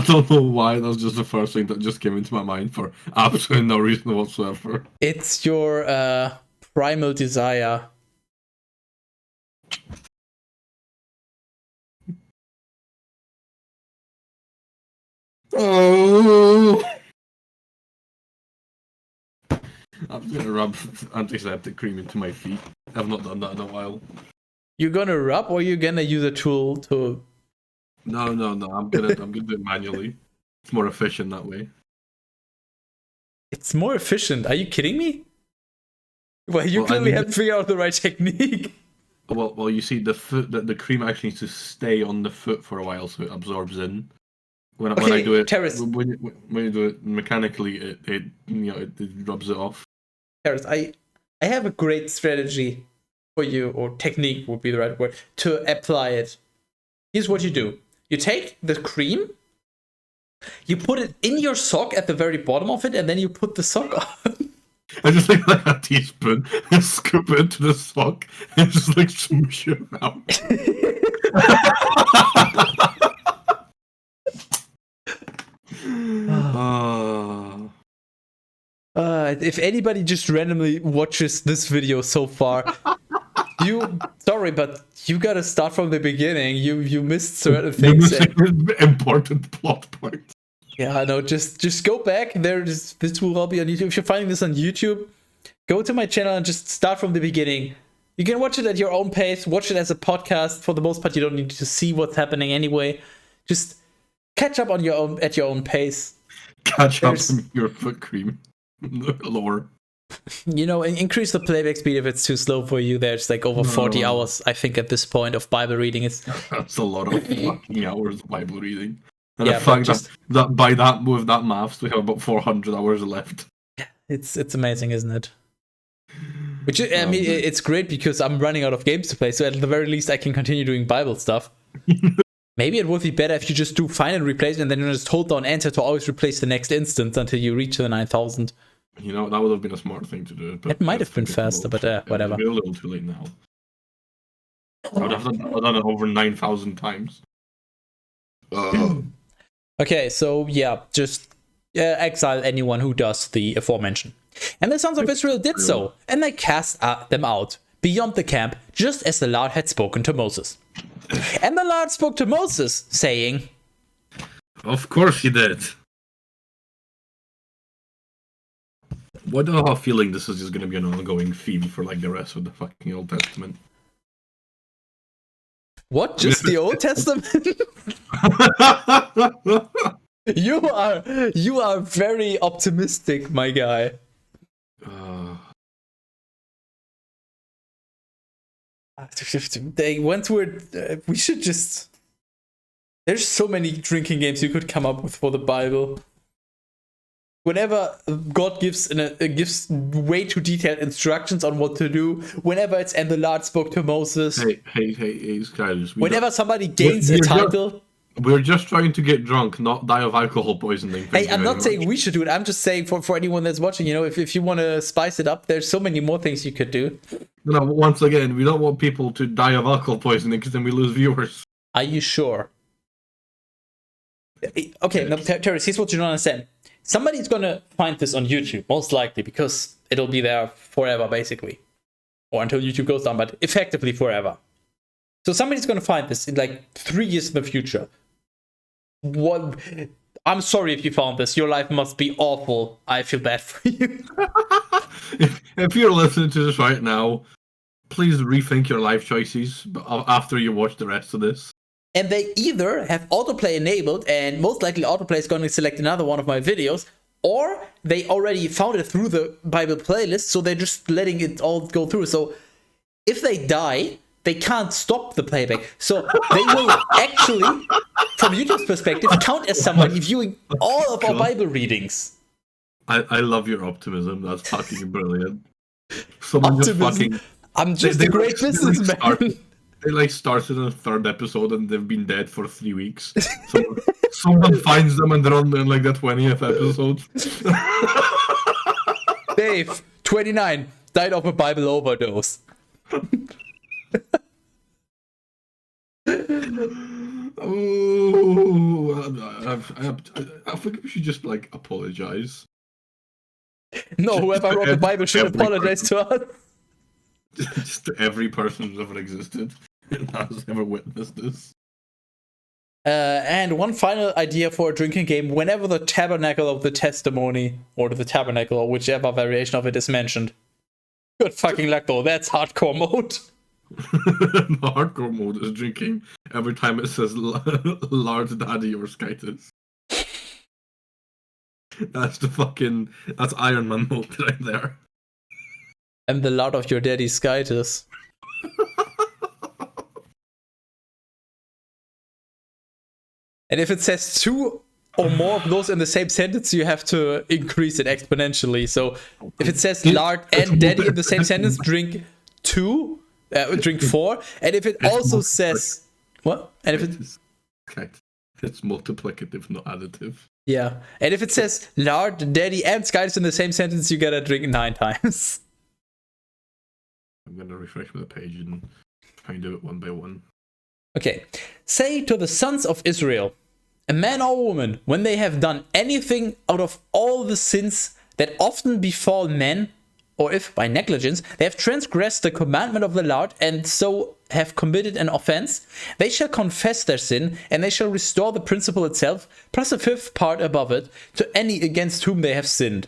[SPEAKER 2] don't know why, that's just the first thing that just came into my mind for absolutely no reason whatsoever.
[SPEAKER 1] It's your primal desire.
[SPEAKER 2] Oh! I'm gonna rub antiseptic cream into my feet. I've not done that in a while.
[SPEAKER 1] You're gonna rub, or you're gonna use a tool to...
[SPEAKER 2] No. I'm gonna do it manually. It's more efficient that way.
[SPEAKER 1] It's more efficient. Are you kidding me? Well, you clearly haven't figured out the right technique.
[SPEAKER 2] Well, you see, the cream actually needs to stay on the foot for a while, so it absorbs in. When I do it,
[SPEAKER 1] Teras.
[SPEAKER 2] when you do it mechanically, it rubs it off.
[SPEAKER 1] Teras, I have a great strategy for you, or technique would be the right word, to apply it. Here's what you do. You take the cream, you put it in your sock at the very bottom of it, and then you put the sock on.
[SPEAKER 2] I just take like a teaspoon and scoop it into the sock and just like smoosh it out.
[SPEAKER 1] If anybody just randomly watches this video so far, sorry, but you gotta start from the beginning. You missed certain things.
[SPEAKER 2] Important plot points.
[SPEAKER 1] Yeah, no, just go back. This will all be on YouTube. If you're finding this on YouTube, go to my channel and just start from the beginning. You can watch it at your own pace. Watch it as a podcast. For the most part, you don't need to see what's happening anyway. Just catch up on at your own pace.
[SPEAKER 2] Catch up on your foot cream. Lower.
[SPEAKER 1] Increase the playback speed if it's too slow for you. There's like over 40 hours, I think, at this point of Bible reading.
[SPEAKER 2] That's a lot of fucking hours of Bible reading. And
[SPEAKER 1] yeah,
[SPEAKER 2] the fact that by that with that maths, we have about 400 hours left.
[SPEAKER 1] It's amazing, isn't it? Which I mean, it's great because I'm running out of games to play. So at the very least, I can continue doing Bible stuff. Maybe it would be better if you just do find and replace, and then you just hold down enter to always replace the next instance until you reach the 9,000.
[SPEAKER 2] That would have been a smart thing to do.
[SPEAKER 1] But it might have been faster, but whatever.
[SPEAKER 2] It's a little too late now. I would have done it over 9,000 times.
[SPEAKER 1] Okay, so yeah, just exile anyone who does the aforementioned. And the sons of Israel did so, and they cast them out beyond the camp, just as the Lord had spoken to Moses. And the Lord spoke to Moses, saying,
[SPEAKER 2] Of course he did. Why do I have a feeling this is just going to be an ongoing theme for like the rest of the fucking Old Testament?
[SPEAKER 1] What? Just the Old Testament? You are very optimistic, my guy. We should just... There's so many drinking games you could come up with for the Bible. Whenever God gives way too detailed instructions on what to do, whenever it's and the Lord spoke to Moses.
[SPEAKER 2] Hey, Skyler.
[SPEAKER 1] Whenever somebody gains a title.
[SPEAKER 2] We're just trying to get drunk, not die of alcohol poisoning.
[SPEAKER 1] Hey, I'm not saying we should do it. I'm just saying for anyone that's watching, if you want to spice it up, there's so many more things you could do.
[SPEAKER 2] No, once again, we don't want people to die of alcohol poisoning because then we lose viewers.
[SPEAKER 1] Are you sure? Okay, now, Teras, here's what you don't understand. Somebody's gonna find this on YouTube, most likely, because it'll be there forever, basically. Or until YouTube goes down, but effectively forever. So somebody's gonna find this in like 3 years in the future. What? I'm sorry if you found this. Your life must be awful. I feel bad for you.
[SPEAKER 2] If you're listening to this right now, please rethink your life choices after you watch the rest of this.
[SPEAKER 1] And they either have autoplay enabled, and most likely autoplay is going to select another one of my videos, or they already found it through the Bible playlist, so they're just letting it all go through. So if they die, they can't stop the playback. So they will actually, from YouTube's perspective, count as somebody viewing all of our Bible readings.
[SPEAKER 2] I love your optimism. That's fucking brilliant. Someone just fucking...
[SPEAKER 1] I'm just a great businessman.
[SPEAKER 2] They started a 3rd episode and they've been dead for 3 weeks. Someone finds them and they're on like the 20th episode.
[SPEAKER 1] Dave, 29, died of a Bible overdose.
[SPEAKER 2] I think we should just like apologize.
[SPEAKER 1] No, whoever wrote the Bible should apologize to us.
[SPEAKER 2] Just to every person who's ever existed and has ever witnessed this.
[SPEAKER 1] And one final idea for a drinking game: whenever the tabernacle of the testimony, or the tabernacle, or whichever variation of it is mentioned. Good fucking luck though, that's hardcore mode.
[SPEAKER 2] The hardcore mode is drinking every time it says large daddy or Skytus. That's Iron Man mode right there.
[SPEAKER 1] I'm the lord of your daddy Skytus. And if it says 2 or more of those in the same sentence, you have to increase it exponentially. So if it says lard and daddy in the same sentence, drink 4. And if it also says what? And if
[SPEAKER 2] it's multiplicative, not additive.
[SPEAKER 1] Yeah. And if it says lard, daddy, and Skytus in the same sentence, you gotta drink 9 times.
[SPEAKER 2] I'm gonna refresh the page and try and do it one by one.
[SPEAKER 1] Okay. Say to the sons of Israel, a man or woman, when they have done anything out of all the sins that often befall men, or if by negligence they have transgressed the commandment of the Lord and so have committed an offense, they shall confess their sin, and they shall restore the principle itself, plus a 5th part above it, to any against whom they have sinned.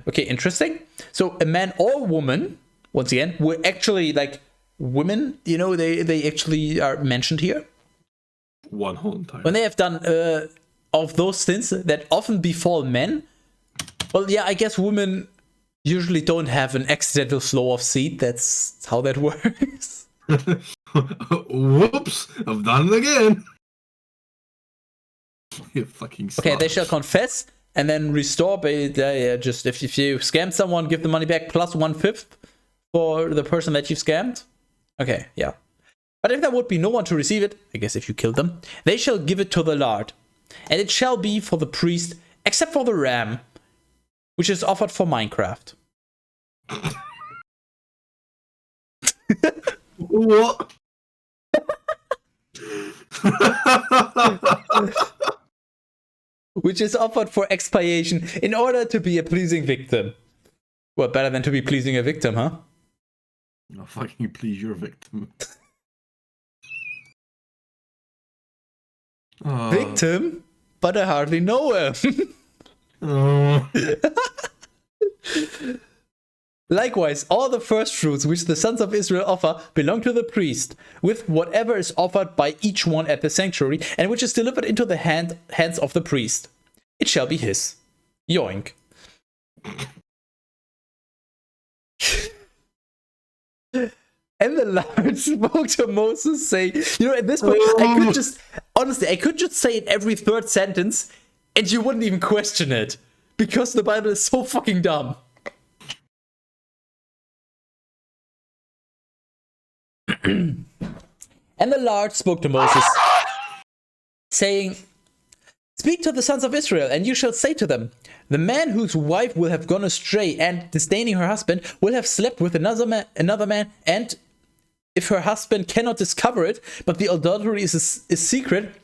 [SPEAKER 1] Okay, interesting. So a man or woman, once again, we're actually like women, they actually are mentioned here.
[SPEAKER 2] One whole time.
[SPEAKER 1] When they have done of those sins that often befall men, well, yeah, I guess women usually don't have an accidental flow of seed. That's how that works.
[SPEAKER 2] Whoops, I've done it again. You fucking
[SPEAKER 1] Okay, they shall confess and then restore. Just if you scammed someone, give the money back plus 1/5 for the person that you scammed. Okay, yeah. But if there would be no one to receive it, I guess if you killed them, they shall give it to the Lord. And it shall be for the priest, except for the ram, which is offered for Minecraft.
[SPEAKER 2] What?
[SPEAKER 1] Which is offered for expiation in order to be a pleasing victim. Well, better than to be pleasing a victim, huh?
[SPEAKER 2] No, fucking please your victim.
[SPEAKER 1] Victim? But I hardly know him. Likewise, all the first fruits which the sons of Israel offer belong to the priest, with whatever is offered by each one at the sanctuary, and which is delivered into the hands of the priest. It shall be his. Yoink. And the Lord spoke to Moses, saying, at this point, I could just say it every 3rd sentence, and you wouldn't even question it, because the Bible is so fucking dumb. And the Lord spoke to Moses, saying, speak to the sons of Israel, and you shall say to them, the man whose wife will have gone astray and, disdaining her husband, will have slept with another man, and if her husband cannot discover it, but the adultery is secret,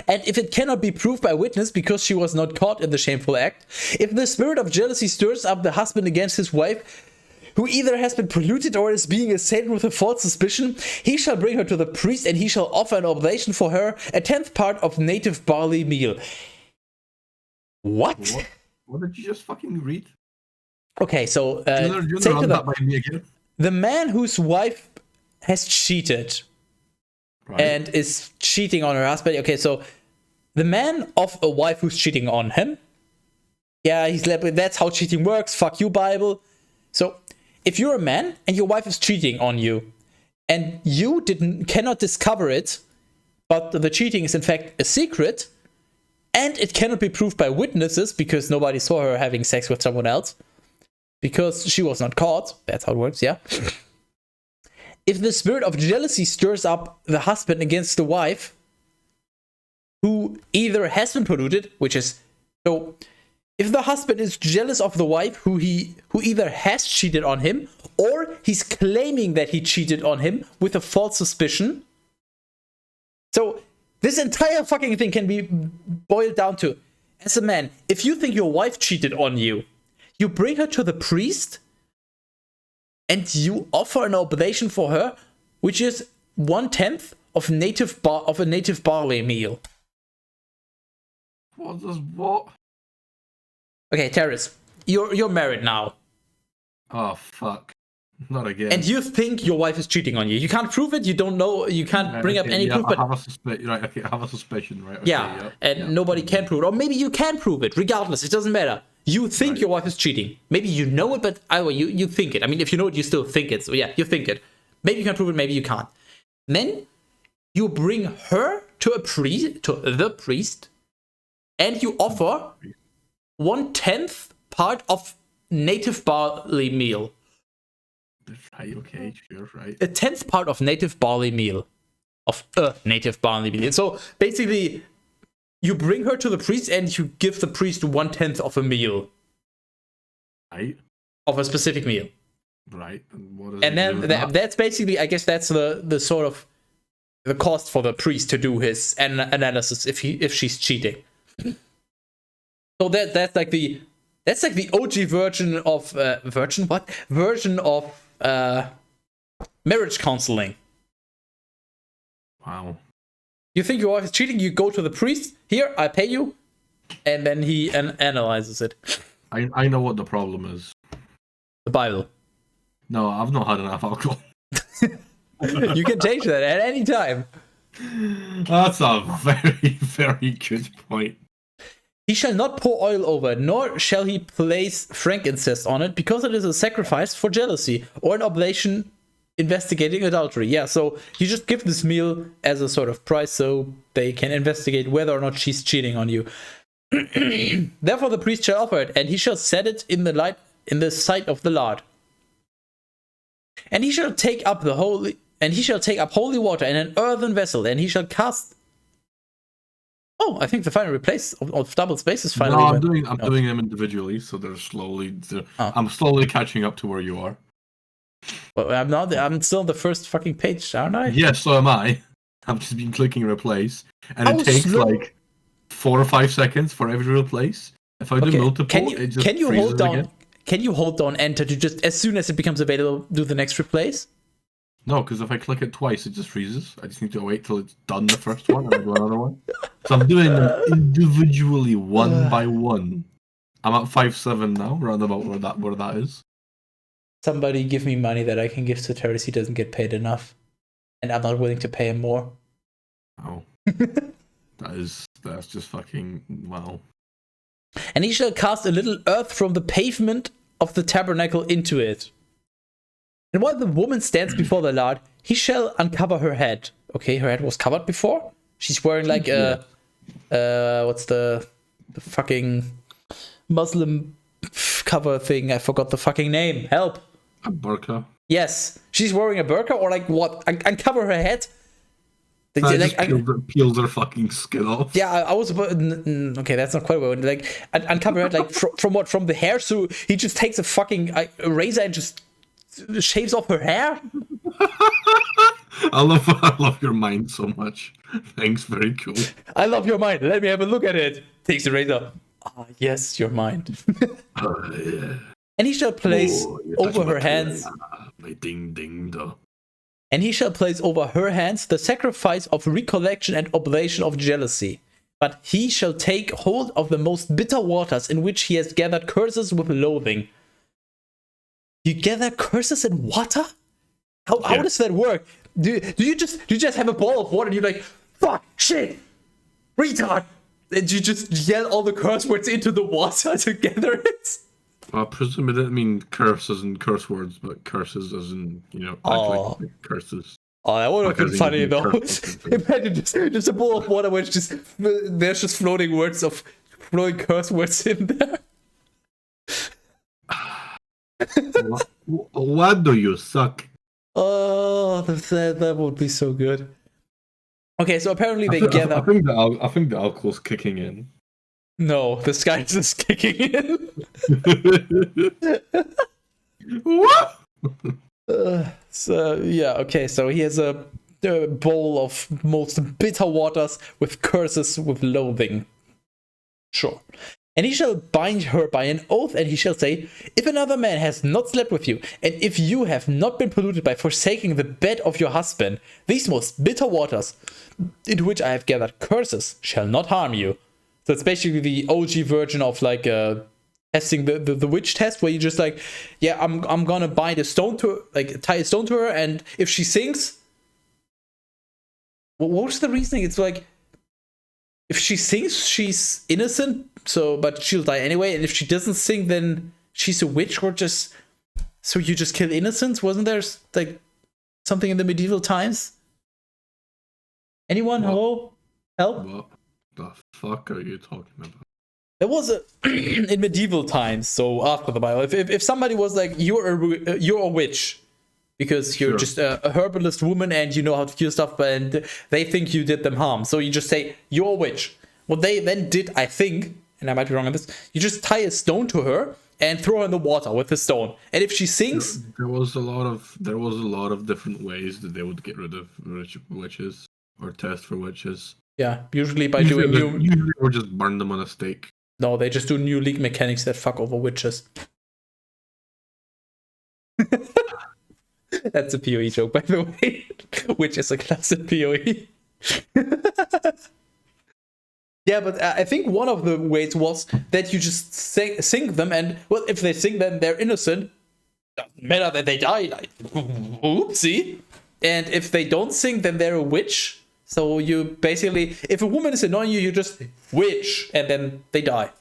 [SPEAKER 1] And if it cannot be proved by witness because she was not caught in the shameful act, if the spirit of jealousy stirs up the husband against his wife, who either has been polluted or is being assailed with a false suspicion, he shall bring her to the priest, and he shall offer an oblation for her, a 10th part of native barley meal. What?
[SPEAKER 2] What did you just fucking read?
[SPEAKER 1] Okay, so the man whose wife has cheated and is cheating on her husband. Okay, so the man of a wife who's cheating on him. Yeah, that's how cheating works. Fuck you, Bible. So if you're a man and your wife is cheating on you, and you cannot discover it, but the cheating is in fact a secret, and it cannot be proved by witnesses because nobody saw her having sex with someone else, because she was not caught. That's how it works, yeah. If the spirit of jealousy stirs up the husband against the wife, who either has been polluted, which is so. If the husband is jealous of the wife who either has cheated on him or he's claiming that he cheated on him with a false suspicion. So this entire fucking thing can be boiled down to, as a man, if you think your wife cheated on you, you bring her to the priest and you offer an oblation for her, which is 1/10 of a native barley meal.
[SPEAKER 2] What?
[SPEAKER 1] Okay, Teras, you're married now.
[SPEAKER 2] Oh fuck! Not again.
[SPEAKER 1] And you think your wife is cheating on you. You can't prove it. You don't know. You can't bring up any proof.
[SPEAKER 2] But I have a suspicion. Right? Okay, I have a suspicion. Right? Okay,
[SPEAKER 1] nobody can prove it. Or maybe you can prove it. Regardless, it doesn't matter. You think your wife is cheating. Maybe you know it, but either way, you think it. I mean, if you know it, you still think it. So yeah, you think it. Maybe you can prove it. Maybe you can't. Then you bring her to the priest, and you offer 1/10 part of native barley meal.
[SPEAKER 2] Right, okay, sure, right.
[SPEAKER 1] A 10th part of native barley meal. So basically, you bring her to the priest and you give the priest 1/10 of a meal.
[SPEAKER 2] Right.
[SPEAKER 1] Of a specific meal.
[SPEAKER 2] Right.
[SPEAKER 1] And then that's basically, I guess that's the sort of the cost for the priest to do his analysis if she's cheating. So that's like the OG version of marriage counseling.
[SPEAKER 2] Wow.
[SPEAKER 1] You think your wife is cheating? You go to the priest. Here, I pay you, and then he analyzes it.
[SPEAKER 2] I know what the problem is.
[SPEAKER 1] The Bible.
[SPEAKER 2] No, I've not had enough alcohol.
[SPEAKER 1] You can change that at any time.
[SPEAKER 2] That's a very, very good point.
[SPEAKER 1] He shall not pour oil over it, nor shall he place frankincense on it, because it is a sacrifice for jealousy, or an oblation investigating adultery. Yeah, so you just give this meal as a sort of price so they can investigate whether or not she's cheating on you. Therefore the priest shall offer it, and he shall set it in the sight of the Lord. And he shall take up holy water in an earthen vessel, and he shall cast. Oh, I think the final replace of double space is finally.
[SPEAKER 2] No, I'm doing them individually, so I'm slowly catching up to where you are.
[SPEAKER 1] Well, I'm still on the first fucking page, aren't I?
[SPEAKER 2] Yes, so am I. I've just been clicking replace, and it takes like 4 or 5 seconds for every replace. If I do multiple, it just
[SPEAKER 1] can you hold down?
[SPEAKER 2] Again.
[SPEAKER 1] Can you hold down Enter to just as soon as it becomes available do the next replace?
[SPEAKER 2] No, because if I click it twice, it just freezes. I just need to wait till it's done the first one and I do another one. So I'm doing them individually, one by one. I'm at 5.7 now, around about where that is.
[SPEAKER 1] Somebody give me money that I can give to Teras. He doesn't get paid enough, and I'm not willing to pay him more.
[SPEAKER 2] Oh, that's just fucking wow.
[SPEAKER 1] And he shall cast a little earth from the pavement of the tabernacle into it. And while the woman stands before the Lord, he shall uncover her head. Okay, her head was covered before. She's wearing like what's the fucking Muslim cover thing? I forgot the fucking name. Help.
[SPEAKER 2] A burqa.
[SPEAKER 1] Yes, she's wearing a burqa or like what? Uncover her head.
[SPEAKER 2] Peels her fucking skin off.
[SPEAKER 1] Yeah, I was about. Okay, that's not quite what. Like uncover her head, like from what? From the hair. So he just takes a fucking razor and just shaves off her hair.
[SPEAKER 2] I love your mind so much. Thanks, very cool.
[SPEAKER 1] I love your mind. Let me have a look at it. Takes the razor. Ah, yes, your mind.
[SPEAKER 2] Yeah.
[SPEAKER 1] And he shall place over her hands.
[SPEAKER 2] My ding ding da.
[SPEAKER 1] And he shall place over her hands the sacrifice of recollection and oblation of jealousy. But he shall take hold of the most bitter waters in which he has gathered curses with loathing. You gather curses in water? How does that work? Do you just have a ball of water and you're like, fuck, shit, retard, and you just yell all the curse words into the water to gather it?
[SPEAKER 2] I presume it didn't mean curses and curse words, but curses as in, actually curses.
[SPEAKER 1] Oh, that would have been funny though. Imagine just a bowl of water where there's just floating curse words in there.
[SPEAKER 2] What do you suck?
[SPEAKER 1] Oh, that would be so good. Okay, so apparently they gather.
[SPEAKER 2] I think the alcohol's kicking in.
[SPEAKER 1] No, the sky is kicking in.
[SPEAKER 2] What?
[SPEAKER 1] So yeah, okay. So he has a bowl of most bitter waters with curses with loathing. Sure. And he shall bind her by an oath, and he shall say, if another man has not slept with you, and if you have not been polluted by forsaking the bed of your husband, these most bitter waters, into which I have gathered curses, shall not harm you. So it's basically the OG version of like testing the witch test, where you just like, yeah, I'm gonna bind a stone to her, like tie a stone to her, and if she sinks, what was the reasoning? It's like, if she sinks, she's innocent, but she'll die anyway. And if she doesn't sink, then she's a witch, or just so you just kill innocents. Wasn't there like something in the medieval times? Anyone? Hello? Help?
[SPEAKER 2] What the fuck are you talking about?
[SPEAKER 1] There was in medieval times, so after the Bible, if somebody was like, you're a witch, because you're just a herbalist woman and you know how to cure stuff, and they think you did them harm. So you just say, you're a witch. What they then did, I think, and I might be wrong on this, you just tie a stone to her and throw her in the water with the stone. And if she sinks...
[SPEAKER 2] There was a lot of different ways that they would get rid of witches or test for witches.
[SPEAKER 1] Yeah, usually by doing new...
[SPEAKER 2] Usually or just burn them on a stake.
[SPEAKER 1] No, they just do new league mechanics that fuck over witches. That's a PoE joke, by the way. Which is a classic PoE. Yeah, but I think one of the ways was that you just sink them, and, well, if they sink, then they're innocent. Doesn't matter that they die. Like, oopsie. And if they don't sink, then they're a witch. So you basically, if a woman is annoying you, you just witch, and then they die.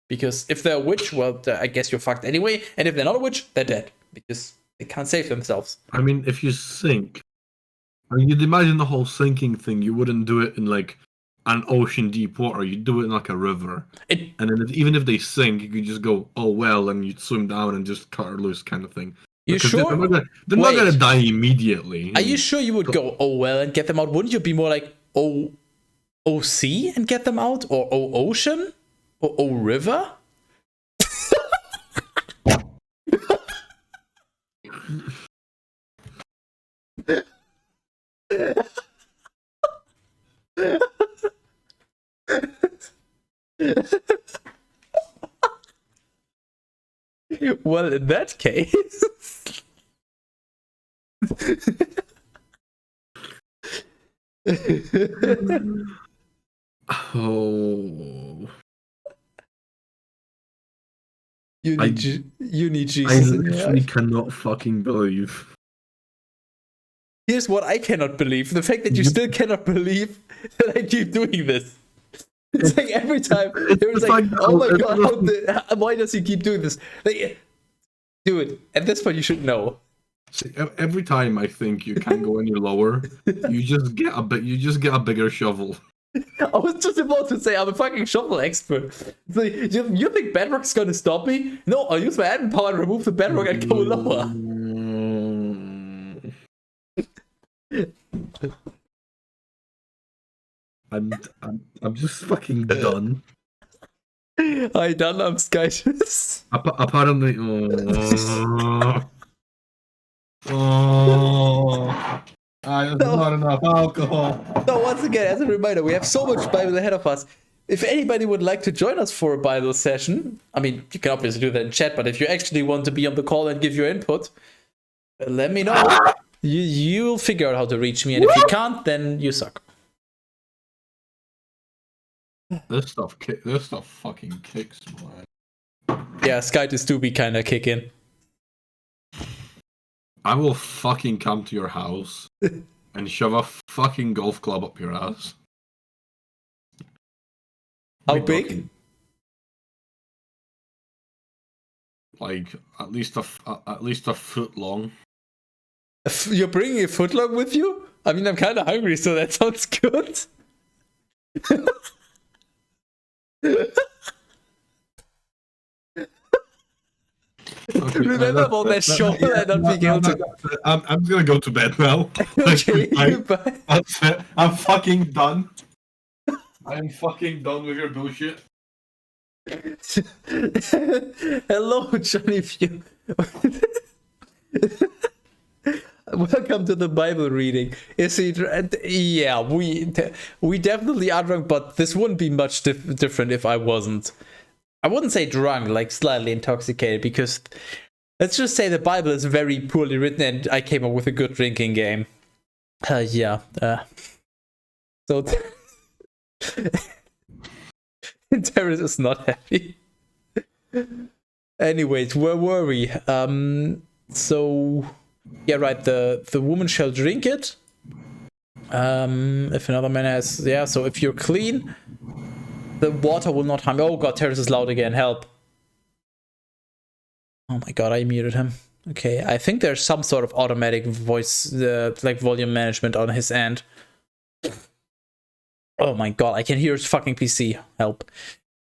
[SPEAKER 1] Because if they're a witch, well, I guess you're fucked anyway. And if they're not a witch, they're dead. Because they can't save themselves.
[SPEAKER 2] I mean, if you sink, you'd imagine the whole sinking thing. You wouldn't do it in like an ocean deep water. You'd do it in like a river. And then even if they sink, you could just go, oh well, and you'd swim down and just cut her loose, kind of thing.
[SPEAKER 1] You
[SPEAKER 2] because
[SPEAKER 1] sure?
[SPEAKER 2] They're not gonna die immediately.
[SPEAKER 1] Are you sure you would go, oh well, and get them out? Wouldn't you be more like, oh sea and get them out? Or oh ocean? Or oh river? Well, in that case...
[SPEAKER 2] Oh...
[SPEAKER 1] You need Jesus.
[SPEAKER 2] I literally cannot fucking believe.
[SPEAKER 1] Here's what I cannot believe. The fact that you still cannot believe that I keep doing this. It's like every time there's like, oh my god, why does he keep doing this? Like, dude, at this point you should know.
[SPEAKER 2] See, every time I think you can't go any lower, you just get a bigger shovel.
[SPEAKER 1] I was just about to say I'm a fucking shovel expert. It's like, you think bedrock's gonna stop me? No, I'll use my admin power and remove the bedrock and go lower.
[SPEAKER 2] I'm just fucking done.
[SPEAKER 1] I done, I'm skyships.
[SPEAKER 2] Apparently, There's not enough alcohol.
[SPEAKER 1] So once again, as a reminder, we have so much Bible ahead of us. If anybody would like to join us for a Bible session, I mean, you can obviously do that in chat, but if you actually want to be on the call and give your input, let me know. You'll figure out how to reach me, and if you can't, then you suck.
[SPEAKER 2] This stuff fucking kicks, man.
[SPEAKER 1] Yeah, Sky to Stubby kind of kick in.
[SPEAKER 2] I will fucking come to your house and shove a fucking golf club up your ass.
[SPEAKER 1] How big?
[SPEAKER 2] Like at least a foot long.
[SPEAKER 1] You're bringing a footlong with you? I mean, I'm kind of hungry, so that sounds good. Okay, remember about that show and not being able to.
[SPEAKER 2] I'm gonna go to bed now.
[SPEAKER 1] Okay, goodbye.
[SPEAKER 2] That's it. I'm fucking done. I'm fucking done with your bullshit.
[SPEAKER 1] Hello, Johnny View. Welcome to the Bible reading. Is he? Yeah, we definitely are drunk, but this wouldn't be much different if I wasn't. I wouldn't say drunk, like slightly intoxicated, because let's just say the Bible is very poorly written, and I came up with a good drinking game. Yeah. So Teras is not happy. Anyways, where were we? So yeah, right. The woman shall drink it. If another man has, yeah. So if you're clean, the water will not harm you. Oh god, Teras is loud again. Help. Oh my god, I muted him. Okay, I think there's some sort of automatic voice, like volume management on his end. Oh my god, I can hear his fucking PC. Help.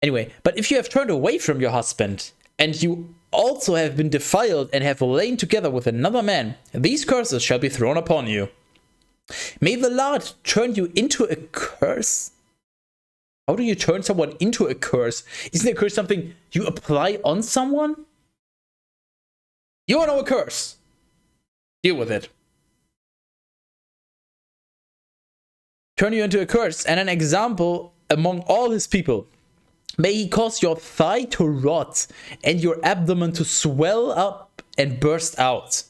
[SPEAKER 1] Anyway, but if you have turned away from your husband, and you also have been defiled and have lain together with another man, these curses shall be thrown upon you. May the Lord turn you into a curse. How do you turn someone into a curse? Isn't a curse something you apply on someone? You are now a curse. Deal with it. Turn you into a curse and an example among all his people. May he cause your thigh to rot and your abdomen to swell up and burst out.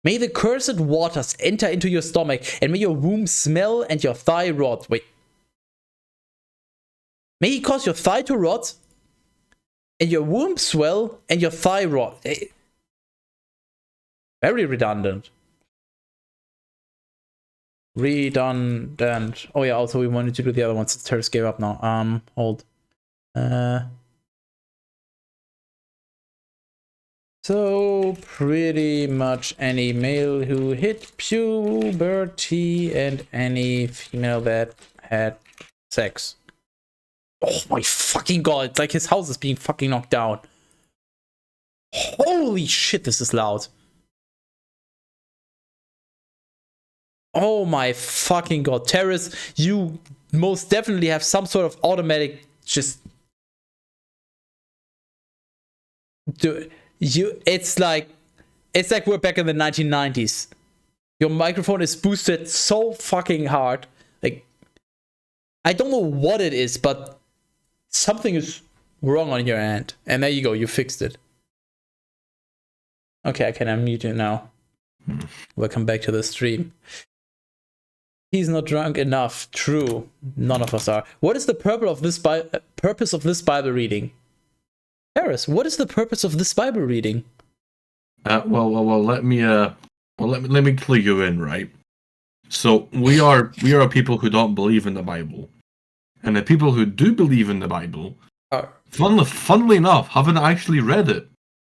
[SPEAKER 1] May the cursed waters enter into your stomach and may your womb smell and your thigh rot. Wait. May he cause your thigh to rot and your womb swell and your thigh rot. Very redundant. Redundant. Oh yeah, also we wanted to do the other ones. Teras gave up now. Hold. So pretty much any male who hit puberty and any female that had sex. Oh my fucking god, it's like his house is being fucking knocked down. Holy shit, this is loud. Oh my fucking god, Teras, you most definitely have some sort of automatic just do you. It's like we're back in the 1990s. Your microphone is boosted so fucking hard. Like, I don't know what it is, but something is wrong on your end. And there you go, you fixed it. Okay, I can unmute you now. Welcome back to the stream. He's not drunk enough. True. None of us are. What is the purpose of this Bible reading? Teras, what is the purpose of this Bible reading?
[SPEAKER 2] Well, let me clue you in, right? So we are people who don't believe in the Bible, and the people who do believe in the Bible, funnily enough, haven't actually read it.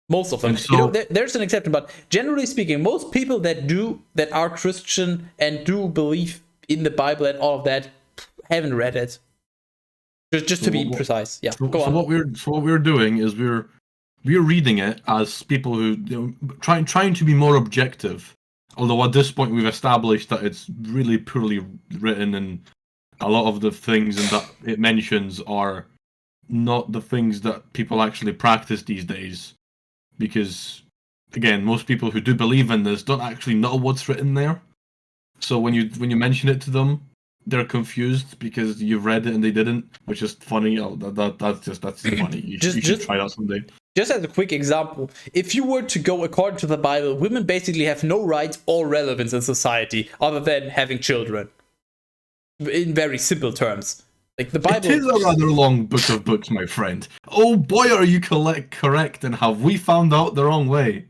[SPEAKER 1] Most of them. So, there's an exception, but generally speaking, most people that are Christian and do believe in the Bible and all of that haven't read it. Just to be precise, yeah. Go on.
[SPEAKER 2] What we're doing is we're reading it as people who trying to be more objective. Although at this point we've established that it's really poorly written, and a lot of the things that it mentions are not the things that people actually practice these days. Because again, most people who do believe in this don't actually know what's written there. So when you mention it to them, they're confused because you've read it and they didn't, which is funny. That's funny. You should try that someday.
[SPEAKER 1] Just as a quick example, if you were to go according to the Bible, women basically have no rights or relevance in society other than having children. In very simple terms. Like the Bible.
[SPEAKER 2] It is a rather long book of books, my friend. Oh boy, are you correct, and have we found out the wrong way?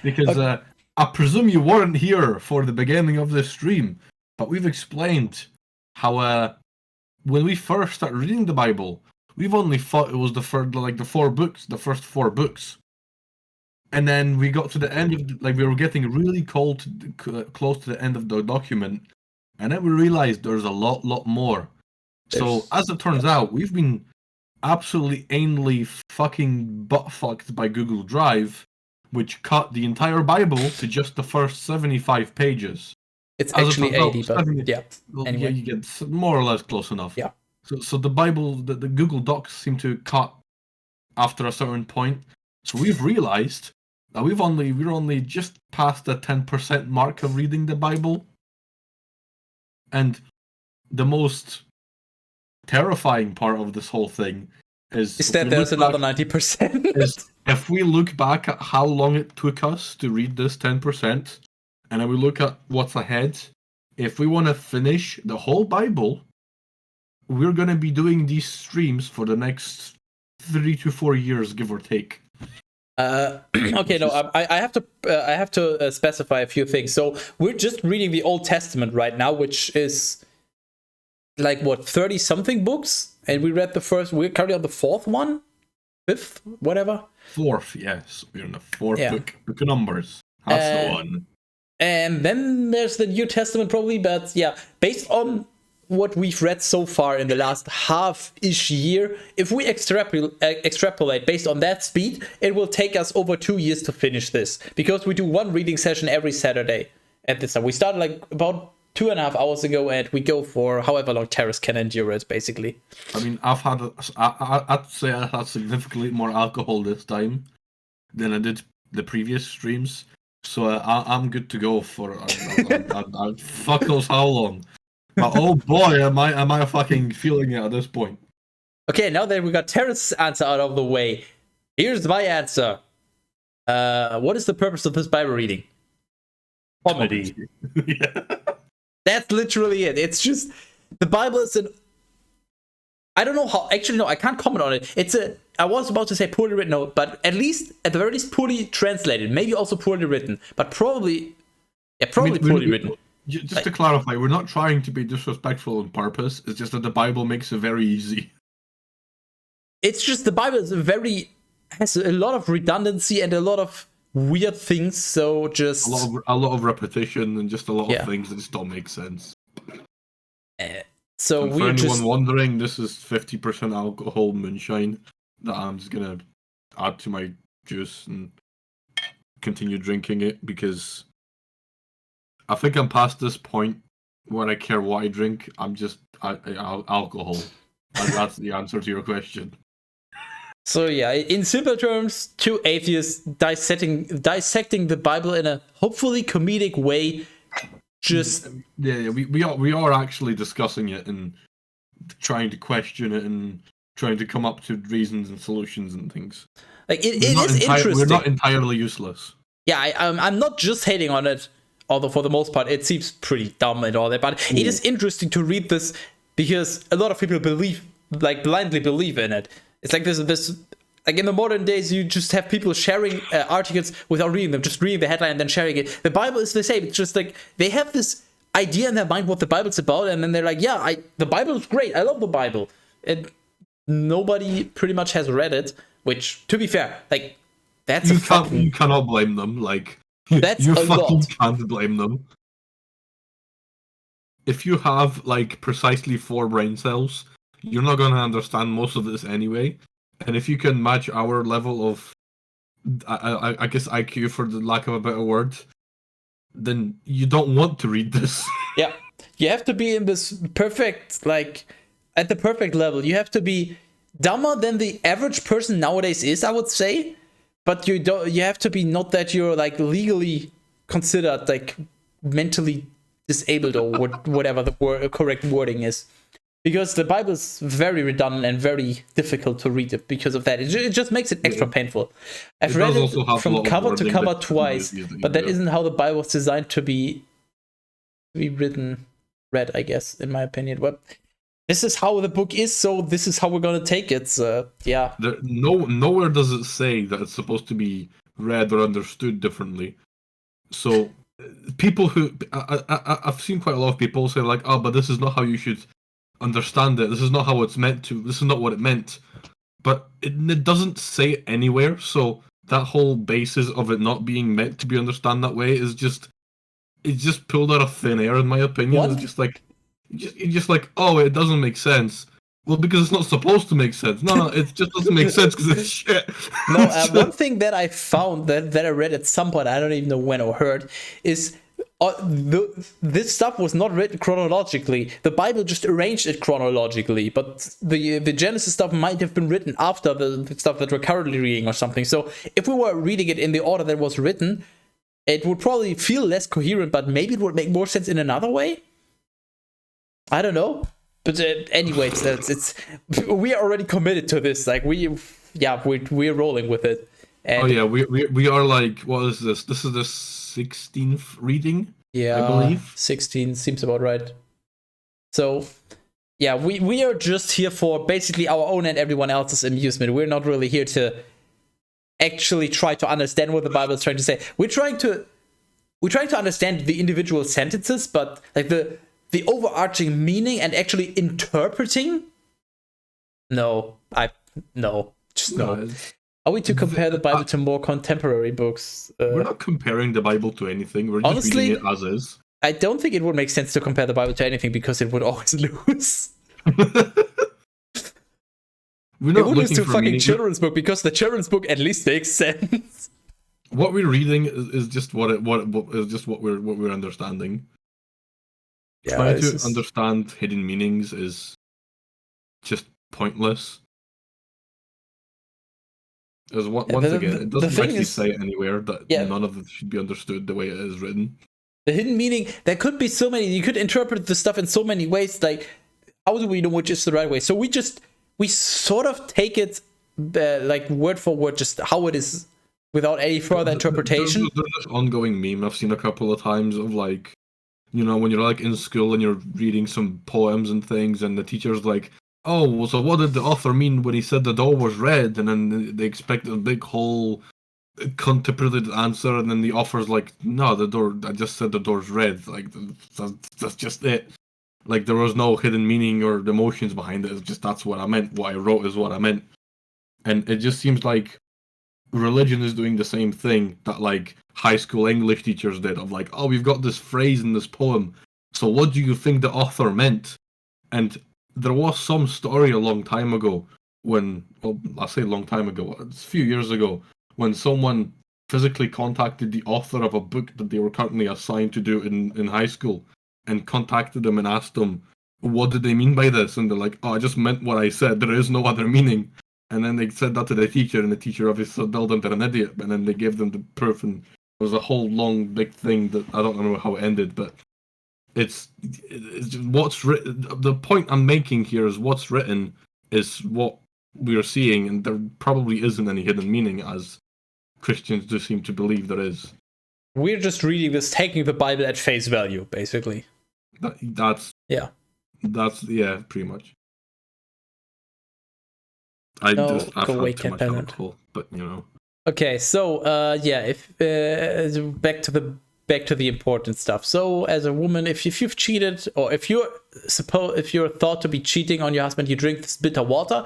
[SPEAKER 2] Because I presume you weren't here for the beginning of this stream, but we've explained how when we first started reading the Bible, we've only thought it was the first four books, and then we got to the end of we were getting really close to the end of the document, and then we realized there's a lot more. So as it turns out, we've been absolutely anally fucking butt-fucked by Google Drive, which cut the entire Bible to just the first 75 pages.
[SPEAKER 1] It's actually 80, but 70, yeah.
[SPEAKER 2] Anyway. Yeah, you get more or less close enough.
[SPEAKER 1] Yeah.
[SPEAKER 2] So the Bible, the Google Docs seem to cut after a certain point. So we've realized that we're only just past the 10% mark of reading the Bible. And the most terrifying part of this whole thing is
[SPEAKER 1] that there's another 90%.
[SPEAKER 2] Is if we look back at how long it took us to read this 10%, and then we look at what's ahead, if we want to finish the whole Bible, we're going to be doing these streams for the next 3 to 4 years, give or take.
[SPEAKER 1] Okay, no, I have to specify a few things. So we're just reading the Old Testament right now, which is 30 something books, and we read the first. We're currently on the fourth one, fifth, whatever.
[SPEAKER 2] Fourth, yes, we're in the fourth book of Numbers. That's the one.
[SPEAKER 1] And then there's the New Testament, probably, but yeah, based on what we've read so far in the last half-ish year, if we extrapolate based on that speed, it will take us over 2 years to finish this, because we do one reading session every Saturday at this time. We started about 2.5 hours ago, and we go for however long Teras can endure it, basically.
[SPEAKER 2] I mean, I'd say I had significantly more alcohol this time than I did the previous streams, so I'm good to go for fuck knows how long. But oh boy, am I fucking feeling it at this point.
[SPEAKER 1] Okay, now that we got Teras' answer out of the way, here's my answer. What is the purpose of this Bible reading? Comedy.
[SPEAKER 2] Yeah.
[SPEAKER 1] That's literally it. It's just, the Bible is I don't know how, actually no, I can't comment on it. I was about to say poorly written, no, but at the very least poorly translated, maybe also poorly written, but probably poorly written.
[SPEAKER 2] Just to clarify, we're not trying to be disrespectful on purpose, it's just that the Bible makes it very easy.
[SPEAKER 1] It's just the Bible has a lot of redundancy and a lot of weird things, so just
[SPEAKER 2] a lot of repetition and just a lot of things that just don't make sense.
[SPEAKER 1] So
[SPEAKER 2] and for anyone wondering, this is 50% alcohol moonshine that I'm just gonna add to my juice and continue drinking it, because I think I'm past this point where I care what I drink. I'm just alcohol. That's the answer to your question.
[SPEAKER 1] So yeah, in simple terms, two atheists dissecting the Bible in a hopefully comedic way. Just
[SPEAKER 2] we are actually discussing it and trying to question it and trying to come up to reasons and solutions and things.
[SPEAKER 1] It is interesting.
[SPEAKER 2] We're not entirely useless.
[SPEAKER 1] Yeah, I'm not just hating on it, although for the most part it seems pretty dumb and all that. But it is interesting to read this because a lot of people blindly believe in it. It's like this like in the modern days, you just have people sharing articles without reading them, just reading the headline and then sharing it. The Bible is the same. It's just like they have this idea in their mind what the Bible's about, and then they're like, yeah, the Bible is great. I love the Bible. And nobody pretty much has read it, which, to be fair, that's
[SPEAKER 2] you cannot blame them.
[SPEAKER 1] That's
[SPEAKER 2] you
[SPEAKER 1] a
[SPEAKER 2] fucking
[SPEAKER 1] lot.
[SPEAKER 2] can't blame them. If you have precisely 4 brain cells, you're not gonna understand most of this anyway. And if you can match our level of, I guess IQ for the lack of a better word, then you don't want to read this.
[SPEAKER 1] Yeah, you have to be in this perfect, at the perfect level. You have to be dumber than the average person nowadays is, I would say. But you have to be not that you're legally considered mentally disabled or whatever the correct wording is. Because the Bible is very redundant and very difficult to read because of that. It just makes it extra painful. I've read it from cover to cover twice, but that isn't how the Bible was designed to be read, I guess, in my opinion. But this is how the book is, so this is how we're gonna take it. Yeah.
[SPEAKER 2] Nowhere does it say that it's supposed to be read or understood differently. So people who I've seen quite a lot of people say like, oh, but this is not how you should understand it. This is not how it's meant to. This is not what it meant. But it doesn't say it anywhere. So that whole basis of it not being meant to be understood that way is just pulled out of thin air, in my opinion. What? It's just like you're just like, oh, it doesn't make sense. Well, because it's not supposed to make sense. No, it just doesn't make sense because it's shit.
[SPEAKER 1] No, one thing that I found that I read at some point, I don't even know when or heard, is this stuff was not written chronologically. The Bible just arranged it chronologically, but the Genesis stuff might have been written after the stuff that we're currently reading or something. So if we were reading it in the order that was written, it would probably feel less coherent, but maybe it would make more sense in another way. I don't know. But anyways, it's we are already committed to this. Like we're rolling with it.
[SPEAKER 2] And we are like, what is this? This is the 16th reading.
[SPEAKER 1] Yeah,
[SPEAKER 2] I believe
[SPEAKER 1] 16 seems about right. So yeah, we are just here for basically our own and everyone else's amusement. We're not really here to actually try to understand what the Bible is trying to say. We're trying to understand the individual sentences, but like the overarching meaning and actually interpreting? No. Just no. Are we to compare the Bible to more contemporary books?
[SPEAKER 2] We're not comparing the Bible to anything. We're just honestly, reading it as is.
[SPEAKER 1] I don't think it would make sense to compare the Bible to anything because it would always lose. It would lose to fucking children's book because the children's book at least makes sense.
[SPEAKER 2] What we're reading is just what we're understanding. Yeah, trying to understand hidden meanings is just pointless. Because once again, it doesn't actually say anywhere that none of it should be understood the way it is written.
[SPEAKER 1] The hidden meaning, there could be so many, you could interpret the stuff in so many ways, like, how do we know which is the right way? So we sort of take it like word for word, just how it is, without any further interpretation.
[SPEAKER 2] There's this ongoing meme I've seen a couple of times of like, you know, when you're like in school and you're reading some poems and things, and the teacher's like, oh, well, so what did the author mean when he said the door was red? And then they expect a big whole contemplated answer, and then the author's like, no, I just said the door's red. Like, that's just it. Like, there was no hidden meaning or emotions behind it. It's just, that's what I meant. What I wrote is what I meant. And it just seems like religion is doing the same thing that, like, high school English teachers did, of like, oh, we've got this phrase in this poem, so what do you think the author meant? And there was some story a long time ago when, well, I say a long time ago, it's a few years ago, when someone physically contacted the author of a book that they were currently assigned to do in high school, and contacted them and asked them, what did they mean by this? And they're like, oh, I just meant what I said, there is no other meaning. And then they said that to the teacher, and the teacher obviously told them they're an idiot, and then they gave them the proof, and it was a whole long big thing that I don't remember how it ended, but it's what's written. The point I'm making here is what's written is what we are seeing, and there probably isn't any hidden meaning, as Christians do seem to believe there is.
[SPEAKER 1] We're just reading this, taking the Bible at face value, basically.
[SPEAKER 2] That's pretty much. I've had too much alcohol, but you know.
[SPEAKER 1] Okay, so if back to the important stuff. So as a woman, if you've cheated, or if you're thought to be cheating on your husband, you drink this bitter water.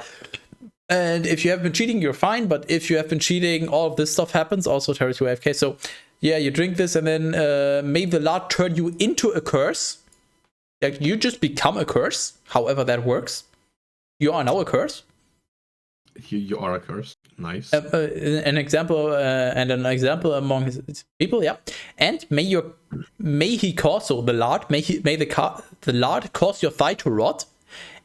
[SPEAKER 1] And if you have been cheating, you're fine. But if you have been cheating, all of this stuff happens. Also, Teras, you AFK. So yeah, you drink this, and then may the Lord turn you into a curse. Like, you just become a curse. However that works, you are now a curse.
[SPEAKER 2] You are a curse. Nice.
[SPEAKER 1] An example among his people, yeah. And may he cause, so the Lord, may the Lord cause your thigh to rot,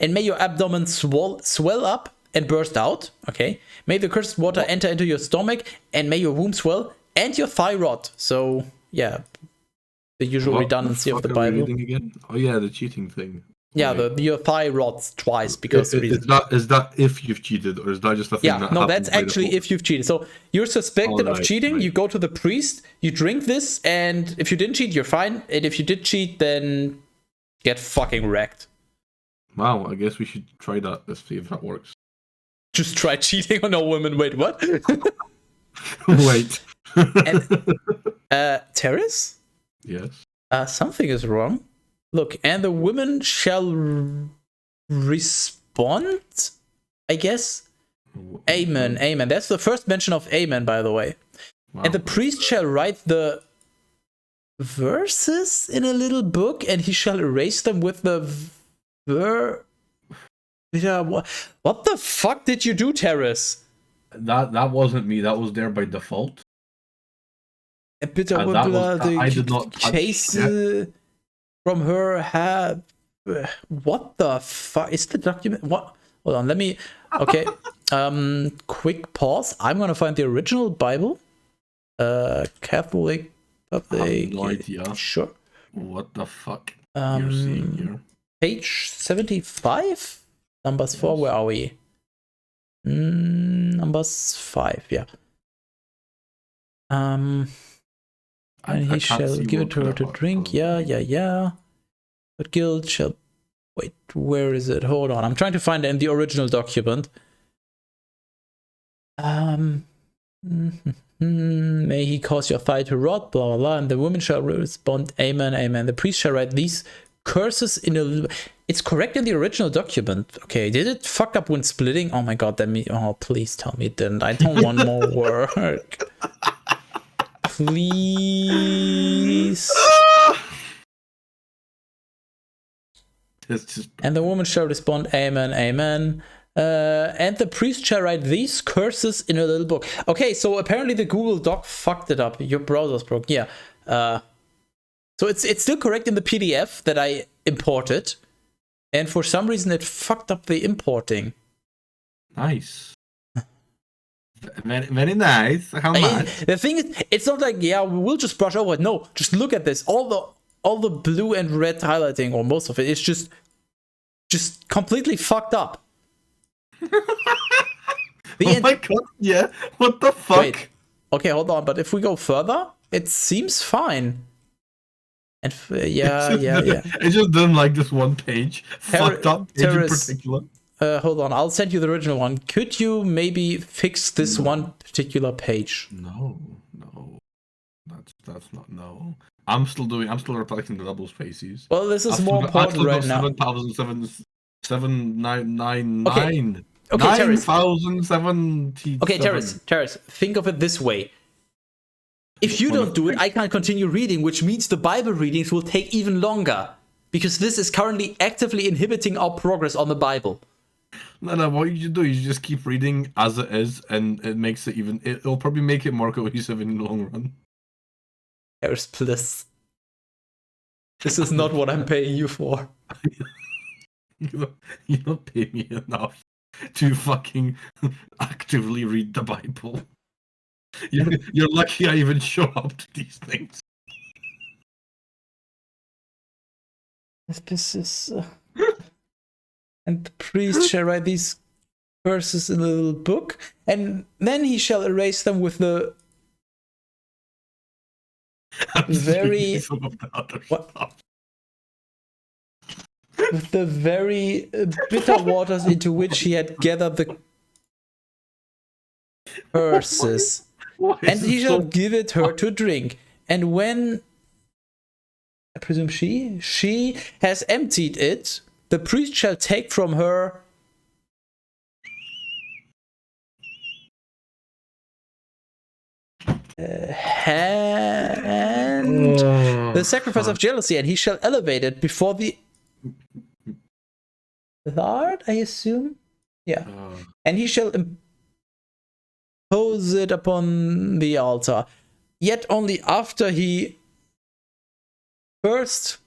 [SPEAKER 1] and may your abdomen swell up and burst out. Okay. May the cursed water enter into your stomach, and may your womb swell and your thigh rot. So yeah, the usual redundancy of the Bible.
[SPEAKER 2] Again? Oh yeah, the cheating thing.
[SPEAKER 1] Yeah, your thigh rots twice because
[SPEAKER 2] is that if you've cheated, or is that just a thing that happens?
[SPEAKER 1] That's actually if you've cheated. So you're suspected of cheating, you go to the priest, you drink this, and if you didn't cheat, you're fine. And if you did cheat, then get fucking wrecked.
[SPEAKER 2] Wow, I guess we should try that. Let's see if that works.
[SPEAKER 1] Just try cheating on a woman. Wait, what?
[SPEAKER 2] Wait.
[SPEAKER 1] And, Teras?
[SPEAKER 2] Yes.
[SPEAKER 1] Something is wrong. Look, and the woman shall respond, I guess. Amen, amen. That's the first mention of amen, by the way. Wow. And the priest shall write the verses in a little book, and he shall erase them with the what the fuck did you do, Teras?
[SPEAKER 2] That wasn't me. That was there by default.
[SPEAKER 1] A bit of
[SPEAKER 2] I did not
[SPEAKER 1] chase from her have. What the fuck is the document? What? Hold on, let me. Okay, quick pause. I'm gonna find the original Bible. Catholic public.
[SPEAKER 2] No idea.
[SPEAKER 1] Sure.
[SPEAKER 2] What the fuck you're seeing here?
[SPEAKER 1] Page 75, Numbers 4. Where are we? Numbers 5. Yeah. And he shall give it to her to drink. Yeah. But guilt shall. Wait, where is it? Hold on. I'm trying to find it in the original document. May he cause your thigh to rot, blah, blah, blah. And the woman shall respond, amen, amen. The priest shall write these curses in a... It's correct in the original document. Okay, did it fuck up when splitting? Oh my god, oh, please tell me it didn't. I don't want more work. Please. And the woman shall respond, amen, amen. And the priest shall write these curses in a little book. Okay, so apparently the Google Doc fucked it up. Your browser's broke. Yeah. So it's still correct in the PDF that I imported. And for some reason it fucked up the importing.
[SPEAKER 2] Nice. Very, very nice. How much?
[SPEAKER 1] The thing is, it's not like, yeah, we'll just brush over it. No, just look at this. All the blue and red highlighting, or most of it, is just completely fucked up.
[SPEAKER 2] Oh my god, yeah. What the fuck? Wait.
[SPEAKER 1] Okay, hold on. But if we go further, it seems fine. And yeah.
[SPEAKER 2] I just didn't like this one page. Fucked up page in particular.
[SPEAKER 1] Hold on, I'll send you the original one. Could you maybe fix this one particular page?
[SPEAKER 2] No. That's not, no. I'm still replacing the double spaces.
[SPEAKER 1] Well, this is more important right now.
[SPEAKER 2] 7,799.
[SPEAKER 1] Okay, Teras.
[SPEAKER 2] 9,070.
[SPEAKER 1] Okay, Teras, think of it this way. If you don't do it, I can't continue reading, which means the Bible readings will take even longer. Because this is currently actively inhibiting our progress on the Bible.
[SPEAKER 2] No, what you do is you just keep reading as it is, and it makes it even... It'll probably make it more cohesive in the long run.
[SPEAKER 1] Teras, please. This is not what I'm paying you for.
[SPEAKER 2] You don't pay me enough to fucking actively read the Bible. You're lucky I even show up to these things.
[SPEAKER 1] This is... And the priest shall write these verses in a little book, and then he shall erase them with the very... with the very bitter waters into which he had gathered the curses. And he shall give it her to drink. And when, I presume she has emptied it, the priest shall take from her hand the sacrifice of jealousy, and he shall elevate it before the Lord, I assume? Yeah. And he shall impose it upon the altar. Yet only after he first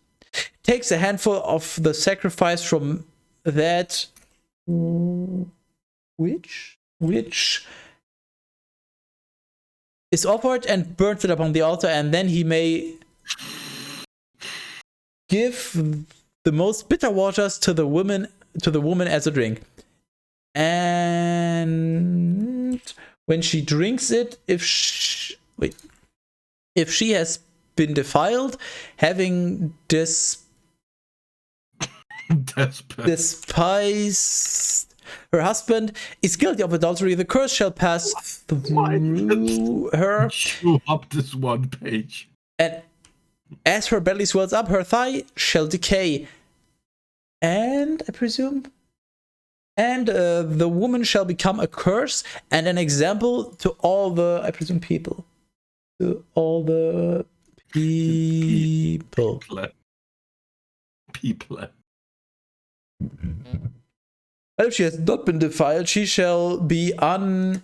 [SPEAKER 1] takes a handful of the sacrifice from that which is offered and burns it upon the altar, and then he may give the most bitter waters to the woman as a drink. And when she drinks it, if she has been defiled, having despised her husband, is guilty of adultery, the curse shall pass through her.
[SPEAKER 2] Chew up this one page.
[SPEAKER 1] And as her belly swells up, her thigh shall decay. And I presume, and the woman shall become a curse and an example to all the, I presume, people. To all the people. But if she has not been defiled, she shall be unharmed.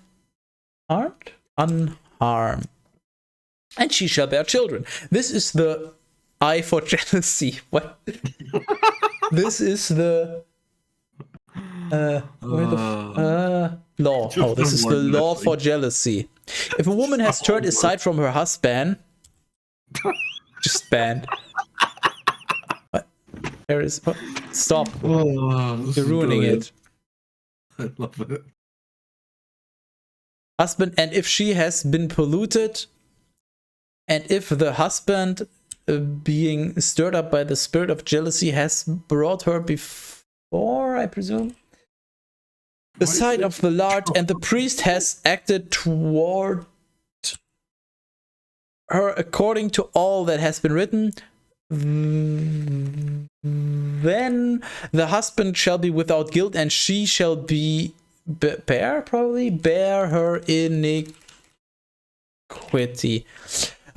[SPEAKER 1] And she shall bear children. This is the eye for jealousy. What? This is the law. Oh, this is the law for jealousy. If a woman has turned aside from her husband, just banned. What? There is. Oh, stop. You're ruining it.
[SPEAKER 2] I love it.
[SPEAKER 1] Husband, and if she has been polluted, and if the husband, being stirred up by the spirit of jealousy, has brought her before, I presume, the sight of the Lord, and the priest has acted toward her according to all that has been written, then the husband shall be without guilt, and she shall bear her iniquity.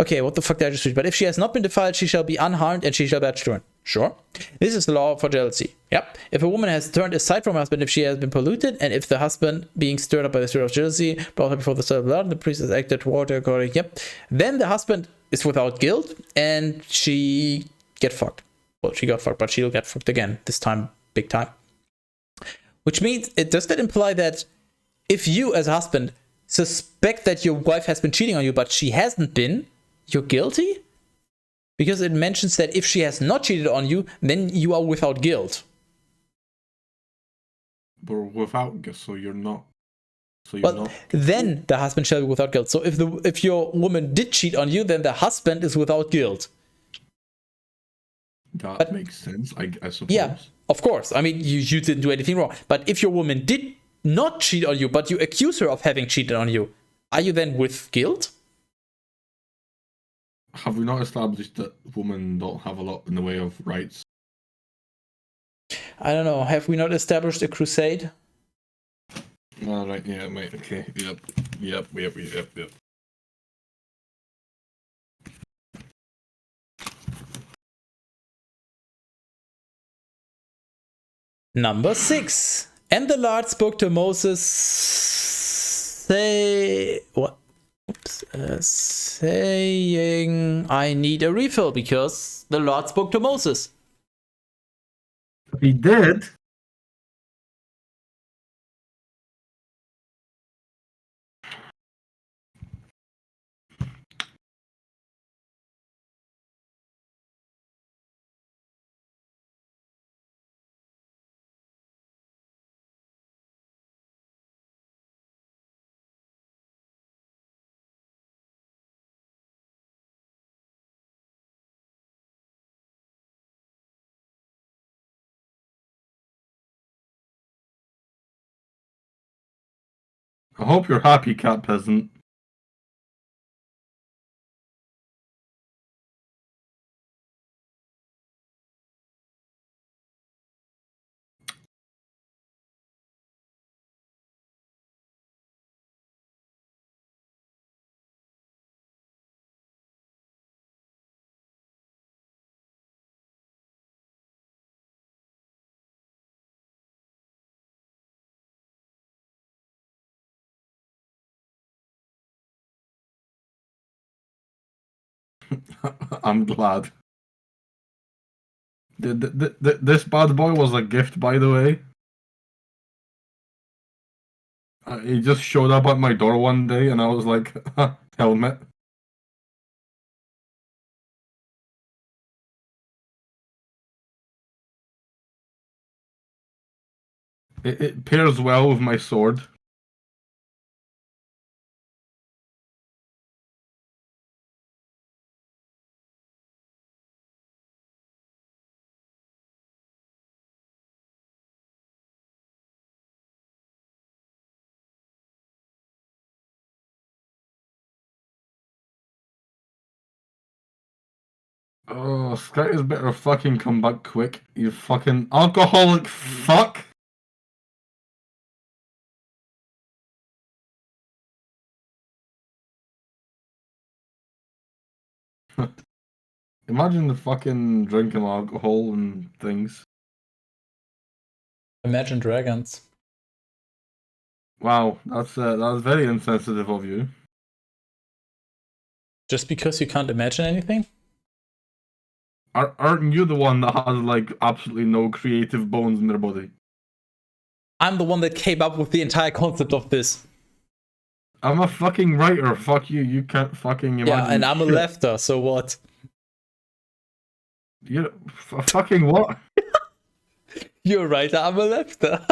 [SPEAKER 1] Okay, what the fuck did I just read? But if she has not been defiled, she shall be unharmed, and she shall bear children. Sure. This is the law for jealousy. Yep. If a woman has turned aside from her husband, if she has been polluted, and if the husband, being stirred up by the spirit of jealousy, brought her before the sight of the Lord, and the priest has acted toward her according, yep, then the husband is without guilt, and she get fucked. Well, she got fucked, but she'll get fucked again. This time, big time. Which means, does that imply that if you, as a husband, suspect that your wife has been cheating on you, but she hasn't been, you're guilty? Because it mentions that if she has not cheated on you, then you are without guilt.
[SPEAKER 2] But without guilt, so you're not. So you're
[SPEAKER 1] well,
[SPEAKER 2] not.
[SPEAKER 1] Then the husband shall be without guilt. So if your woman did cheat on you, then the husband is without guilt.
[SPEAKER 2] That makes sense, I suppose.
[SPEAKER 1] Yeah, of course. I mean, you didn't do anything wrong. But if your woman did not cheat on you, but you accuse her of having cheated on you, are you then with guilt?
[SPEAKER 2] Have we not established that women don't have a lot in the way of rights?
[SPEAKER 1] I don't know. Have we not established a crusade?
[SPEAKER 2] All right. Yeah, mate. Okay. Yep.
[SPEAKER 1] Number 6. And the Lord spoke to Moses, saying, I need a refill, because the Lord spoke to Moses.
[SPEAKER 2] He did? I hope you're happy, cat peasant. I'm glad. This bad boy was a gift, by the way. He just showed up at my door one day, and I was like, helmet. It pairs well with my sword. Oh, Skyters better fucking come back quick, you fucking alcoholic fuck! Imagine the fucking drinking alcohol and things.
[SPEAKER 1] Imagine Dragons.
[SPEAKER 2] Wow, that's very insensitive of you.
[SPEAKER 1] Just because you can't imagine anything?
[SPEAKER 2] Aren't you the one that has like absolutely no creative bones in their body?
[SPEAKER 1] I'm the one that came up with the entire concept of this.
[SPEAKER 2] I'm a fucking writer. Fuck you. You can't fucking imagine.
[SPEAKER 1] Yeah, and I'm a lefter, so what?
[SPEAKER 2] You fucking what?
[SPEAKER 1] You're right, I'm a lefter.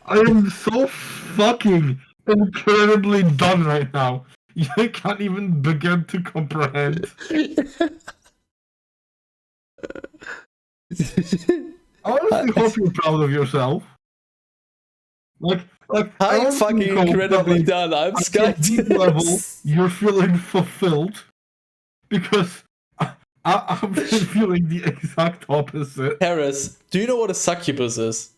[SPEAKER 2] I am so fucking incredibly done right now. You can't even begin to comprehend. I honestly hope you're proud of yourself. Like
[SPEAKER 1] I'm fucking incredibly done. I'm Skyters.
[SPEAKER 2] Level, you're feeling fulfilled because I'm feeling the exact opposite.
[SPEAKER 1] Teras, do you know what a succubus is?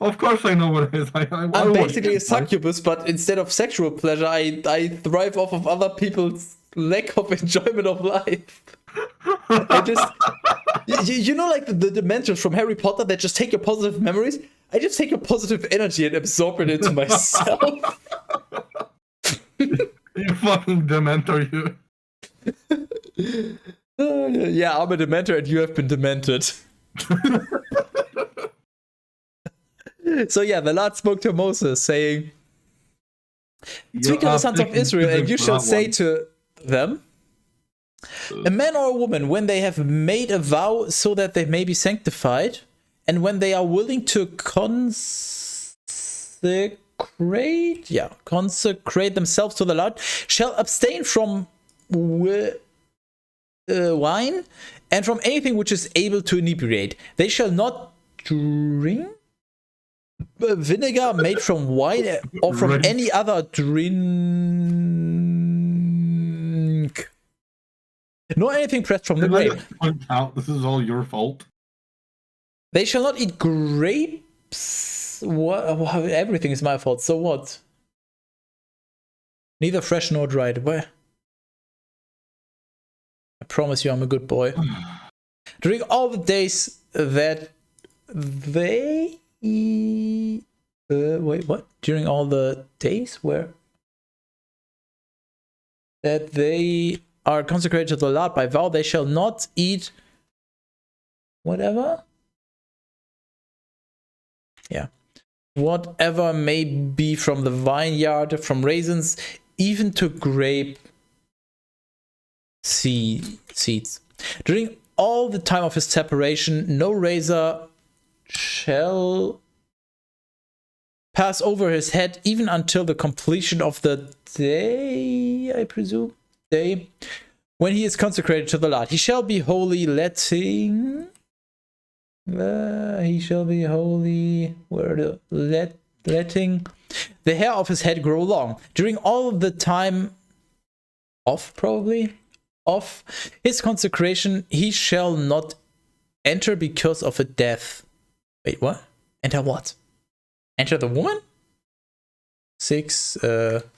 [SPEAKER 2] Of course I know what it is.
[SPEAKER 1] I'm basically a succubus, but instead of sexual pleasure, I thrive off of other people's lack of enjoyment of life. I just... you know, like the Dementors from Harry Potter that just take your positive memories? I just take your positive energy and absorb it into myself.
[SPEAKER 2] You fucking Dementor, you.
[SPEAKER 1] Yeah, I'm a Dementor and you have been demented. So yeah, the Lord spoke to Moses, saying, "Speak to the sons of Israel, and you shall say to them, a man or a woman, when they have made a vow so that they may be sanctified, and when they are willing to consecrate themselves to the Lord, shall abstain from wine and from anything which is able to inebriate. They shall not drink vinegar made from wine or from any other drink, nor anything pressed from the grape.
[SPEAKER 2] This is all your fault.
[SPEAKER 1] They shall not eat grapes. What? Everything is my fault. So what? Neither fresh nor dried. Where? I promise you I'm a good boy. During all the days that they... wait, what? During all the days where... that they are consecrated to the Lord by vow, they shall not eat... whatever? Yeah. Whatever may be from the vineyard, from raisins, even to grape seeds. During all the time of his separation, no razor shall pass over his head, even until the completion of the day, I presume, day, when he is consecrated to the Lord. He shall be holy, letting... he shall be holy, letting the hair of his head grow long. During all the time of his consecration, he shall not enter because of a death. Wait, what? Enter what? Enter the woman? 6,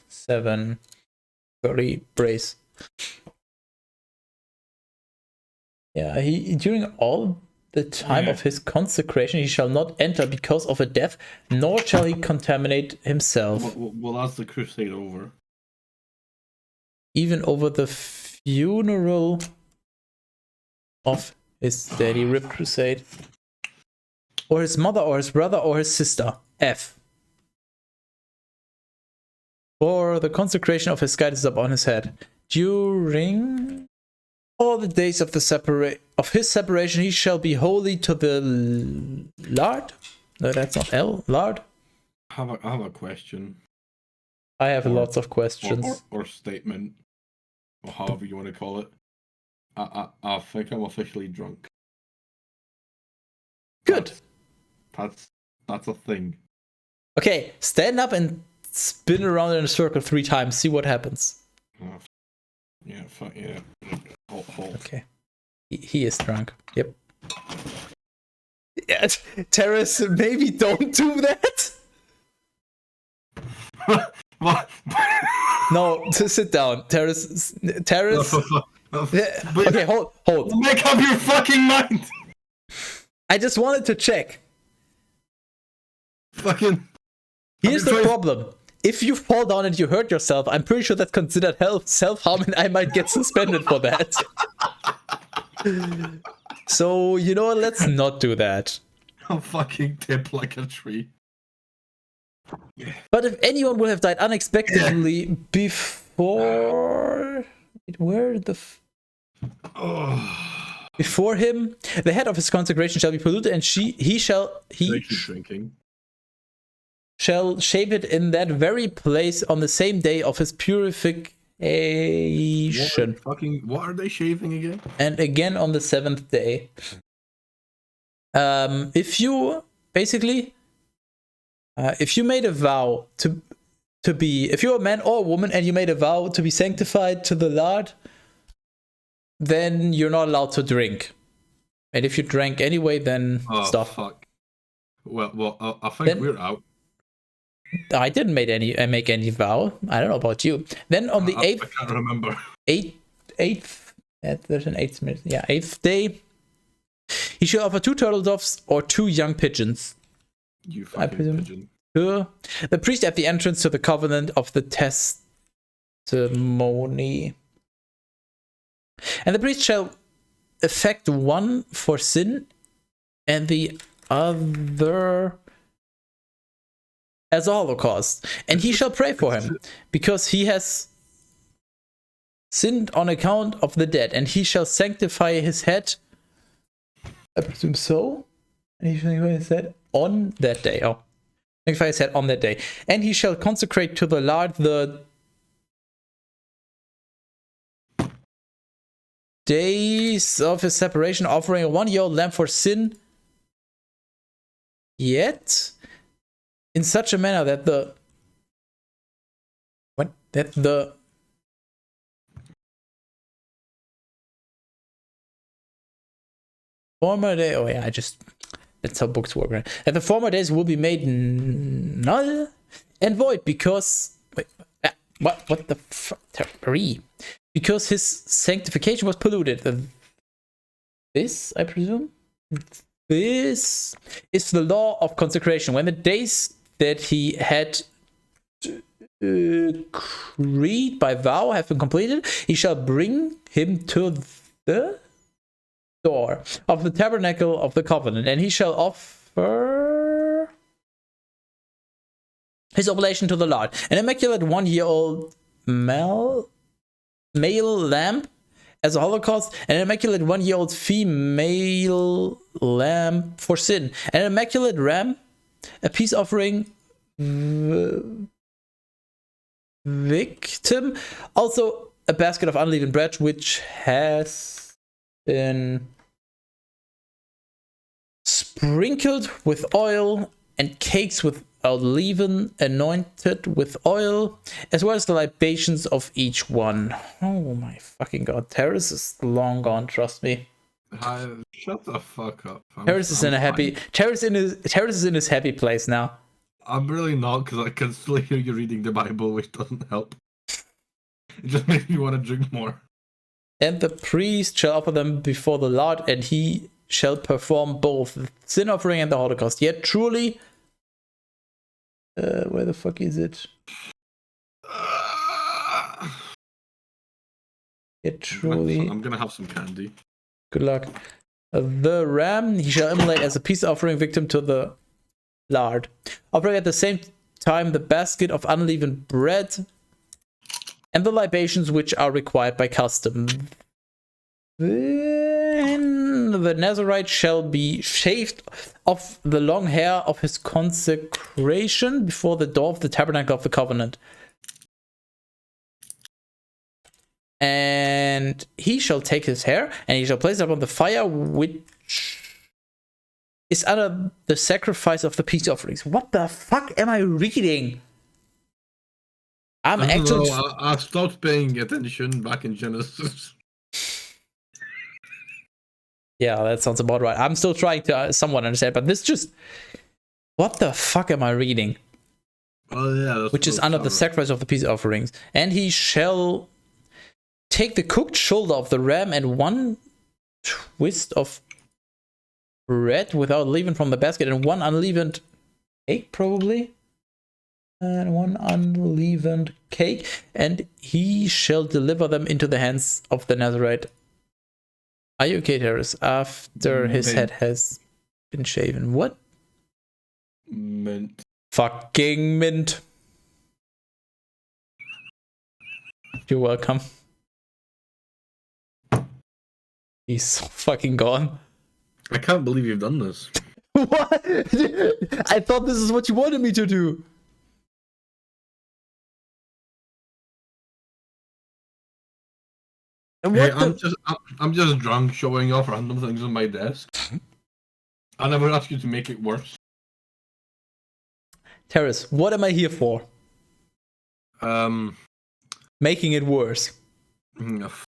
[SPEAKER 1] 7, 30, brace. Yeah, he during all the time of his consecration, he shall not enter because of a death, nor shall he contaminate himself.
[SPEAKER 2] Well, that's the crusade over.
[SPEAKER 1] Even over the funeral of his daddy, Rip Crusade. Or his mother, or his brother, or his sister. F. For the consecration of his scythe is upon his head. during all the days of his separation, he shall be holy to the Lord. No, that's not L. Lord.
[SPEAKER 2] I have a question.
[SPEAKER 1] I have lots of questions.
[SPEAKER 2] Or statement, or however you want to call it. I think I'm officially drunk.
[SPEAKER 1] Good.
[SPEAKER 2] That's a thing.
[SPEAKER 1] Okay, stand up and spin around in a circle 3 times. See what happens.
[SPEAKER 2] Yeah, fuck yeah. Hold.
[SPEAKER 1] Okay. He is drunk. Yep. Yeah, Teras, maybe don't do that.
[SPEAKER 2] What?
[SPEAKER 1] No, sit down. Teras. Okay, hold.
[SPEAKER 2] Make up your fucking mind.
[SPEAKER 1] I just wanted to check.
[SPEAKER 2] Fucking.
[SPEAKER 1] Here's the problem. If you fall down and you hurt yourself, I'm pretty sure that's considered self-harm and I might get suspended for that. So, you know what? Let's not do that.
[SPEAKER 2] I'll fucking tip like a tree.
[SPEAKER 1] But if anyone would have died unexpectedly before... Where the... Before him, the head of his consecration shall be polluted, and he shall shave it in that very place on the same day of his purification.
[SPEAKER 2] What are they shaving again?
[SPEAKER 1] And again on the 7th day. If you made a vow to be, if you're a man or a woman and you made a vow to be sanctified to the Lord, then you're not allowed to drink. And if you drank anyway, then stop.
[SPEAKER 2] Fuck. Well, I think we're out.
[SPEAKER 1] I didn't make any vow. I don't know about you. Then on the 8th,
[SPEAKER 2] I can't remember.
[SPEAKER 1] 8th. There's an 8th minute. Yeah, 8th day. He shall offer 2 turtle doves or 2 young pigeons.
[SPEAKER 2] You fucking pigeon.
[SPEAKER 1] The priest at the entrance to the covenant of the testimony. And the priest shall effect one for sin and the other as a holocaust. And he shall pray for him because he has sinned on account of the dead. And he shall sanctify his head. I presume so. And he shall sanctify his head on that day. Oh, sanctify his head on that day. And he shall consecrate to the Lord the days of his separation, offering a 1-year-old lamb for sin, yet in such a manner that the former day. Oh yeah, that's how books work, right? That the former days will be made null and void because what the fuck? Because his sanctification was polluted. This, I presume, this is the law of consecration. When the days that he had creed by vow have been completed, he shall bring him to the door of the tabernacle of the covenant, and he shall offer his oblation to the Lord, an immaculate 1-year-old male lamb as a holocaust, and an immaculate 1-year-old female lamb for sin, and an immaculate ram, a peace offering victim, also a basket of unleavened bread which has been sprinkled with oil, and cakes without leaven anointed with oil, as well as the libations of each one. Oh my fucking god, Teras is long gone, trust me.
[SPEAKER 2] Shut the fuck up.
[SPEAKER 1] Teras is in his happy place now.
[SPEAKER 2] I'm really not, because I can still hear you reading the Bible, which doesn't help. It just makes me want to drink more.
[SPEAKER 1] And the priest shall offer them before the Lord, and he shall perform both the sin offering and the holocaust. Yet truly, where the fuck is it? Yet truly,
[SPEAKER 2] I'm gonna have some candy.
[SPEAKER 1] Good luck. The ram he shall immolate as a peace offering victim to the Lord, offering at the same time the basket of unleavened bread and the libations which are required by custom. Then the Nazarite shall be shaved off the long hair of his consecration before the door of the tabernacle of the covenant. And he shall take his hair, and he shall place it upon the fire, which is under the sacrifice of the peace offerings. What the fuck am I reading?
[SPEAKER 2] I stopped paying attention back in Genesis.
[SPEAKER 1] Yeah, that sounds about right. I'm still trying to somewhat understand, but this just... What the fuck am I reading?
[SPEAKER 2] Oh yeah,
[SPEAKER 1] which is under the sacrifice of the peace offerings. And he shall take the cooked shoulder of the ram and one twist of bread without leaven from the basket, and one unleavened cake, probably. And one unleavened cake, and he shall deliver them into the hands of the Nazarite. Are you okay, Teras? After his head has been shaven. What?
[SPEAKER 2] Mint.
[SPEAKER 1] Fucking mint. You're welcome. He's so fucking gone.
[SPEAKER 2] I can't believe you've done this.
[SPEAKER 1] What? I thought this is what you wanted me to do. And
[SPEAKER 2] hey, I'm just drunk, showing off random things on my desk. I never asked you to make it worse.
[SPEAKER 1] Teras, what am I here for? Making it worse.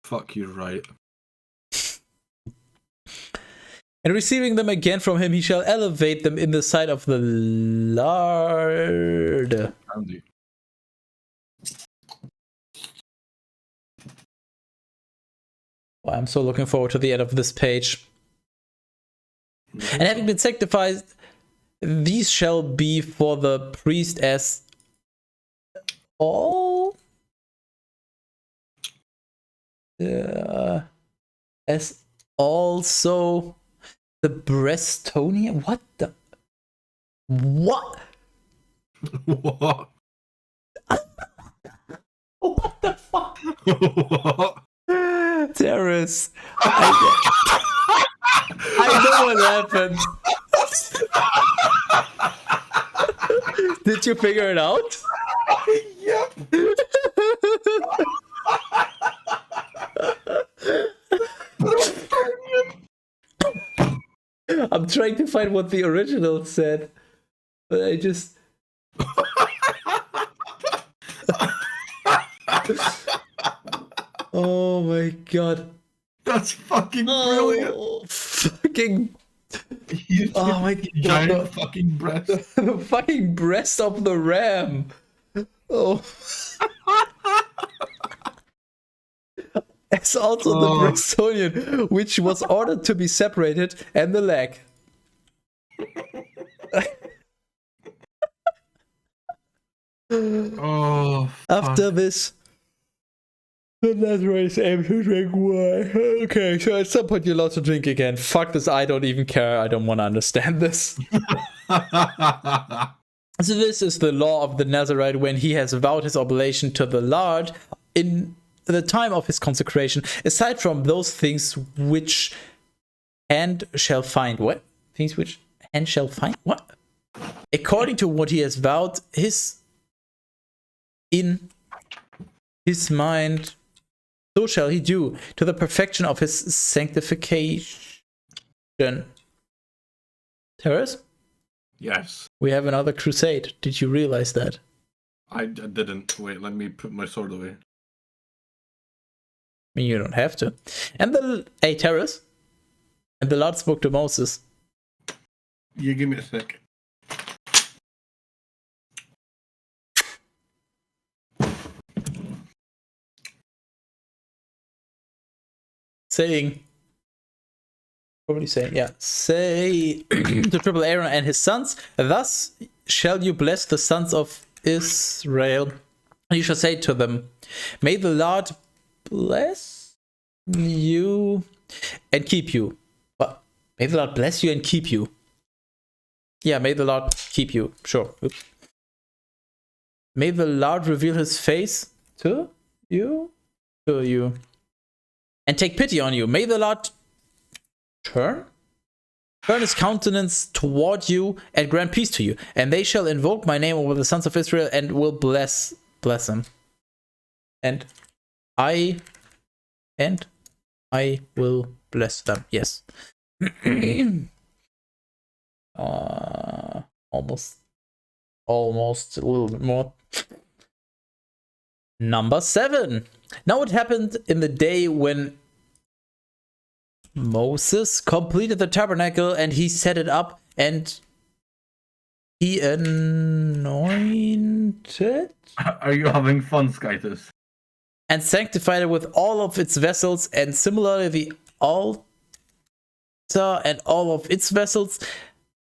[SPEAKER 2] Fuck you, right.
[SPEAKER 1] And receiving them again from him, he shall elevate them in the sight of the Lord.
[SPEAKER 2] Andy.
[SPEAKER 1] Well, I'm so looking forward to the end of this page. And having been sanctified, these shall be for the priest as all as also the Brestonian. What the? What?
[SPEAKER 2] What?
[SPEAKER 1] What the fuck?
[SPEAKER 2] What?
[SPEAKER 1] Teras, I know what happened. Did you figure it out?
[SPEAKER 2] Yep.
[SPEAKER 1] I'm trying to find what the original said, but I just... Oh my god.
[SPEAKER 2] That's fucking brilliant.
[SPEAKER 1] Fucking... Oh my god.
[SPEAKER 2] Giant fucking breast.
[SPEAKER 1] The fucking breast of the ram. Oh. As also the Brestonian, which was ordered to be separated, and the leg. After this, the Nazarite is able to drink wine. Okay, so at some point you're allowed to drink again. Fuck this, I don't even care. I don't want to understand this. So this is the law of the Nazarite when he has vowed his oblation to the Lord in the time of his consecration, aside from those things which hand shall find. What? Things which hand shall find? What? According to what he has vowed in his mind, so shall he do to the perfection of his sanctification. Teras?
[SPEAKER 2] Yes.
[SPEAKER 1] We have another crusade. Did you realize that?
[SPEAKER 2] I didn't. Wait, let me put my sword away.
[SPEAKER 1] I mean, you don't have to. And hey, Teras. And the Lord spoke to Moses.
[SPEAKER 2] You give me a sec.
[SPEAKER 1] Saying, say to triple Aaron and his sons, thus shall you bless the sons of Israel. You shall say to them, may the Lord bless you and keep you. What? May the Lord bless you and keep you. Yeah, may the Lord keep you. Sure. Oops. May the Lord reveal his face to you to you and take pity on you. May the Lord turn his countenance toward you and grant peace to you. And they shall invoke my name over the sons of Israel and will bless them. And I will bless them. Yes. Almost a little bit more. Number 7. Now it happened in the day when Moses completed the tabernacle and he set it up and he anointed.
[SPEAKER 2] Are you having fun, Skytus?
[SPEAKER 1] And sanctified it with all of its vessels, and similarly the altar and all of its vessels,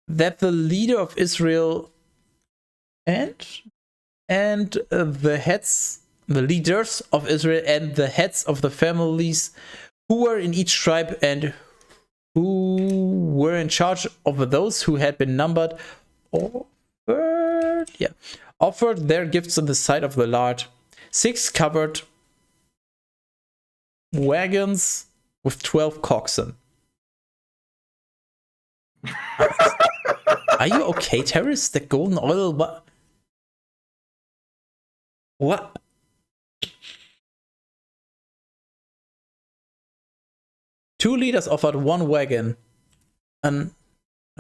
[SPEAKER 1] that the leader of Israel and the leaders of Israel and the heads of the families who were in each tribe and who were in charge of those who had been numbered offered their gifts in the sight of the Lord. 6 covered wagons with 12 oxen. Are you okay, Teras? The golden oil? What? Two leaders offered 1 wagon. And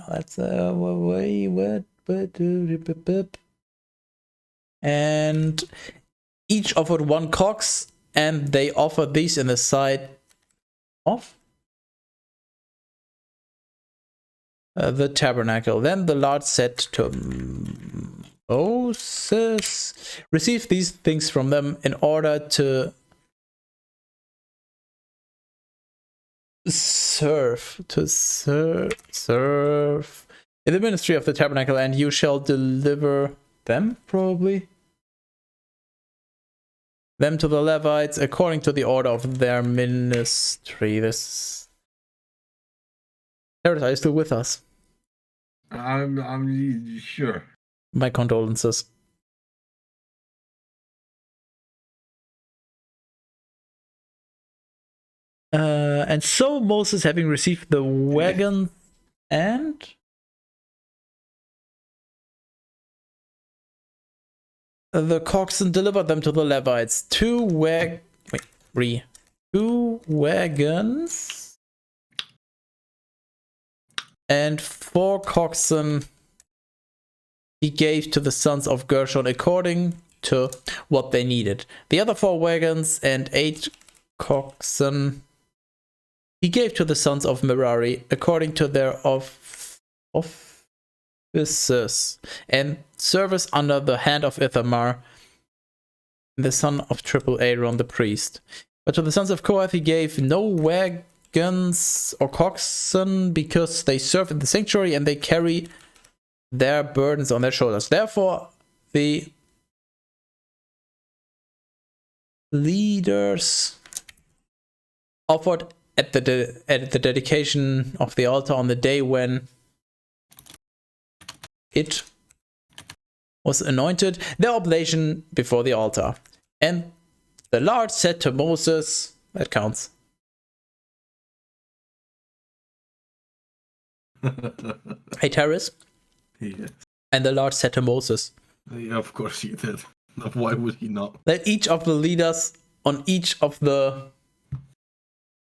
[SPEAKER 1] that's and each offered 1 cox, and they offered these in the sight of the tabernacle. Then the Lord said to Moses, receive these things from them in order to serve in the ministry of the tabernacle, and you shall deliver them, probably them, to the Levites according to the order of their ministry. This Teras, are you still with us?
[SPEAKER 2] I'm sure.
[SPEAKER 1] My condolences. And so Moses, having received the wagon and the coxswain, delivered them to the Levites. 2 wagons and 4 coxswain he gave to the sons of Gershon according to what they needed. The other 4 wagons and 8 coxswain he gave to the sons of Merari according to their offices and service under the hand of Ithamar, the son of triple Aaron the priest. But to the sons of Kohath he gave no wagons or coxswain, because they serve in the sanctuary and they carry their burdens on their shoulders. Therefore the leaders offered at the dedication of the altar on the day when it was anointed, their oblation before the altar. And the Lord said to Moses, that counts. Hey, Teras.
[SPEAKER 2] Yes.
[SPEAKER 1] And the Lord said to Moses,
[SPEAKER 2] Yeah, of course he did. Why would he not?
[SPEAKER 1] let each of the leaders on each of the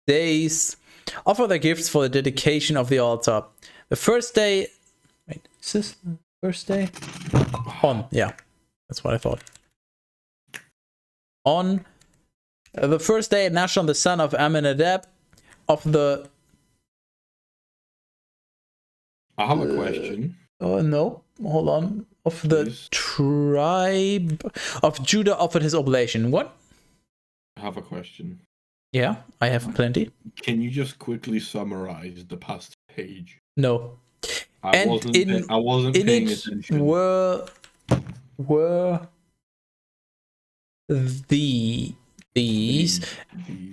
[SPEAKER 1] days offer their gifts for the dedication of the altar. The first day, wait, is this the first day? Yeah, that's what I thought. On the first day, Nashon the son of Amminadab of the
[SPEAKER 2] I have a question.
[SPEAKER 1] Oh no, hold on. Of the tribe of Judah offered his oblation. What?
[SPEAKER 2] I have a question.
[SPEAKER 1] Yeah, I have plenty.
[SPEAKER 2] Can you just quickly summarize the past page?
[SPEAKER 1] No.
[SPEAKER 2] I wasn't paying attention.
[SPEAKER 1] Were these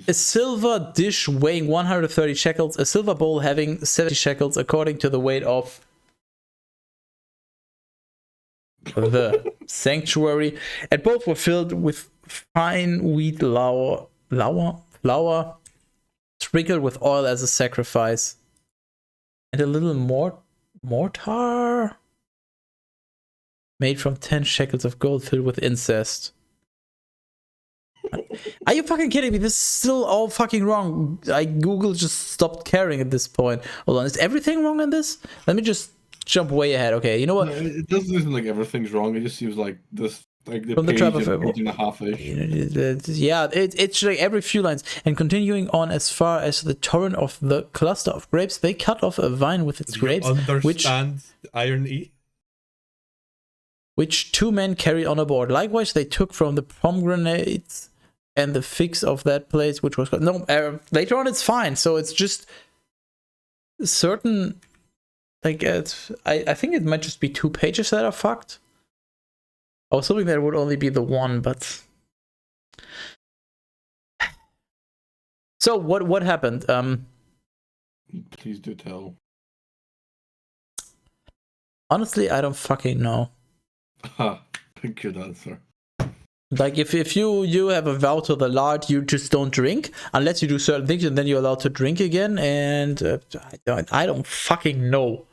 [SPEAKER 1] a silver dish weighing 130 shekels, a silver bowl having 70 shekels according to the weight of the sanctuary, and both were filled with fine wheat flour sprinkled with oil as a sacrifice, and a little mortar made from 10 shekels of gold filled with incest. Are you fucking kidding me? This is still all fucking wrong. Google just stopped caring at this point. Hold on, is everything wrong in this? Let me just jump way ahead. Okay, you know what?
[SPEAKER 2] No, it doesn't seem like everything's wrong. It just seems like this, like the
[SPEAKER 1] From the
[SPEAKER 2] page,
[SPEAKER 1] tribe of
[SPEAKER 2] page and a half-ish.
[SPEAKER 1] Yeah, it's like every few lines. And continuing on as far as the torrent of the cluster of grapes, they cut off a vine with its grapes,
[SPEAKER 3] understand the irony?
[SPEAKER 1] Which 2 men carried on a board. Likewise, they took from the pomegranates and the figs of that place, which was later on it's fine. So it's just certain, like I think it might just be 2 pages that are fucked. I was hoping that it would only be the one, but so what happened?
[SPEAKER 2] Please do tell.
[SPEAKER 1] Honestly, I don't fucking know.
[SPEAKER 2] Ha, good answer.
[SPEAKER 1] Like if you have a vow to the Lord, you just don't drink unless you do certain things, and then you're allowed to drink again. And I don't fucking know,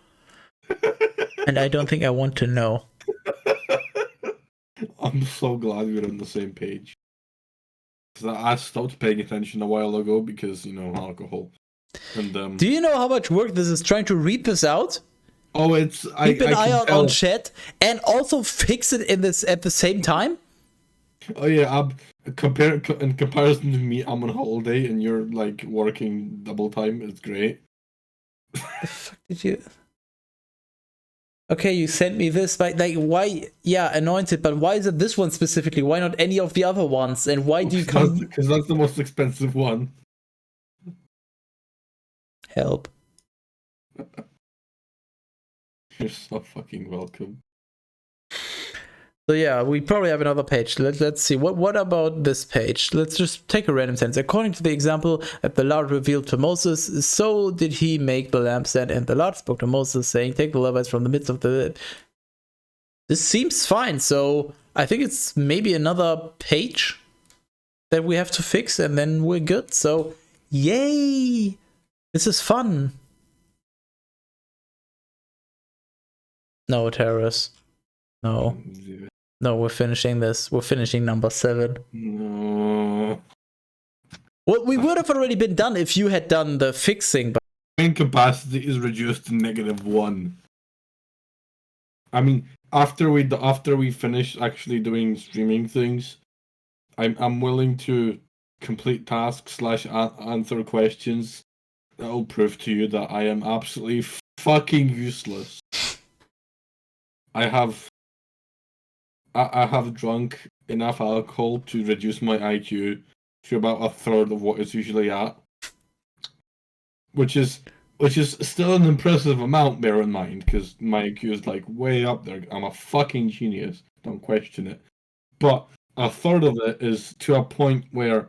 [SPEAKER 1] and I don't think I want to know.
[SPEAKER 2] I'm so glad we're on the same page. Because I stopped paying attention a while ago because, alcohol. And
[SPEAKER 1] do you know how much work this is trying to read this out?
[SPEAKER 2] Oh,
[SPEAKER 1] keep an eye out on chat and also fix it in this at the same time.
[SPEAKER 2] Oh yeah, in comparison to me, I'm on holiday and you're like working double time. It's great.
[SPEAKER 1] The fuck did you? Okay, you sent me this, but like, why? Yeah, anointed, but why is it this one specifically? Why not any of the other ones? And why do you come?
[SPEAKER 2] Because that's the most expensive one.
[SPEAKER 1] Help.
[SPEAKER 2] You're so fucking welcome.
[SPEAKER 1] So yeah, we probably have another page. Let's see. What about this page? Let's just take a random sentence. According to the example that the Lord revealed to Moses, so did he make the lampstand, and the Lord spoke to Moses, saying, take the Levites from the midst of the... This seems fine, so I think it's maybe another page that we have to fix, and then we're good. So, yay! This is fun. No, Teras. No. No, we're finishing this. We're finishing number 7.
[SPEAKER 2] No.
[SPEAKER 1] Well, we would have already been done if you had done the fixing. But
[SPEAKER 2] brain capacity is reduced to -1. I mean, after we finish actually doing streaming things, I'm willing to complete tasks / answer questions that will prove to you that I am absolutely fucking useless. I have drunk enough alcohol to reduce my IQ to about 1/3 of what it's usually at, which is still an impressive amount. Bear in mind, because my IQ is like way up there. I'm a fucking genius. Don't question it. But 1/3 of it is to a point where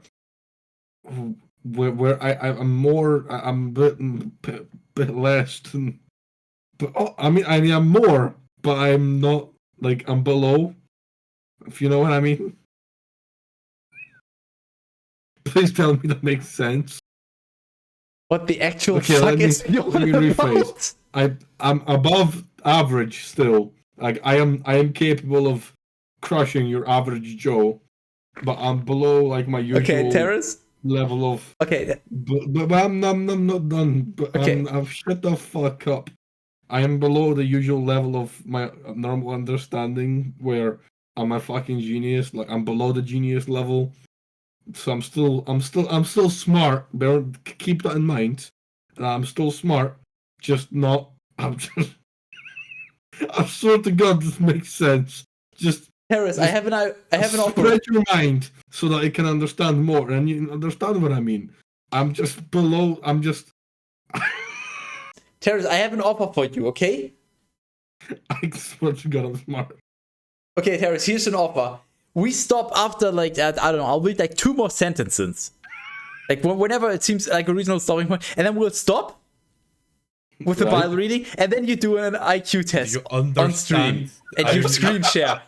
[SPEAKER 2] I'm a bit less than. But I mean I'm more, but I'm not like I'm below. If you know what I mean. Please tell me that makes sense.
[SPEAKER 1] What the actual fuck is?
[SPEAKER 2] Let me rephrase. I'm above average still. Like I am capable of crushing your average Joe, but I'm below like my usual
[SPEAKER 1] Teras?
[SPEAKER 2] level of.
[SPEAKER 1] Okay.
[SPEAKER 2] But I'm not done. But
[SPEAKER 1] okay.
[SPEAKER 2] I've shut the fuck up. I am below the usual level of my normal understanding where I'm a fucking genius. Like I'm below the genius level. So I'm still smart. Keep that in mind. I'm still smart. Just not. I swear to God, this makes sense. Just
[SPEAKER 1] Teras, I have an offer.
[SPEAKER 2] Spread your mind so that I can understand more, and you understand what I mean. I'm just below. I'm just.
[SPEAKER 1] Teras, I have an offer for you. Okay.
[SPEAKER 2] I swear to God, I'm smart.
[SPEAKER 1] Okay, Teras, here's an offer. We stop after like I don't know. I'll read like 2 more sentences, like whenever it seems like a reasonable stopping point, and then we'll stop with the Bible reading, and then you do an IQ test on stream, and you screen share.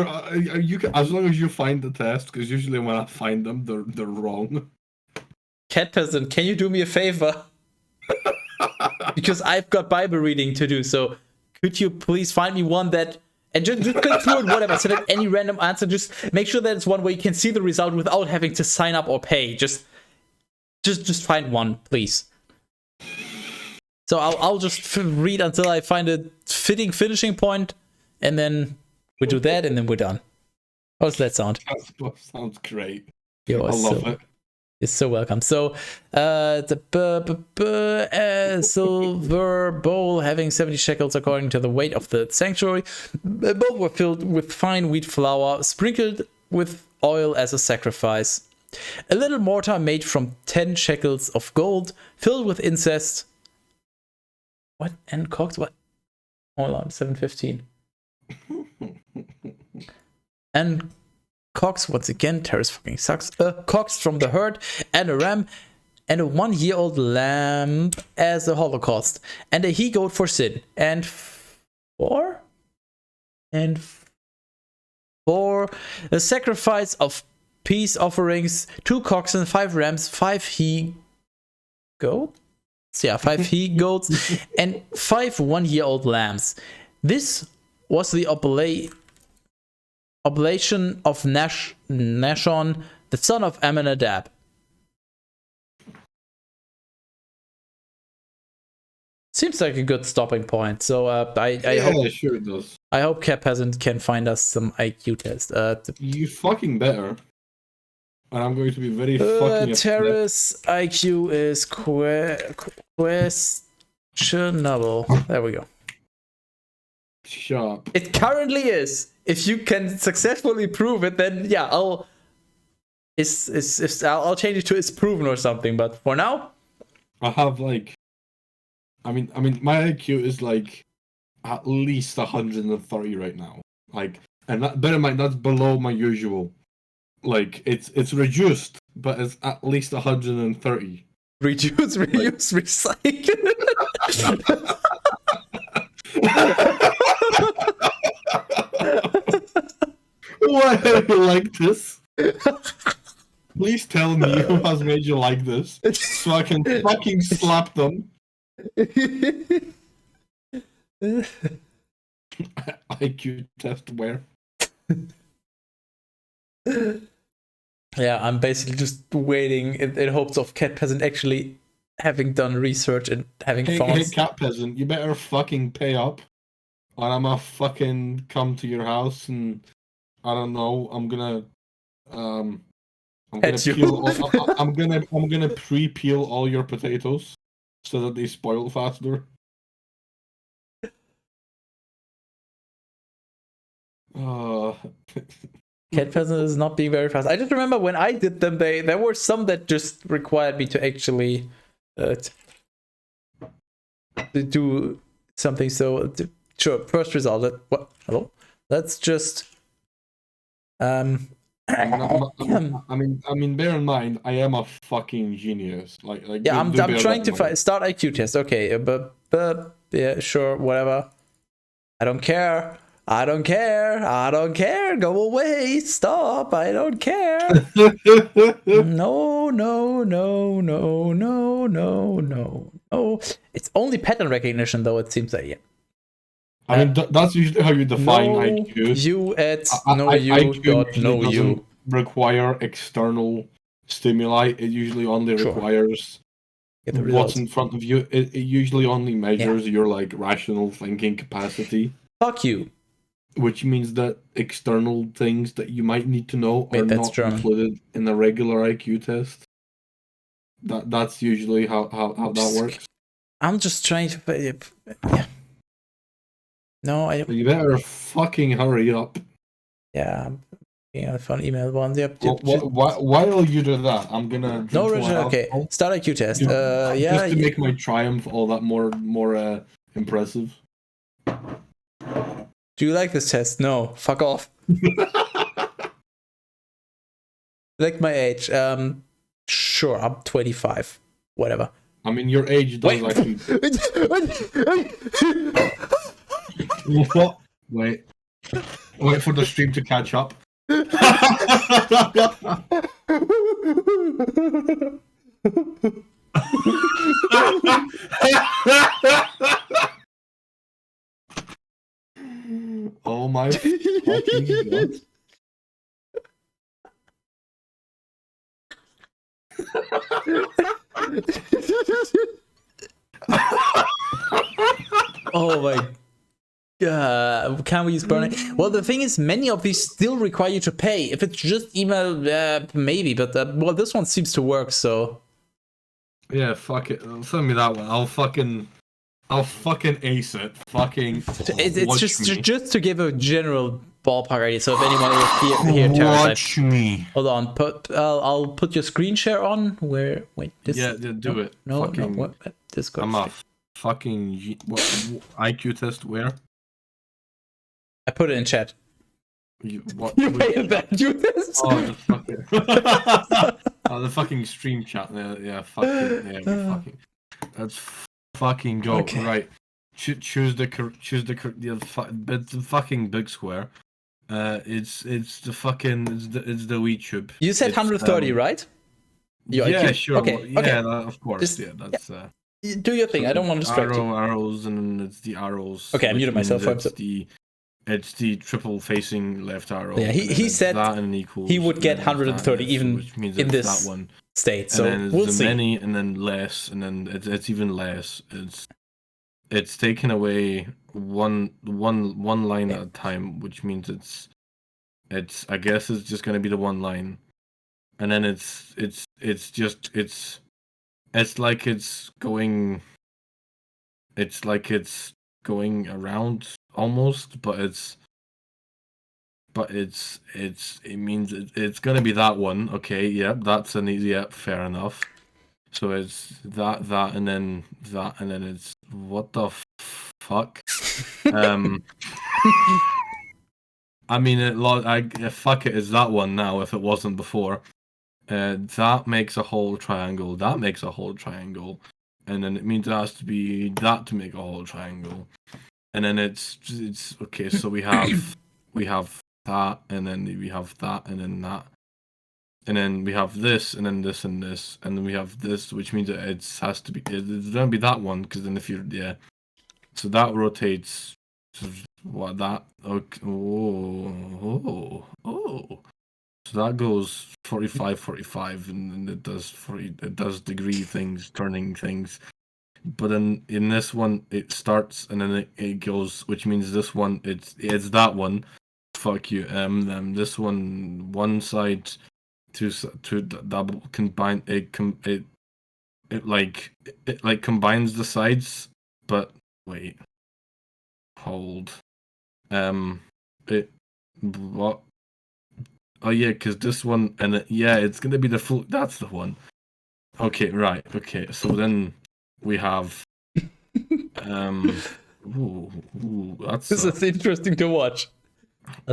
[SPEAKER 2] sure. You can, as long as you find the test, because usually when I find them, they're wrong.
[SPEAKER 1] Cat Peasant, can you do me a favor? Because I've got Bible reading to do, so could you please find me one that, and just click through it, whatever, so that any random answer, just make sure that it's one where you can see the result without having to sign up or pay. Just find one, please. So I'll just read until I find a fitting finishing point, and then we do that, and then we're done. How does that sound?
[SPEAKER 2] That sounds great.
[SPEAKER 1] I
[SPEAKER 2] love it.
[SPEAKER 1] You're so welcome. So, the silver bowl having 70 shekels according to the weight of the sanctuary. Both were filled with fine wheat flour, sprinkled with oil as a sacrifice. A little mortar made from 10 shekels of gold, filled with incense. What? And cooked? What? Hold on, 7:15. And cocks, once again, Teras fucking sucks. Cocks from the herd, and a ram, and a 1-year-old lamb as a holocaust, and a he-goat for sin, and for the sacrifice of peace offerings, 2 cocks and 5 rams, 5 he-goats? Yeah, 5 he-goats, and 5 1-year-old lambs. This was the oblation of Nashon, the son of Amminadab. Seems like a good stopping point. So I hope,
[SPEAKER 2] sure it does.
[SPEAKER 1] I hope Cat Peasant can find us some IQ test.
[SPEAKER 2] You fucking better. And I'm going to be very fucking upset.
[SPEAKER 1] Teras IQ is questionable. There we go.
[SPEAKER 2] Sharp.
[SPEAKER 1] It currently is. If you can successfully prove it, then yeah, I'll change it to it's proven or something. But for now,
[SPEAKER 2] I have like, I mean, my IQ is like at least 130 right now. Like, and that, bear in mind that's below my usual. Like, it's reduced, but it's at least 130.
[SPEAKER 1] Reduce, reuse, recycle.
[SPEAKER 2] Why are you like this? Please tell me who has made you like this, so I can fucking slap them. IQ test where?
[SPEAKER 1] Yeah, I'm basically just waiting in hopes of Cat Peasant actually having done research and having found.
[SPEAKER 2] Hey, Cat Peasant, you better fucking pay up, or I'ma fucking come to your house and I don't know. I'm gonna peel. I'm gonna pre-peel all your potatoes so that they spoil faster.
[SPEAKER 1] Cat Peasant is not being very fast. I just remember when I did them, there were some that just required me to actually to do something. So sure, first result. What? Hello. Let's just.
[SPEAKER 2] I mean, bear in mind, I am a fucking genius. Like
[SPEAKER 1] yeah, I'm trying to start IQ test. Okay, but yeah, sure, whatever. I don't care. Go away. Stop. I don't care. No. It's only pattern recognition, though, it seems like, yeah.
[SPEAKER 2] I mean, that's usually how you define IQ.
[SPEAKER 1] You at
[SPEAKER 2] IQ
[SPEAKER 1] no you.
[SPEAKER 2] Doesn't require external stimuli. It usually only requires what's in front of you. It usually only measures your like rational thinking capacity.
[SPEAKER 1] Fuck you.
[SPEAKER 2] Which means that external things that you might need to know are not included in a regular IQ test. That's usually how that works.
[SPEAKER 1] I'm just trying to. Yeah. No,
[SPEAKER 2] You better fucking hurry up.
[SPEAKER 1] Yeah, I'm getting a fun email one. Yep.
[SPEAKER 2] While you do that, I'm gonna.
[SPEAKER 1] No, Richard. Okay, start IQ test.
[SPEAKER 2] Just to make my triumph all that more impressive.
[SPEAKER 1] Do you like this test? No. Fuck off. Like my age. Sure, I'm 25. Whatever.
[SPEAKER 2] I mean, your age does actually. What? Wait. Wait for the stream to catch up. Oh my fucking god.
[SPEAKER 1] Oh my god. Can we use burning? Well, the thing is, many of these still require you to pay. If it's just email, maybe, but well, this one seems to work, so.
[SPEAKER 2] Yeah, fuck it. Send me that one. I'll fucking ace it. Fucking
[SPEAKER 1] It's just to give a general ballpark idea. So if anyone will hear Teras,
[SPEAKER 2] watch me.
[SPEAKER 1] hold on. I'll put your screen share on. Wait, this.
[SPEAKER 2] Yeah, do it.
[SPEAKER 1] No,
[SPEAKER 2] fucking,
[SPEAKER 1] no. What? Discord.
[SPEAKER 2] I'm off. Fucking what, IQ test where?
[SPEAKER 1] I put it in chat.
[SPEAKER 2] What?
[SPEAKER 1] You made that IQ test.
[SPEAKER 2] Oh, the fucking. Oh, the fucking stream chat. Yeah, fucking. Yeah, we fucking. Let's fucking go.
[SPEAKER 1] Okay.
[SPEAKER 2] Right. Choose the fucking big square. It's the fucking it's the YouTube.
[SPEAKER 1] You said
[SPEAKER 2] It's,
[SPEAKER 1] 130, right? Your
[SPEAKER 2] yeah,
[SPEAKER 1] IQ.
[SPEAKER 2] sure.
[SPEAKER 1] Okay.
[SPEAKER 2] Yeah,
[SPEAKER 1] Okay.
[SPEAKER 2] Of course.
[SPEAKER 1] Just-
[SPEAKER 2] yeah, that's.
[SPEAKER 1] Do your thing. I don't want to distract you.
[SPEAKER 2] Arrows, and it's the arrows.
[SPEAKER 1] Okay, I
[SPEAKER 2] which
[SPEAKER 1] muted myself,
[SPEAKER 2] means
[SPEAKER 1] so-
[SPEAKER 2] It's the triple facing left arrow.
[SPEAKER 1] Yeah, he
[SPEAKER 2] and then
[SPEAKER 1] said
[SPEAKER 2] that and equals,
[SPEAKER 1] he would get
[SPEAKER 2] and then
[SPEAKER 1] 130
[SPEAKER 2] that,
[SPEAKER 1] even
[SPEAKER 2] which means
[SPEAKER 1] in
[SPEAKER 2] it's
[SPEAKER 1] this
[SPEAKER 2] that one.
[SPEAKER 1] state. So
[SPEAKER 2] And then
[SPEAKER 1] we'll
[SPEAKER 2] it's
[SPEAKER 1] see.
[SPEAKER 2] many, and then less, and then it's even less. It's taken away one line at a time, which means it's I guess it's just gonna be the one line, and then it's like it's going. It's like it's going around almost, but it means it's gonna be that one. Okay, yep, that's an easy, yep, fair enough. So it's that, and then that, and then it's what the fuck? I mean, fuck it is that one now. If it wasn't before, that makes a whole triangle. That makes a whole triangle. And then it means it has to be that to make a whole triangle, and then it's okay. So we have that, and then we have that, and then that, and then we have this, and then this, and this, and then we have this, which means that it has to be it's gonna be that one, because then if you're so that rotates. What that? Okay, oh. So that goes 45, 45, and it does degree things, turning things. But then in this one, it starts and then it goes, which means this one, it's that one. Fuck you. This one side to double combine. It combines the sides, but wait, hold. What? Oh yeah, because this one and it's gonna be the full. That's the one. Okay, right. Okay, so then we have. That's
[SPEAKER 1] This is interesting to watch.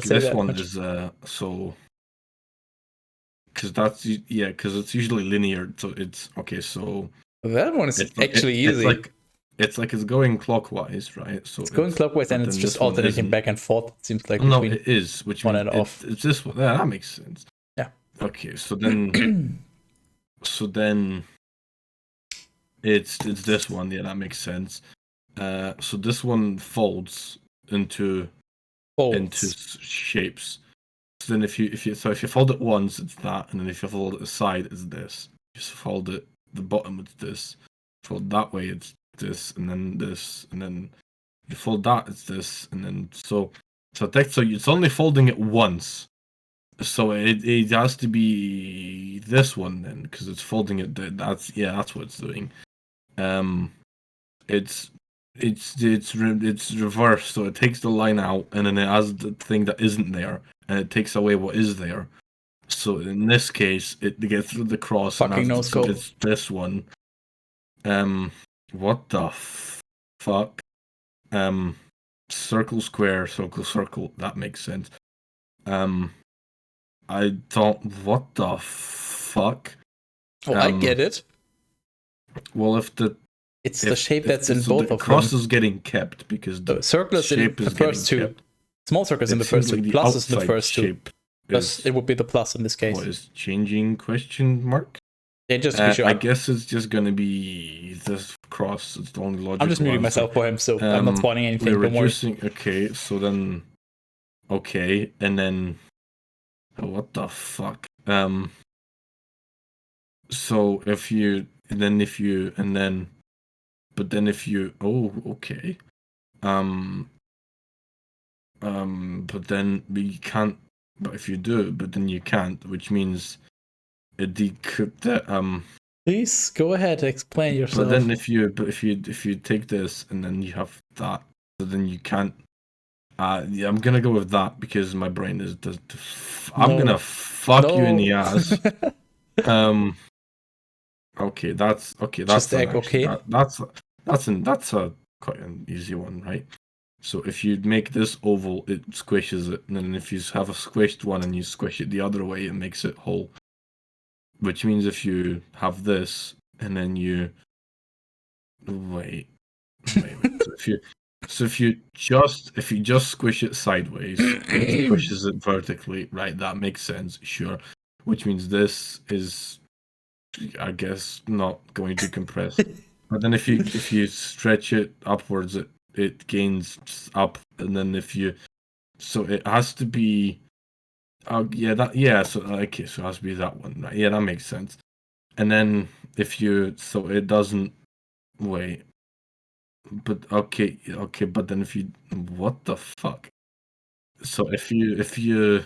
[SPEAKER 2] this one is so. Because because it's usually linear. So it's okay. So
[SPEAKER 1] that one is actually easy.
[SPEAKER 2] It's going clockwise, right? So
[SPEAKER 1] it's going clockwise, and it's just alternating back and forth. It seems like
[SPEAKER 2] no, it is, which
[SPEAKER 1] on
[SPEAKER 2] means
[SPEAKER 1] and off.
[SPEAKER 2] It's this one. Yeah, that makes sense.
[SPEAKER 1] Yeah.
[SPEAKER 2] Okay, so then, it's this one. Yeah, that makes sense. So this one folds into shapes. So then if you fold it once, it's that, and then if you fold it aside, it's this. If you fold it the bottom, it's this. Fold that way, it's this, and then this, and then you fold that, it's this, and then so it's only folding it once. So it has to be this one then, because it's folding it. That's what it's doing. It's reversed. So it takes the line out, and then it has the thing that isn't there, and it takes away what is there. So in this case, it gets through the cross.
[SPEAKER 1] Fucking no scope.
[SPEAKER 2] It's this one. What the fuck? Circle, square, circle, circle. That makes sense. I don't. What the fuck?
[SPEAKER 1] Oh, I get it.
[SPEAKER 2] Well,
[SPEAKER 1] it's the shape that's in both of them.
[SPEAKER 2] The cross is getting kept because
[SPEAKER 1] the circle is in the first two. Small circle is in the first two.
[SPEAKER 2] Like
[SPEAKER 1] Plus is in the first two. Plus,
[SPEAKER 2] is,
[SPEAKER 1] it would be the plus in this case.
[SPEAKER 2] what is changing question mark?
[SPEAKER 1] Yeah, just to be sure.
[SPEAKER 2] I guess it's just gonna be this cross. It's the only logical.
[SPEAKER 1] I'm just muting myself for him, so I'm not spoiling anything.
[SPEAKER 2] We're
[SPEAKER 1] don't worry.
[SPEAKER 2] Okay, so then, okay, and then, what the fuck? So if you, but then if you, oh, okay, but then we can't. But if you do, but then you can't, which means it decrypt
[SPEAKER 1] Please go ahead, explain yourself.
[SPEAKER 2] But then if you take this and then you have that, so then you can't. Yeah, I'm gonna go with that because my brain is. I'm gonna fuck you in the ass. Okay, that's okay. That's
[SPEAKER 1] Just okay.
[SPEAKER 2] That's a quite an easy one, right? So if you make this oval, it squishes it, and then if you have a squished one and you squish it the other way, it makes it whole. Which means if you have this and then you wait. So if you just squish it sideways, it squishes it vertically, right? That makes sense, sure. Which means this is, I guess, not going to compress. But then if you stretch it upwards, it gains up, and then so it has to be. So okay, so it has to be that one, right? Yeah, that makes sense. And then so it doesn't wait. But okay, but then what the fuck? So if you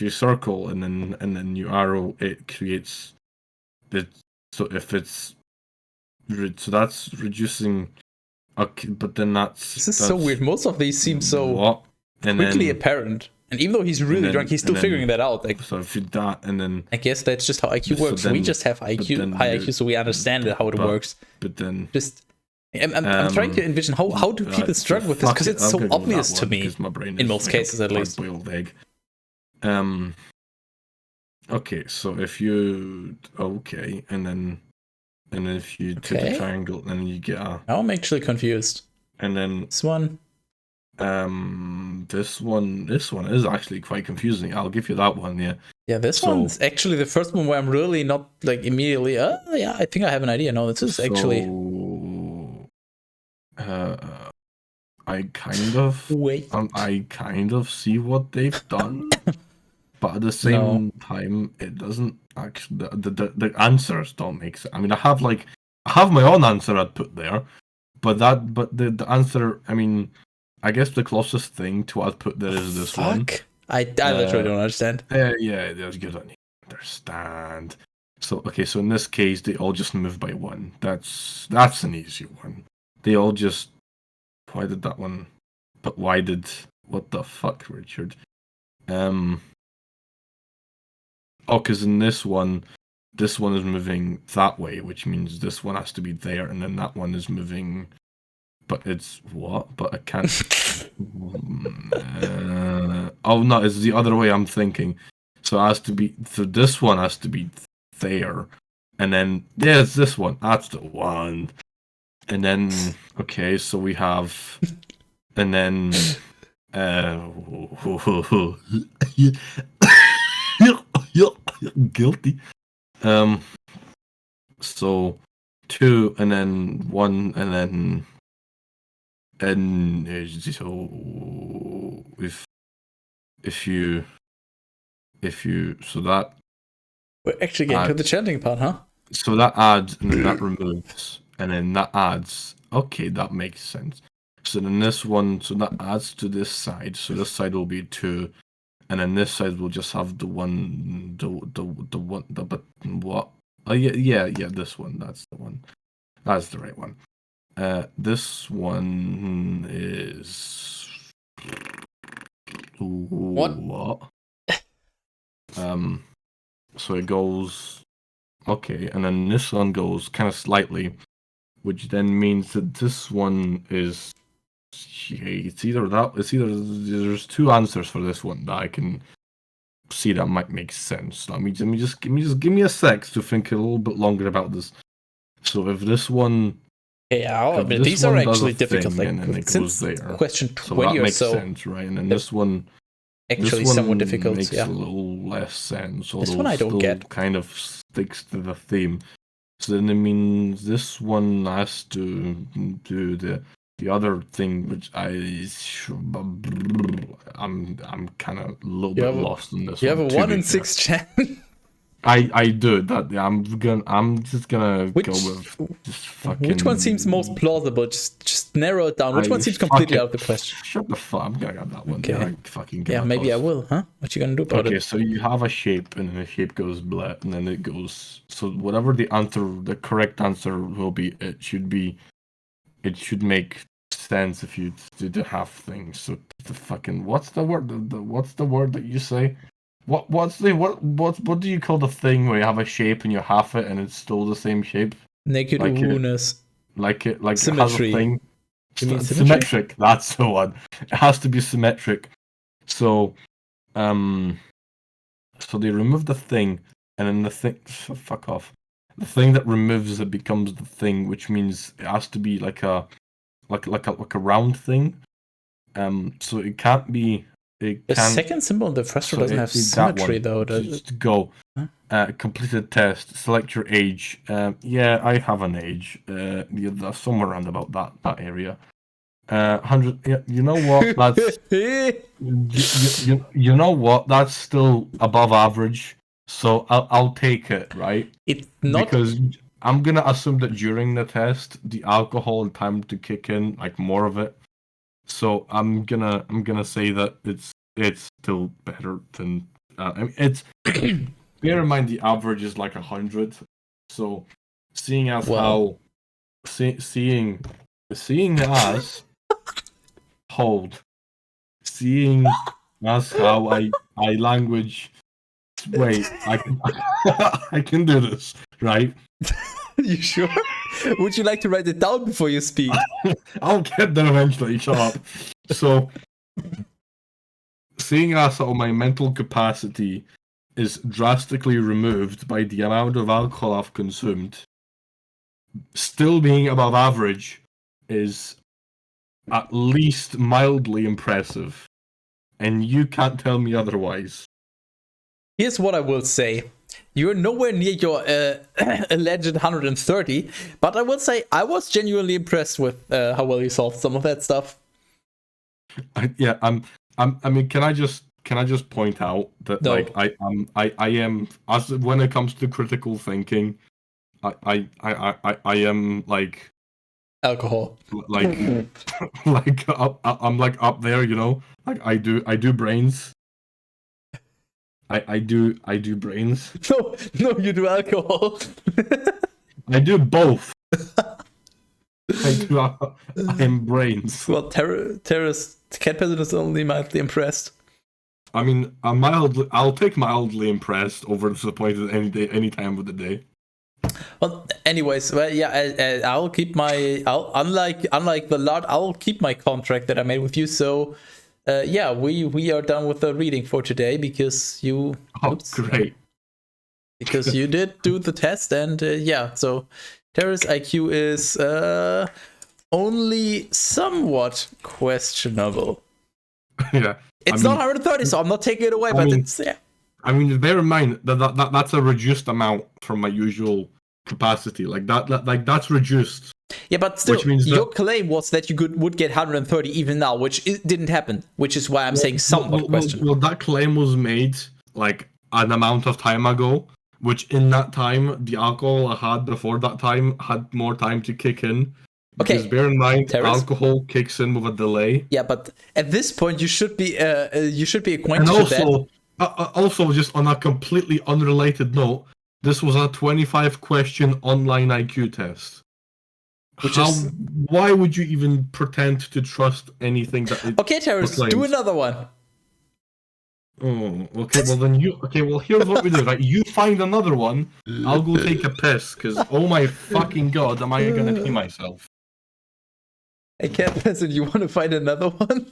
[SPEAKER 2] circle and then you arrow, it creates it. So if it's so that's reducing. Okay, but then
[SPEAKER 1] this is so weird. Most of these seem so
[SPEAKER 2] and
[SPEAKER 1] quickly apparent. And even though he's really drunk, he's still figuring that out. Like,
[SPEAKER 2] so if you that and then
[SPEAKER 1] I guess that's just how IQ works. We just have high IQ, so we understand how it works.
[SPEAKER 2] But then
[SPEAKER 1] I'm trying to envision how do people struggle with this, because it's so obvious to me in most cases, at least.
[SPEAKER 2] Egg. Okay, so if you and then if you take a triangle, then you get a.
[SPEAKER 1] Now I'm actually confused.
[SPEAKER 2] And then
[SPEAKER 1] this one.
[SPEAKER 2] This one is actually quite confusing. I'll give you that one, yeah.
[SPEAKER 1] Yeah, this one's actually the first one where I'm really not like immediately. Yeah, I think I have an idea. No, this is actually.
[SPEAKER 2] I kind of
[SPEAKER 1] wait.
[SPEAKER 2] I kind of see what they've done, but at the same time, it doesn't actually. The answers don't make sense. I mean, I have my own answer I'd put there, but the answer. I mean. I guess the closest thing to what I'd put there is this one.
[SPEAKER 1] I literally don't understand.
[SPEAKER 2] Yeah, you don't understand. So so in this case, they all just move by one. That's an easy one. They all just. Why did that one? But why did what the fuck, Richard? Because in this one is moving that way, which means this one has to be there, and then that one is moving. But it's what? But I can't. Oh no, it's the other way I'm thinking. So it has to be. So this one has to be there, and then it's this one. That's the one. And then so we have, and then guilty. So 2, and then 1, and then. And so if you so that
[SPEAKER 1] we're actually getting to the chanting part, huh?
[SPEAKER 2] So that adds and then that removes and then that adds. Okay, that makes sense. So then this one, so that adds to this side. So this side will be 2, and then this side will just have the one, but what? Oh yeah. This one. That's the one. That's the right one. This one is what? So it goes and then this one goes kind of slightly, which then means that this one is. It's either there's 2 answers for this one that I can see that might make sense. Let me just give me a sec to think a little bit longer about this. So if this one.
[SPEAKER 1] Yeah,
[SPEAKER 2] Because
[SPEAKER 1] but
[SPEAKER 2] this
[SPEAKER 1] these are
[SPEAKER 2] one does a
[SPEAKER 1] actually difficult.
[SPEAKER 2] thing,
[SPEAKER 1] Like
[SPEAKER 2] and then it
[SPEAKER 1] since
[SPEAKER 2] goes there.
[SPEAKER 1] question
[SPEAKER 2] So
[SPEAKER 1] 20
[SPEAKER 2] that
[SPEAKER 1] or
[SPEAKER 2] makes
[SPEAKER 1] so,
[SPEAKER 2] sense, right? And then this one
[SPEAKER 1] actually somewhat
[SPEAKER 2] makes
[SPEAKER 1] difficult. Yeah,
[SPEAKER 2] a little less sense,
[SPEAKER 1] this
[SPEAKER 2] although
[SPEAKER 1] one I don't
[SPEAKER 2] still
[SPEAKER 1] get.
[SPEAKER 2] kind of sticks to the theme. So then it means this one has to do the other thing, which I'm kind of a little bit lost in this
[SPEAKER 1] You
[SPEAKER 2] one.
[SPEAKER 1] have a
[SPEAKER 2] To
[SPEAKER 1] 1
[SPEAKER 2] be
[SPEAKER 1] in
[SPEAKER 2] fair.
[SPEAKER 1] 6 chance.
[SPEAKER 2] I do that. Yeah, I'm just gonna
[SPEAKER 1] Which
[SPEAKER 2] go with just fucking.
[SPEAKER 1] which one seems most plausible? Just narrow it down. Which one seems
[SPEAKER 2] fuck
[SPEAKER 1] completely
[SPEAKER 2] it.
[SPEAKER 1] out of the question?
[SPEAKER 2] Shut the fuck. I'm gonna get that one.
[SPEAKER 1] Okay.
[SPEAKER 2] Yeah, I fucking get
[SPEAKER 1] Yeah,
[SPEAKER 2] that
[SPEAKER 1] maybe I
[SPEAKER 2] toss.
[SPEAKER 1] will, huh? What you gonna do about
[SPEAKER 2] Okay,
[SPEAKER 1] it?
[SPEAKER 2] so you have a shape, and then the shape goes blah, and then it goes. So whatever the correct answer will be, it should make sense if you do the half thing. So the fucking what's the word? What's the word that you say? What do you call the thing where you have a shape and you half it and it's still the same shape?
[SPEAKER 1] Naked
[SPEAKER 2] Like it,
[SPEAKER 1] uwu-ness.
[SPEAKER 2] like it has a
[SPEAKER 1] Symmetry.
[SPEAKER 2] thing.
[SPEAKER 1] You mean symmetry?
[SPEAKER 2] Symmetric. That's the one. It has to be symmetric. So so they remove the thing, and then the thing. Fuck off. The thing that removes it becomes the thing, which means it has to be like a round thing. So it can't be. It
[SPEAKER 1] The
[SPEAKER 2] can't.
[SPEAKER 1] second symbol in the first row
[SPEAKER 2] So
[SPEAKER 1] doesn't have symmetry, though, does it?
[SPEAKER 2] Just go.
[SPEAKER 1] Huh?
[SPEAKER 2] Completed test. Select your age. Yeah, I have an age. Yeah, somewhere around about that area. 100. Yeah, you know what? That's you know what? That's still above average. So I'll take it, right?
[SPEAKER 1] It's not.
[SPEAKER 2] Because I'm gonna assume that during the test, the alcohol and time to kick in, like more of it. So I'm gonna say that it's still better than. I mean, it's bear in mind the average is like 100. So seeing as
[SPEAKER 1] Well.
[SPEAKER 2] seeing as hold seeing as how I language. Wait, I can I can do this, right?
[SPEAKER 1] You sure? Would you like to write it down before you speak?
[SPEAKER 2] I'll get there eventually. Shut up. So, seeing as how my mental capacity is drastically removed by the amount of alcohol I've consumed, still being above average is at least mildly impressive, and you can't tell me otherwise.
[SPEAKER 1] Here's what I will say. You're nowhere near your alleged 130, but I will say I was genuinely impressed with how well you solved some of that stuff.
[SPEAKER 2] I mean, can I just point out that
[SPEAKER 1] No.
[SPEAKER 2] like I am as when it comes to critical thinking, I am like
[SPEAKER 1] Alcohol.
[SPEAKER 2] like I'm like up there, you know. Like I do brains. I do brains.
[SPEAKER 1] No, you do alcohol.
[SPEAKER 2] I do both. I am brains.
[SPEAKER 1] Well, Teras cat person is only mildly impressed.
[SPEAKER 2] I mean, I'll take mildly impressed over disappointed any day, any time of the day.
[SPEAKER 1] Well, anyways, well, yeah, I'll keep my. Unlike the lot, I'll keep my contract that I made with you. So, yeah, we are done with the reading for today because you.
[SPEAKER 2] Great.
[SPEAKER 1] Because you did do the test, and yeah, so Terra's IQ is only somewhat questionable.
[SPEAKER 2] Yeah.
[SPEAKER 1] It's not 130, so I'm not taking it away, but it's yeah.
[SPEAKER 2] I mean, bear in mind that that's a reduced amount from my usual capacity. Like that's reduced.
[SPEAKER 1] Yeah, but still,
[SPEAKER 2] which means
[SPEAKER 1] your claim was that you would get 130 even now, which didn't happen. Which is why I'm saying somewhat questionable.
[SPEAKER 2] Well, that claim was made like an amount of time ago, which in that time the alcohol I had before that time had more time to kick in. Because bear in mind, alcohol kicks in with a delay.
[SPEAKER 1] Yeah, but at this point, you should be acquainted with that.
[SPEAKER 2] Also, just on a completely unrelated note, this was a 25-question online IQ test. Why would you even pretend to trust anything that it
[SPEAKER 1] Okay, Teras, do another one.
[SPEAKER 2] Oh, okay. Well, then well, here's what we do. Right, you find another one. I'll go take a piss. Because oh my fucking god, am I gonna pee myself?
[SPEAKER 1] I can't listen. You want to find another one?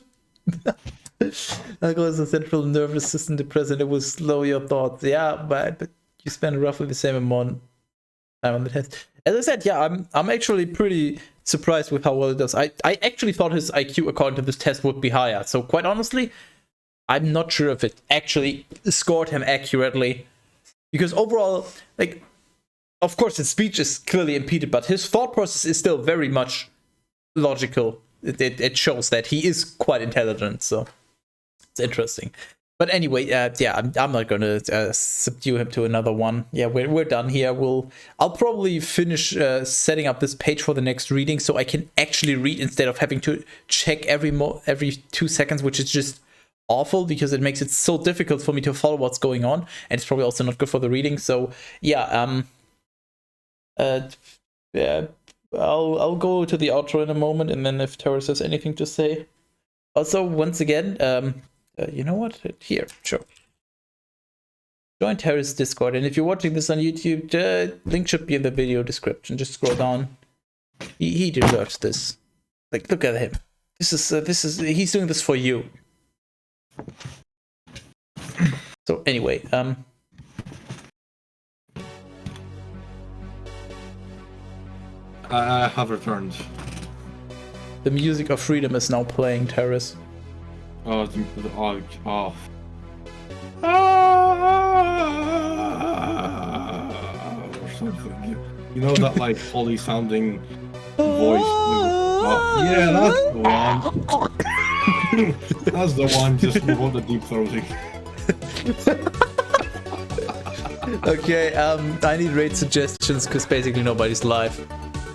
[SPEAKER 1] Alcohol is a central nervous system depressant. It will slow your thoughts. Yeah, but you spend roughly the same amount of time on the test. As I said, yeah, I'm actually pretty surprised with how well it does. I actually thought his IQ according to this test would be higher. So quite honestly, I'm not sure if it actually scored him accurately. Because overall, like, of course his speech is clearly impeded, but his thought process is still very much logical. It shows that he is quite intelligent, so it's interesting. But anyway, yeah, I'm not gonna subdue him to another one. Yeah, we're done here. I'll probably finish setting up this page for the next reading, so I can actually read instead of having to check every 2 seconds, which is just awful because it makes it so difficult for me to follow what's going on, and it's probably also not good for the reading. So yeah, yeah, I'll go to the outro in a moment, and then if Teras has anything to say. Also, once again, you know what? Here, sure. Join Teras Discord, and if you're watching this on YouTube, the link should be in the video description. Just scroll down. He deserves this. Like, look at him. This is he's doing this for you. So anyway,
[SPEAKER 2] I have returned.
[SPEAKER 1] the music of freedom is now playing, Teras.
[SPEAKER 2] Oh, or something. You know that like holy sounding voice? Oh, yeah, that's the one. That's the one. Just without the deep throating.
[SPEAKER 1] Okay, I need raid suggestions because basically nobody's live.